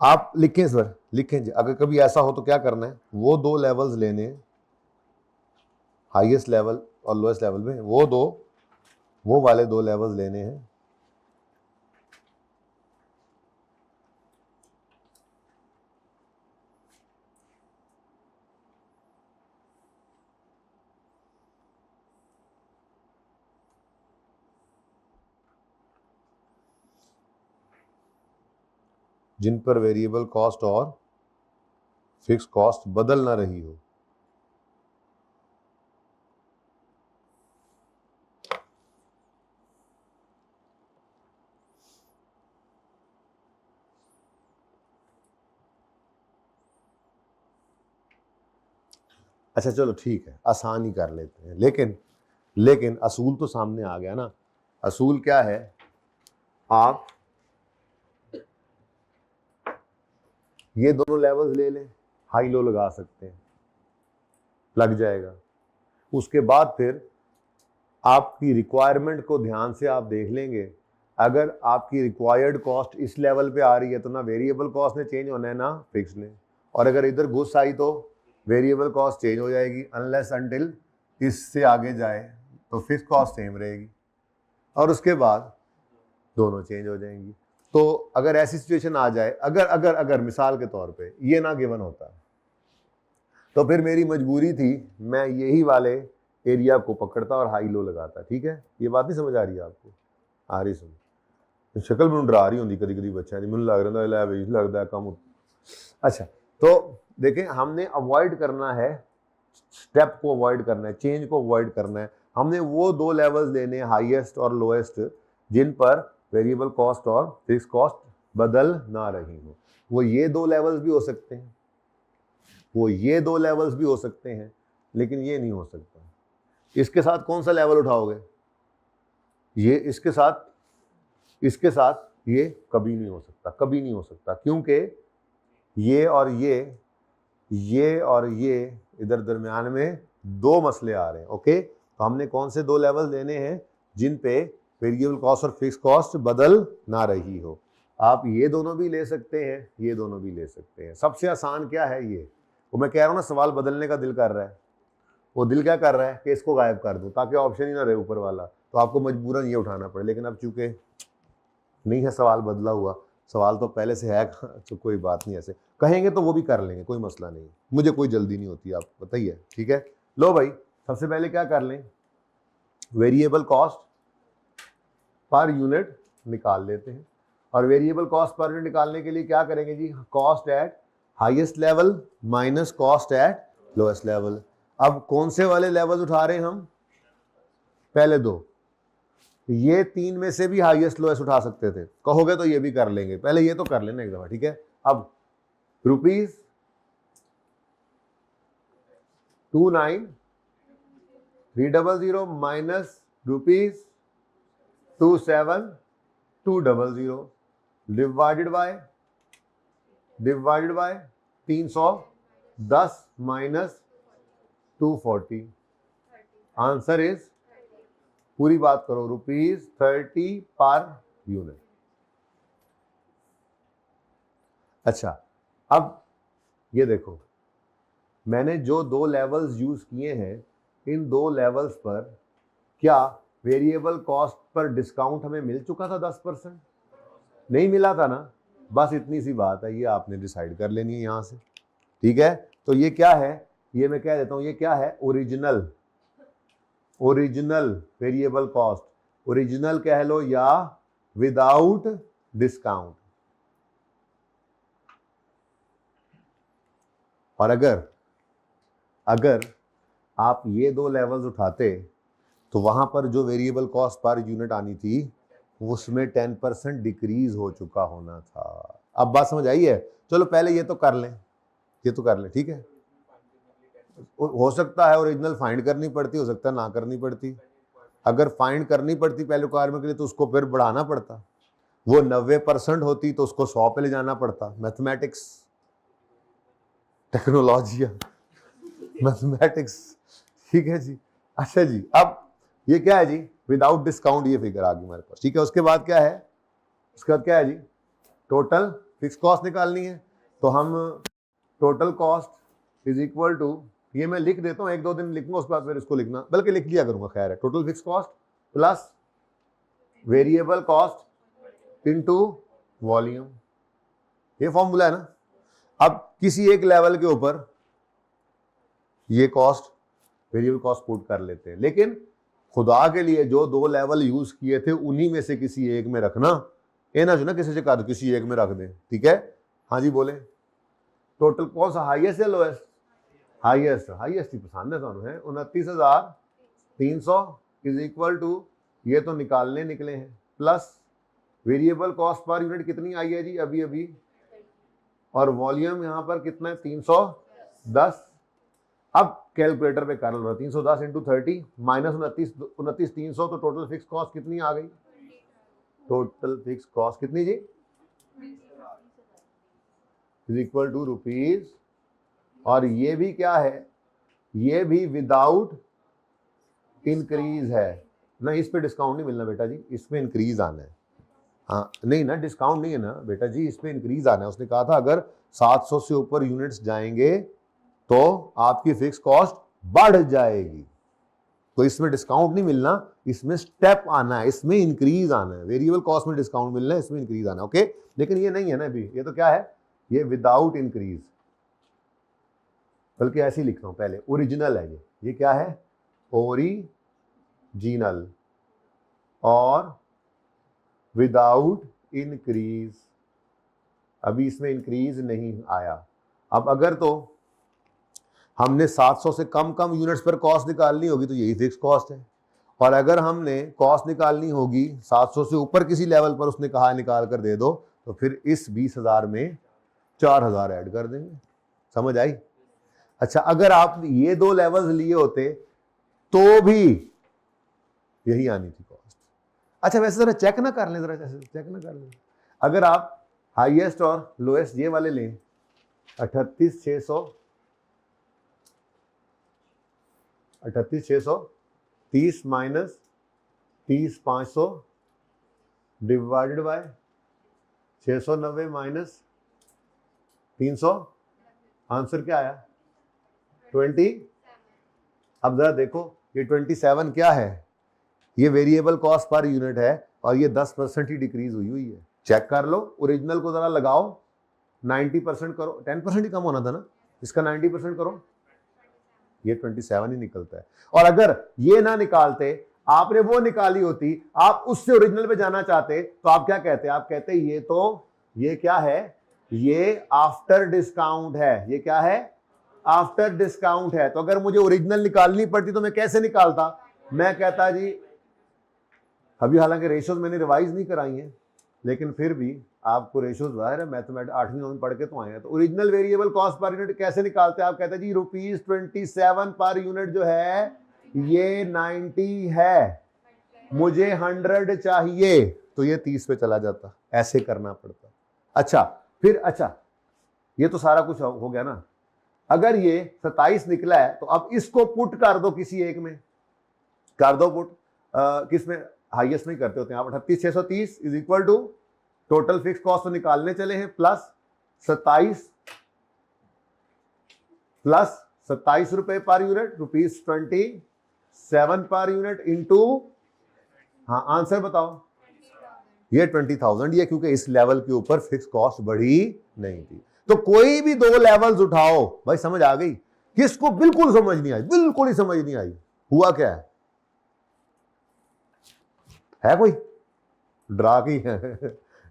आप लिखें सर, लिखें जी, अगर कभी ऐसा हो तो क्या करना है, वो दो लेवल्स लेने, हाईएस्ट लेवल और लोएस्ट लेवल में वो वाले दो लेवल्स लेने हैं जिन पर वेरिएबल कॉस्ट और फिक्स कॉस्ट बदल ना रही हो। अच्छा चलो ठीक है, आसान ही कर लेते हैं, लेकिन असूल तो सामने आ गया ना। असूल क्या है? आप ये दोनों लेवल्स ले लें, हाई लो लगा सकते हैं, लग जाएगा। उसके बाद फिर आपकी रिक्वायरमेंट को ध्यान से आप देख लेंगे, अगर आपकी रिक्वायर्ड कॉस्ट इस लेवल पे आ रही है तो ना वेरिएबल कॉस्ट ने चेंज होना है ना फिक्स ने, और अगर इधर घुस आई तो वेरिएबल कॉस्ट चेंज हो जाएगी, अनलेस अनटिल इससे आगे जाए तो फिक्स कॉस्ट सेम रहेगी, और उसके बाद दोनों चेंज हो जाएंगी। तो अगर ऐसी सिचुएशन आ जाए, अगर मिसाल के तौर पे ये ना गिवन होता, तो फिर मेरी मजबूरी थी मैं यही वाले एरिया को पकड़ता और हाई लो लगाता, ठीक है? ये बात नहीं समझ आ रही है आपको? आ रही, सुन शक्ल में डरा रही होंगी कभी कभी बच्चा जी, मुझे लग रहा है लगता है कम। अच्छा तो देखें, हमने अवॉइड करना है, स्टेप को अवॉइड करना है, चेंज को अवॉइड करना है। हमने वो दो लेवल्स लेने, हाईएस्ट और लोएस्ट, जिन पर वेरिएबल कॉस्ट और फिक्स कॉस्ट बदल ना रही हो। वो ये दो लेवल्स भी हो सकते हैं, लेकिन ये नहीं हो सकता। इसके साथ कौन सा लेवल उठाओगे? ये इसके साथ ये कभी नहीं हो सकता, क्योंकि ये और ये इधर दरमियान में दो मसले आ रहे हैं। ओके, तो हमने कौन से दो लेवल लेने हैं जिन पे वेरिएबल कॉस्ट और फिक्स कॉस्ट बदल ना रही हो। आप ये दोनों भी ले सकते हैं, ये दोनों भी ले सकते हैं। सबसे आसान क्या है? ये वो मैं कह रहा हूँ ना, सवाल बदलने का दिल कर रहा है, वो दिल क्या कर रहा है कि इसको गायब कर दूं ताकि ऑप्शन ही ना रहे ऊपर वाला, तो आपको मजबूरन ये उठाना पड़े। लेकिन अब चूंकि नहीं है सवाल बदला हुआ, सवाल तो पहले से है तो कोई बात नहीं, ऐसे कहेंगे तो वो भी कर लेंगे, कोई मसला नहीं, मुझे कोई जल्दी नहीं होती, आप बताइए, ठीक है? लो भाई, सबसे पहले क्या कर लें, वेरिएबल कॉस्ट पर यूनिट निकाल लेते हैं। और वेरिएबल कॉस्ट पर यूनिट निकालने के लिए क्या करेंगे जी? Cost at highest level minus cost at lowest level. अब कौन से वाले लेवल उठा रहे हैं हम? पहले दो। ये तीन में से भी हाईएस्ट लोएस्ट उठा सकते थे, कहोगे तो ये भी कर लेंगे, पहले ये तो कर लेना एक दफा, ठीक है? अब ₹29,300 minus ₹27,200 divided by divided by 310 minus 240, answer is, पूरी बात करो, ₹30 पर यूनिट। अच्छा, अब ये देखो, मैंने जो दो लेवल्स यूज किए हैं, इन दो लेवल्स पर क्या वेरिएबल कॉस्ट पर डिस्काउंट हमें मिल चुका था 10%? नहीं मिला था ना। बस इतनी सी बात है, ये आपने डिसाइड कर लेनी है यहां से, ठीक है। तो ये क्या है, ये मैं कह देता हूं, ये क्या है, ओरिजिनल वेरिएबल कॉस्ट, ओरिजिनल कह लो या विदाउट डिस्काउंट। और अगर आप ये दो लेवल्स उठाते तो वहां पर जो वेरिएबल कॉस्ट पर यूनिट आनी थी उसमें 10% डिक्रीज हो चुका होना था। अब बात समझ आई है? चलो पहले ये तो कर लें, ठीक है। हो सकता है ओरिजिनल फाइंड करनी पड़ती, हो सकता है ना करनी पड़ती। अगर फाइंड करनी पड़ती पहले रिक्वायरमेंट के लिए तो उसको फिर बढ़ाना पड़ता, वो 90% होती तो उसको 100 पे ले जाना पड़ता। मैथमेटिक्स, टेक्नोलॉजी, मैथमेटिक्स, ठीक है जी। अच्छा जी, अब ये क्या है जी, विदाउट डिस्काउंट ये फिगर आ गई हमारे पास, ठीक है। उसके बाद क्या है, उसके बाद क्या है जी, टोटल फिक्स कॉस्ट निकालनी है। तो हम total cost is equal to, ये मैं लिख देता हूँ, 1-2 दिन लिखूंगा, उसके बाद फिर इसको लिखना, बल्कि लिख लिया करूंगा, खैर है। Total fix cost plus variable cost into volume, ये फॉर्मूला है ना। अब किसी एक लेवल के ऊपर ये कॉस्ट, वेरिएबल कॉस्ट पुट कर लेते हैं, लेकिन खुदा के लिए जो दो लेवल यूज किए थे उन्हीं में से किसी एक में रखना, ये ना जो ना किसी से कहा किसी एक में रख दें, ठीक है। हाँ जी बोले, टोटल कौन सा, हाईएस्ट या लोएस्ट? हाईएस्ट ही पसंद है ਤੁਹਾਨੂੰ है। 29,300 इज इक्वल टू, ये तो निकालने निकले हैं, plus variable cost per unit कितनी आई है जी अभी, और वॉल्यूम यहाँ पर कितना है, 310। अब कैलकुलेटर पे कर लो, 310 इंटू 30 माइनस 29,300, तो टोटल फिक्स कॉस्ट कितनी आ गई? टोटल फिक्स कॉस्ट कितनी जी, इज इक्वल टू रुपीज, और ये भी क्या है, ये भी विदाउट इंक्रीज है ना। इस पे डिस्काउंट नहीं मिलना बेटा जी, इसमें इंक्रीज आना है। हाँ नहीं ना, डिस्काउंट नहीं है ना बेटा जी, इसमें इंक्रीज आना है। उसने कहा था अगर 700 से ऊपर यूनिट्स जाएंगे तो आपकी फिक्स कॉस्ट बढ़ जाएगी, तो इसमें डिस्काउंट नहीं मिलना, इसमें स्टेप आना है, इसमें इंक्रीज आना है। वेरिएबल कॉस्ट में डिस्काउंट मिलना है, इसमें इंक्रीज आना है, ओके। लेकिन ये नहीं है ना अभी, ये तो क्या है, ये विदाउट इंक्रीज, बल्कि ऐसे ही लिखता हूं पहले, ओरिजिनल है ये क्या है, ओरिजिनल और विदाउट इंक्रीज। अभी इसमें इंक्रीज नहीं आया। अब अगर तो हमने 700 से कम यूनिट्स पर कॉस्ट निकालनी होगी तो यही फिक्स कॉस्ट है, और अगर हमने कॉस्ट निकालनी होगी 700 से ऊपर किसी लेवल पर, उसने कहा निकाल कर दे दो, तो फिर इस 20,000 में 4,000 ऐड कर देंगे। समझ आई? अच्छा, अगर आप ये दो लेवल्स लिए होते तो भी यही आनी थी कॉस्ट। अच्छा वैसे जरा चेक ना कर लें, अगर आप हाईएस्ट और लोएस्ट ये वाले लें, 38,630 minus 30,500 divided by 690 minus 300, answer क्या आया, 20। अब जरा देखो ये 27 क्या है, ये वेरिएबल कॉस्ट पर यूनिट है, और ये 10% ही डिक्रीज हुई है। चेक कर लो, ओरिजिनल को जरा लगाओ, 90% करो, 10% ही कम होना था ना, इसका 90% करो, ये 27 ही निकलता है। और अगर ये ना निकालते, आपने वो निकाली होती, आप उससे ओरिजिनल पे जाना चाहते, तो आप क्या कहते, आप कहते ये क्या है, ये आफ्टर डिस्काउंट है, ये क्या है, आफ्टर डिस्काउंट है। तो अगर मुझे ओरिजिनल निकालनी पड़ती तो मैं कैसे निकालता, मैं कहता जी, अभी हालांकि रेशियोज मैंने रिवाइज नहीं कराई हैं, लेकिन फिर भी आपको रेशियोज जाहिर है मैथमेटिक्स 8वीं में पढ़ के तो आए हैं। तो original variable cost per unit कैसे निकालते हैं, आप कहते हैं जी ₹27 पर यूनिट जो है ये 90 है, मुझे 100 चाहिए, तो ये 30 पे चला जाता, ऐसे करना पड़ता। अच्छा फिर, अच्छा ये तो सारा कुछ हो गया ना। अगर ये 27 निकला है तो अब इसको पुट कर दो किसी एक में, कर दो पुट, किस में, हाईएस्ट में करते होते हैं आप। 38,630 is equal to total fix cost तो निकालने चले हैं प्लस 27 रुपए per unit, ₹27 per unit into, हाँ आंसर बताओ, ये 20,000 ये, क्योंकि इस लेवल के ऊपर फिक्स कॉस्ट बढ़ी नहीं थी। तो कोई भी दो लेवल्स उठाओ भाई, समझ आ गई? किसको बिल्कुल समझ नहीं आई, बिल्कुल ही समझ नहीं आई, हुआ क्या है कोई डरा के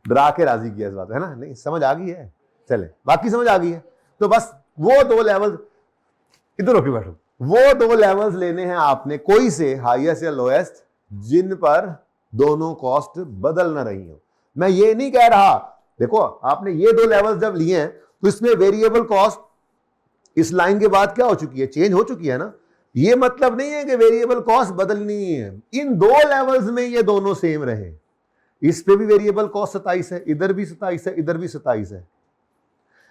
डरा के राजी किया इस बात, है ना? नहीं समझ आ गई है, चले बाकी समझ आ गई है। तो बस वो दो लेवल्स, इधर होके बैठो, वो दो लेवल्स लेने हैं आपने, कोई से, हाईएस्ट या लोएस्ट, जिन पर दोनों कॉस्ट बदल ना रही हो। मैं ये नहीं कह रहा, देखो आपने ये दो लेवल्स जब लिए हैं तो इसमें वेरिएबल कॉस्ट इस लाइन के बाद क्या हो चुकी है, चेंज हो चुकी है ना। ये मतलब नहीं है कि वेरिएबल कॉस्ट बदलनी है, इन दो लेवल्स में ये दोनों सेम रहे। इस पे भी वेरिएबल कॉस्ट 27 है, इधर भी 27 है, इधर भी 27 है,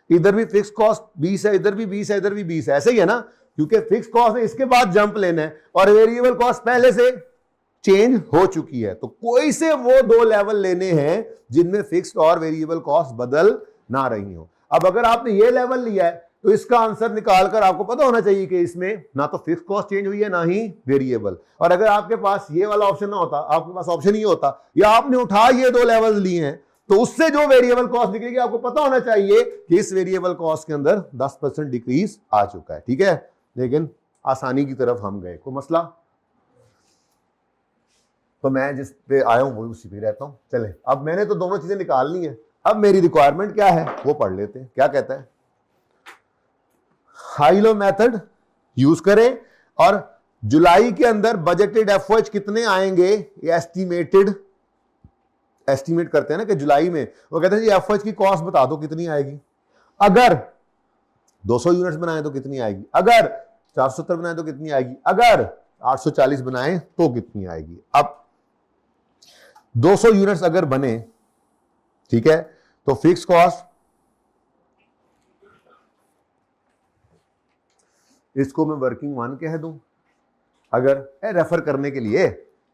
इधर भी फिक्स कॉस्ट 20 है, इधर भी 20 है, इधर भी 20 है, ऐसे ही है ना, क्योंकि फिक्स कॉस्ट है इसके बाद जंप लेना है और वेरिएबल कॉस्ट पहले से चेंज हो चुकी है। तो कोई से वो दो लेवल लेने हैं जिनमें फिक्स्ड और वेरिएबल कॉस्ट बदल ना रही हो। अब अगर आपने ये लेवल लिया है तो इसका आंसर निकालकर आपको पता होना चाहिए कि इसमें ना तो फिक्स कॉस्ट चेंज हुई है ना ही वेरिएबल। और अगर आपके पास ये वाला ऑप्शन ना होता, आपके पास ऑप्शन ही होता, या आपने उठा ये दो लेवल लिए हैं, तो उससे जो वेरिएबल कॉस्ट निकलेगी आपको पता होना चाहिए कि इस वेरिएबल कॉस्ट के अंदर 10% डिक्रीज आ चुका है। ठीक है, लेकिन आसानी की तरफ हम गए, कोई मसला? तो मैं जिस पे आया हूं वही उसी पे रहता हूं। चले, अब मैंने तो दोनों चीजें निकालनी है, अब मेरी रिक्वायरमेंट क्या है वो पढ़ लेते हैं। क्या कहता है, हाई लो मेथड यूज करें और जुलाई के अंदर बजटेड एफओएच कितने आएंगे, ये एस्टिमेट करते हैं ना कि जुलाई में वो कहते हैं जी एफओएच की कॉस्ट बता दो कितनी आएगी। अगर 200 यूनिट्स बनाए तो कितनी आएगी, अगर 470 बनाए तो कितनी आएगी, अगर 840 बनाए तो कितनी आएगी। अब 200 यूनिट्स अगर बने, ठीक है, तो फिक्स कॉस्ट, इसको मैं वर्किंग 1 कह दूं, अगर रेफर करने के लिए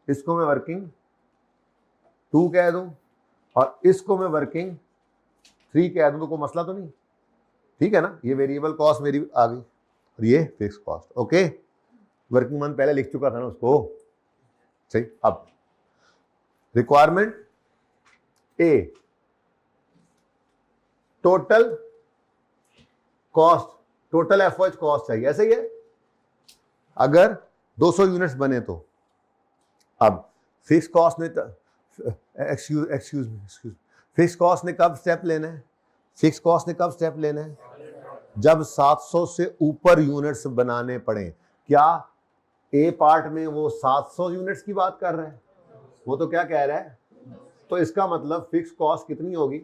इसको मैं वर्किंग 2 कह दूं और इसको मैं वर्किंग 3 कह दूं, तो कोई मसला तो नहीं, ठीक है ना। ये वेरिएबल कॉस्ट मेरी आ गई और ये फिक्स कॉस्ट, ओके। वर्किंग 1 पहले लिख चुका था ना उसको, सही। अब requirement A, total cost, total FOH cost चाहिए, ऐसे ही है। अगर 200 यूनिट्स बने तो अब फिक्स कॉस्ट ने, एक्सक्यूज मी, फिक्स कॉस्ट ने कब स्टेप लेना है, फिक्स कॉस्ट ने कब स्टेप लेना है, जब 700 से ऊपर यूनिट्स बनाने पड़े। क्या ए पार्ट में वो 700 यूनिट्स की बात कर रहा है, वो तो क्या कह रहा है, तो इसका मतलब फिक्स कॉस्ट कितनी होगी,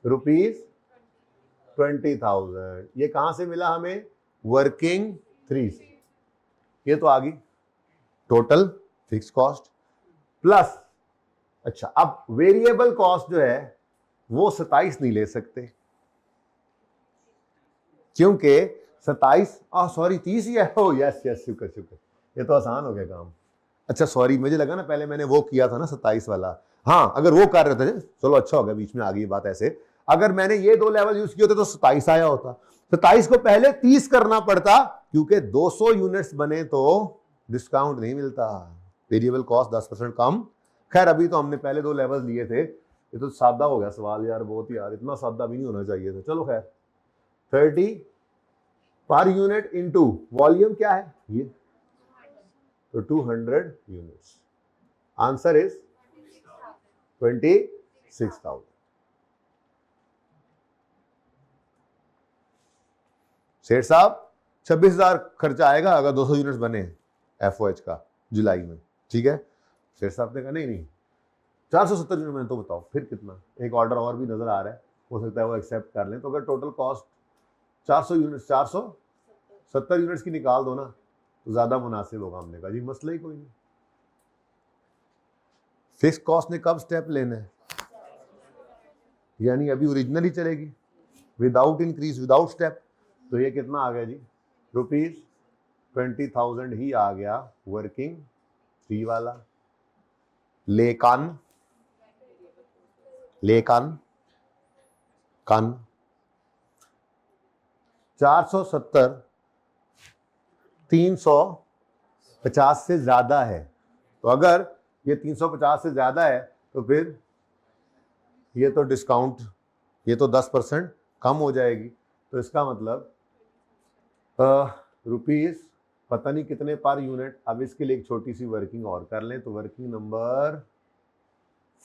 ₹20,000। ये कहां से मिला हमें, वर्किंग 3 से। ये तो आ गई टोटल फिक्स कॉस्ट प्लस, अच्छा अब वेरिएबल कॉस्ट जो है वो 27 नहीं ले सकते, क्योंकि 27, सॉरी 30 ही है। ओ यस यस, शुक्र शुक्र, ये तो आसान हो गया काम। अच्छा सॉरी, मुझे लगा ना पहले मैंने वो किया था ना 27 वाला, हाँ अगर वो कर रहे थे, चलो अच्छा हो गया, बीच में आ गई बात। ऐसे अगर मैंने ये दो लेवल यूज किए होते तो 27 आया होता, 27 को पहले 30 करना पड़ता, क्योंकि 200 यूनिट्स बने तो डिस्काउंट नहीं मिलता, वेरिएबल कॉस्ट 10% कम। खैर अभी तो हमने पहले दो लेवल लिए थे, ये तो सादा हो गया सवाल यार, बहुत ही यार, इतना सादा भी नहीं होना चाहिए था। चलो खैर, 30 पर यूनिट इंटू वॉल्यूम क्या है ये, तो 200 यूनिट्स, आंसर इज 26,000। सेठ साहब 26,000 खर्चा आएगा अगर 200 यूनिट्स बने एफओएच का जुलाई में, ठीक है। सेठ साहब ने कहा नहीं 470 यूनिट में, तो बताओ फिर कितना, एक ऑर्डर और भी नजर आ रहा है, हो सकता है वो एक्सेप्ट कर लें। तो अगर टोटल कॉस्ट 400 यूनिट्स, 470 यूनिट्स की निकाल दो ना, तो ज्यादा मुनासिब होगा। हमने कहा जी मसला ही कोई नहीं। फिक्स कॉस्ट ने कब स्टेप लेना है, यानी अभी ओरिजिनल ही चलेगी, विदाउट इंक्रीज, विदाउट स्टेप। तो ये कितना आ गया जी, ₹20,000 ही आ गया वर्किंग 3 वाला। लेकिन कन 470 350 से ज्यादा है। तो अगर ये 350 से ज्यादा है तो फिर ये तो डिस्काउंट, ये तो 10% कम हो जाएगी। तो इसका मतलब रुपीस पता नहीं कितने पर यूनिट। अब इसके लिए एक छोटी सी वर्किंग और कर लें, तो वर्किंग नंबर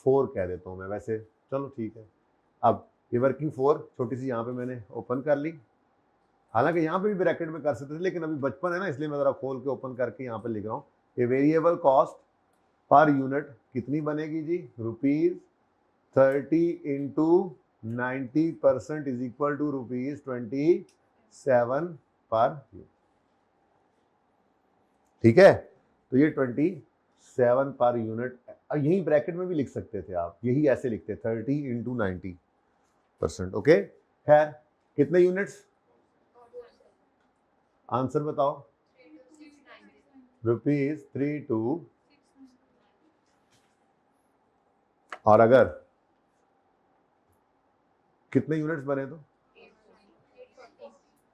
4 कह देता हूँ मैं, वैसे चलो ठीक है। अब ये वर्किंग 4 छोटी सी यहाँ पे मैंने ओपन कर ली, हालांकि यहाँ पे भी ब्रैकेट में कर सकते थे, लेकिन अभी बचपन है ना, इसलिए मैं ज़रा खोल के ओपन करके यहाँ पे लिख रहा हूँ। ये वेरिएबल कॉस्ट पर यूनिट कितनी बनेगी जी, ₹30 × 90% is equal to ₹27 per unit. ठीक है, तो ये 27 पर यूनिट, यही ब्रैकेट में भी लिख सकते थे आप, यही ऐसे लिखते 30 × 90%। ओके, खैर कितने यूनिट्स, आंसर बताओ। ₹3 और अगर कितने यूनिट्स बने तो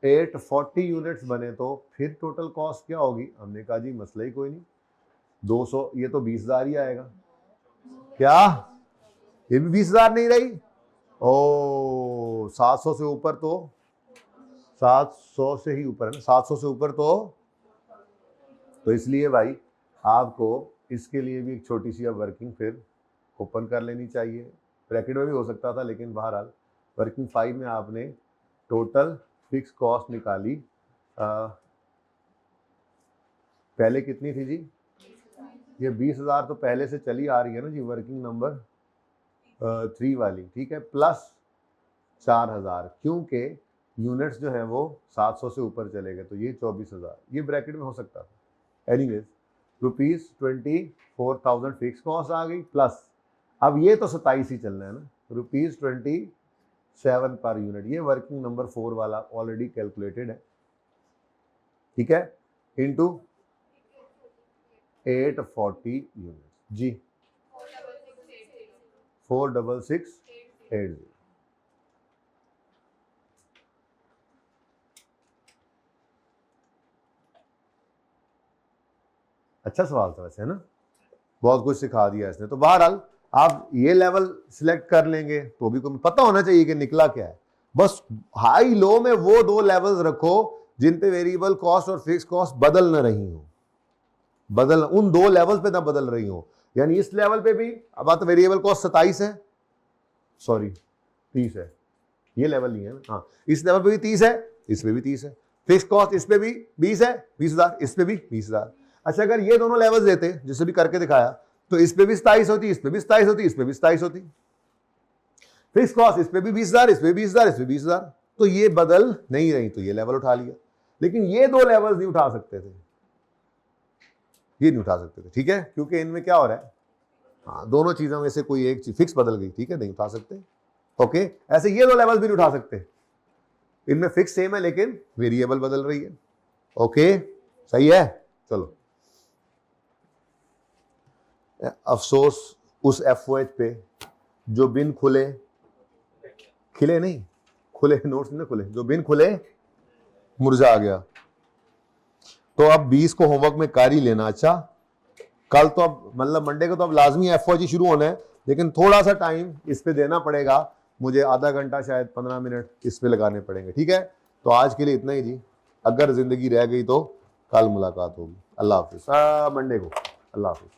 840 यूनिट्स बने तो फिर टोटल कॉस्ट क्या होगी। हमने कहा जी मसला ही कोई नहीं, 200, ये तो 20,000 ही आएगा। क्या ये भी 20,000 नहीं रही? ओ 700 से ऊपर, तो 700 से ही ऊपर है ना, 700 से ऊपर तो इसलिए भाई आपको इसके लिए भी एक छोटी सी अब वर्किंग फिर ओपन कर लेनी चाहिए। ब्रैकेट में भी हो सकता था, लेकिन बहरहाल वर्किंग 5 में आपने टोटल फिक्स कॉस्ट निकाली। पहले कितनी थी जी, ये 20,000 तो पहले से चली आ रही है ना जी, वर्किंग नंबर 3 वाली, ठीक है, प्लस 4,000, क्योंकि यूनिट्स जो है वो 700 से ऊपर चले गए, तो ये 24,000, ये ब्रैकेट में हो सकता था। एनीवेज ₹24,000 फिक्स कॉस्ट आ गई, प्लस अब ये तो 27 ही चलना है ना, ₹27 पर यूनिट, ये वर्किंग नंबर 4 वाला ऑलरेडी कैलकुलेटेड है, ठीक है, इनटू 840 यूनिट जी, 46680। अच्छा सवाल था वैसे, है ना, बहुत कुछ सिखा दिया इसने। तो बहरहाल आप ये लेवल सिलेक्ट कर लेंगे तो भी कोई पता होना चाहिए कि निकला क्या है। बस हाई लो में वो 2 लेवल्स रखो जिन पे वेरिएबल कॉस्ट और फिक्स कॉस्ट बदल ना रही हो, उन 2 लेवल पे ना बदल रही हो। यानी इस लेवल पे भी अब बात वेरिएबल कॉस्ट 27 है, सॉरी 30 है, ये लेवल नहीं है ना, हाँ इस लेवल पे भी 30 है, इस पे भी 30 है, फिक्स कॉस्ट इस पे भी 20 है, 20,000, इस पे भी 20,000। अच्छा अगर ये दोनों लेवल्स देते जिसे भी करके दिखाया, तो इस पे भी 27 होती, इस पे भी 27 होती, इस पे भी 27 होती, फिक्स कॉस्ट इस पे भी 20,000, इस पे भी 20,000, इस पे 20,000, तो ये बदल नहीं रही, तो ये लेवल उठा लिया। लेकिन ये 2 लेवल्स नहीं उठा सकते थे, ये नहीं उठा सकते थे, ठीक है, क्योंकि इनमें क्या हो रहा है, हाँ दोनों चीजों में से कोई एक चीज फिक्स बदल गई, ठीक है, नहीं उठा सकते। ओके, ऐसे ये 2 लेवल्स भी नहीं उठा सकते, इनमें फिक्स सेम है लेकिन वेरिएबल बदल रही है। ओके सही है, चलो। अफसोस उस FOH पे जो बिन खुले, खिले नहीं खुले, नोट्स ना खुले, जो बिन खुले मुरझा गया। तो अब 20 को होमवर्क में कर ही लेना। अच्छा कल तो अब मतलब मंडे को तो अब लाजमी FOH शुरू होना है, लेकिन थोड़ा सा टाइम इस पे देना पड़ेगा मुझे, आधा घंटा शायद 15 मिनट इस पे लगाने पड़ेंगे, ठीक है। तो आज के लिए इतना ही जी, अगर जिंदगी रह गई तो कल मुलाकात होगी। अल्लाह हाफिज, मंडे को, अल्लाह हाफिज।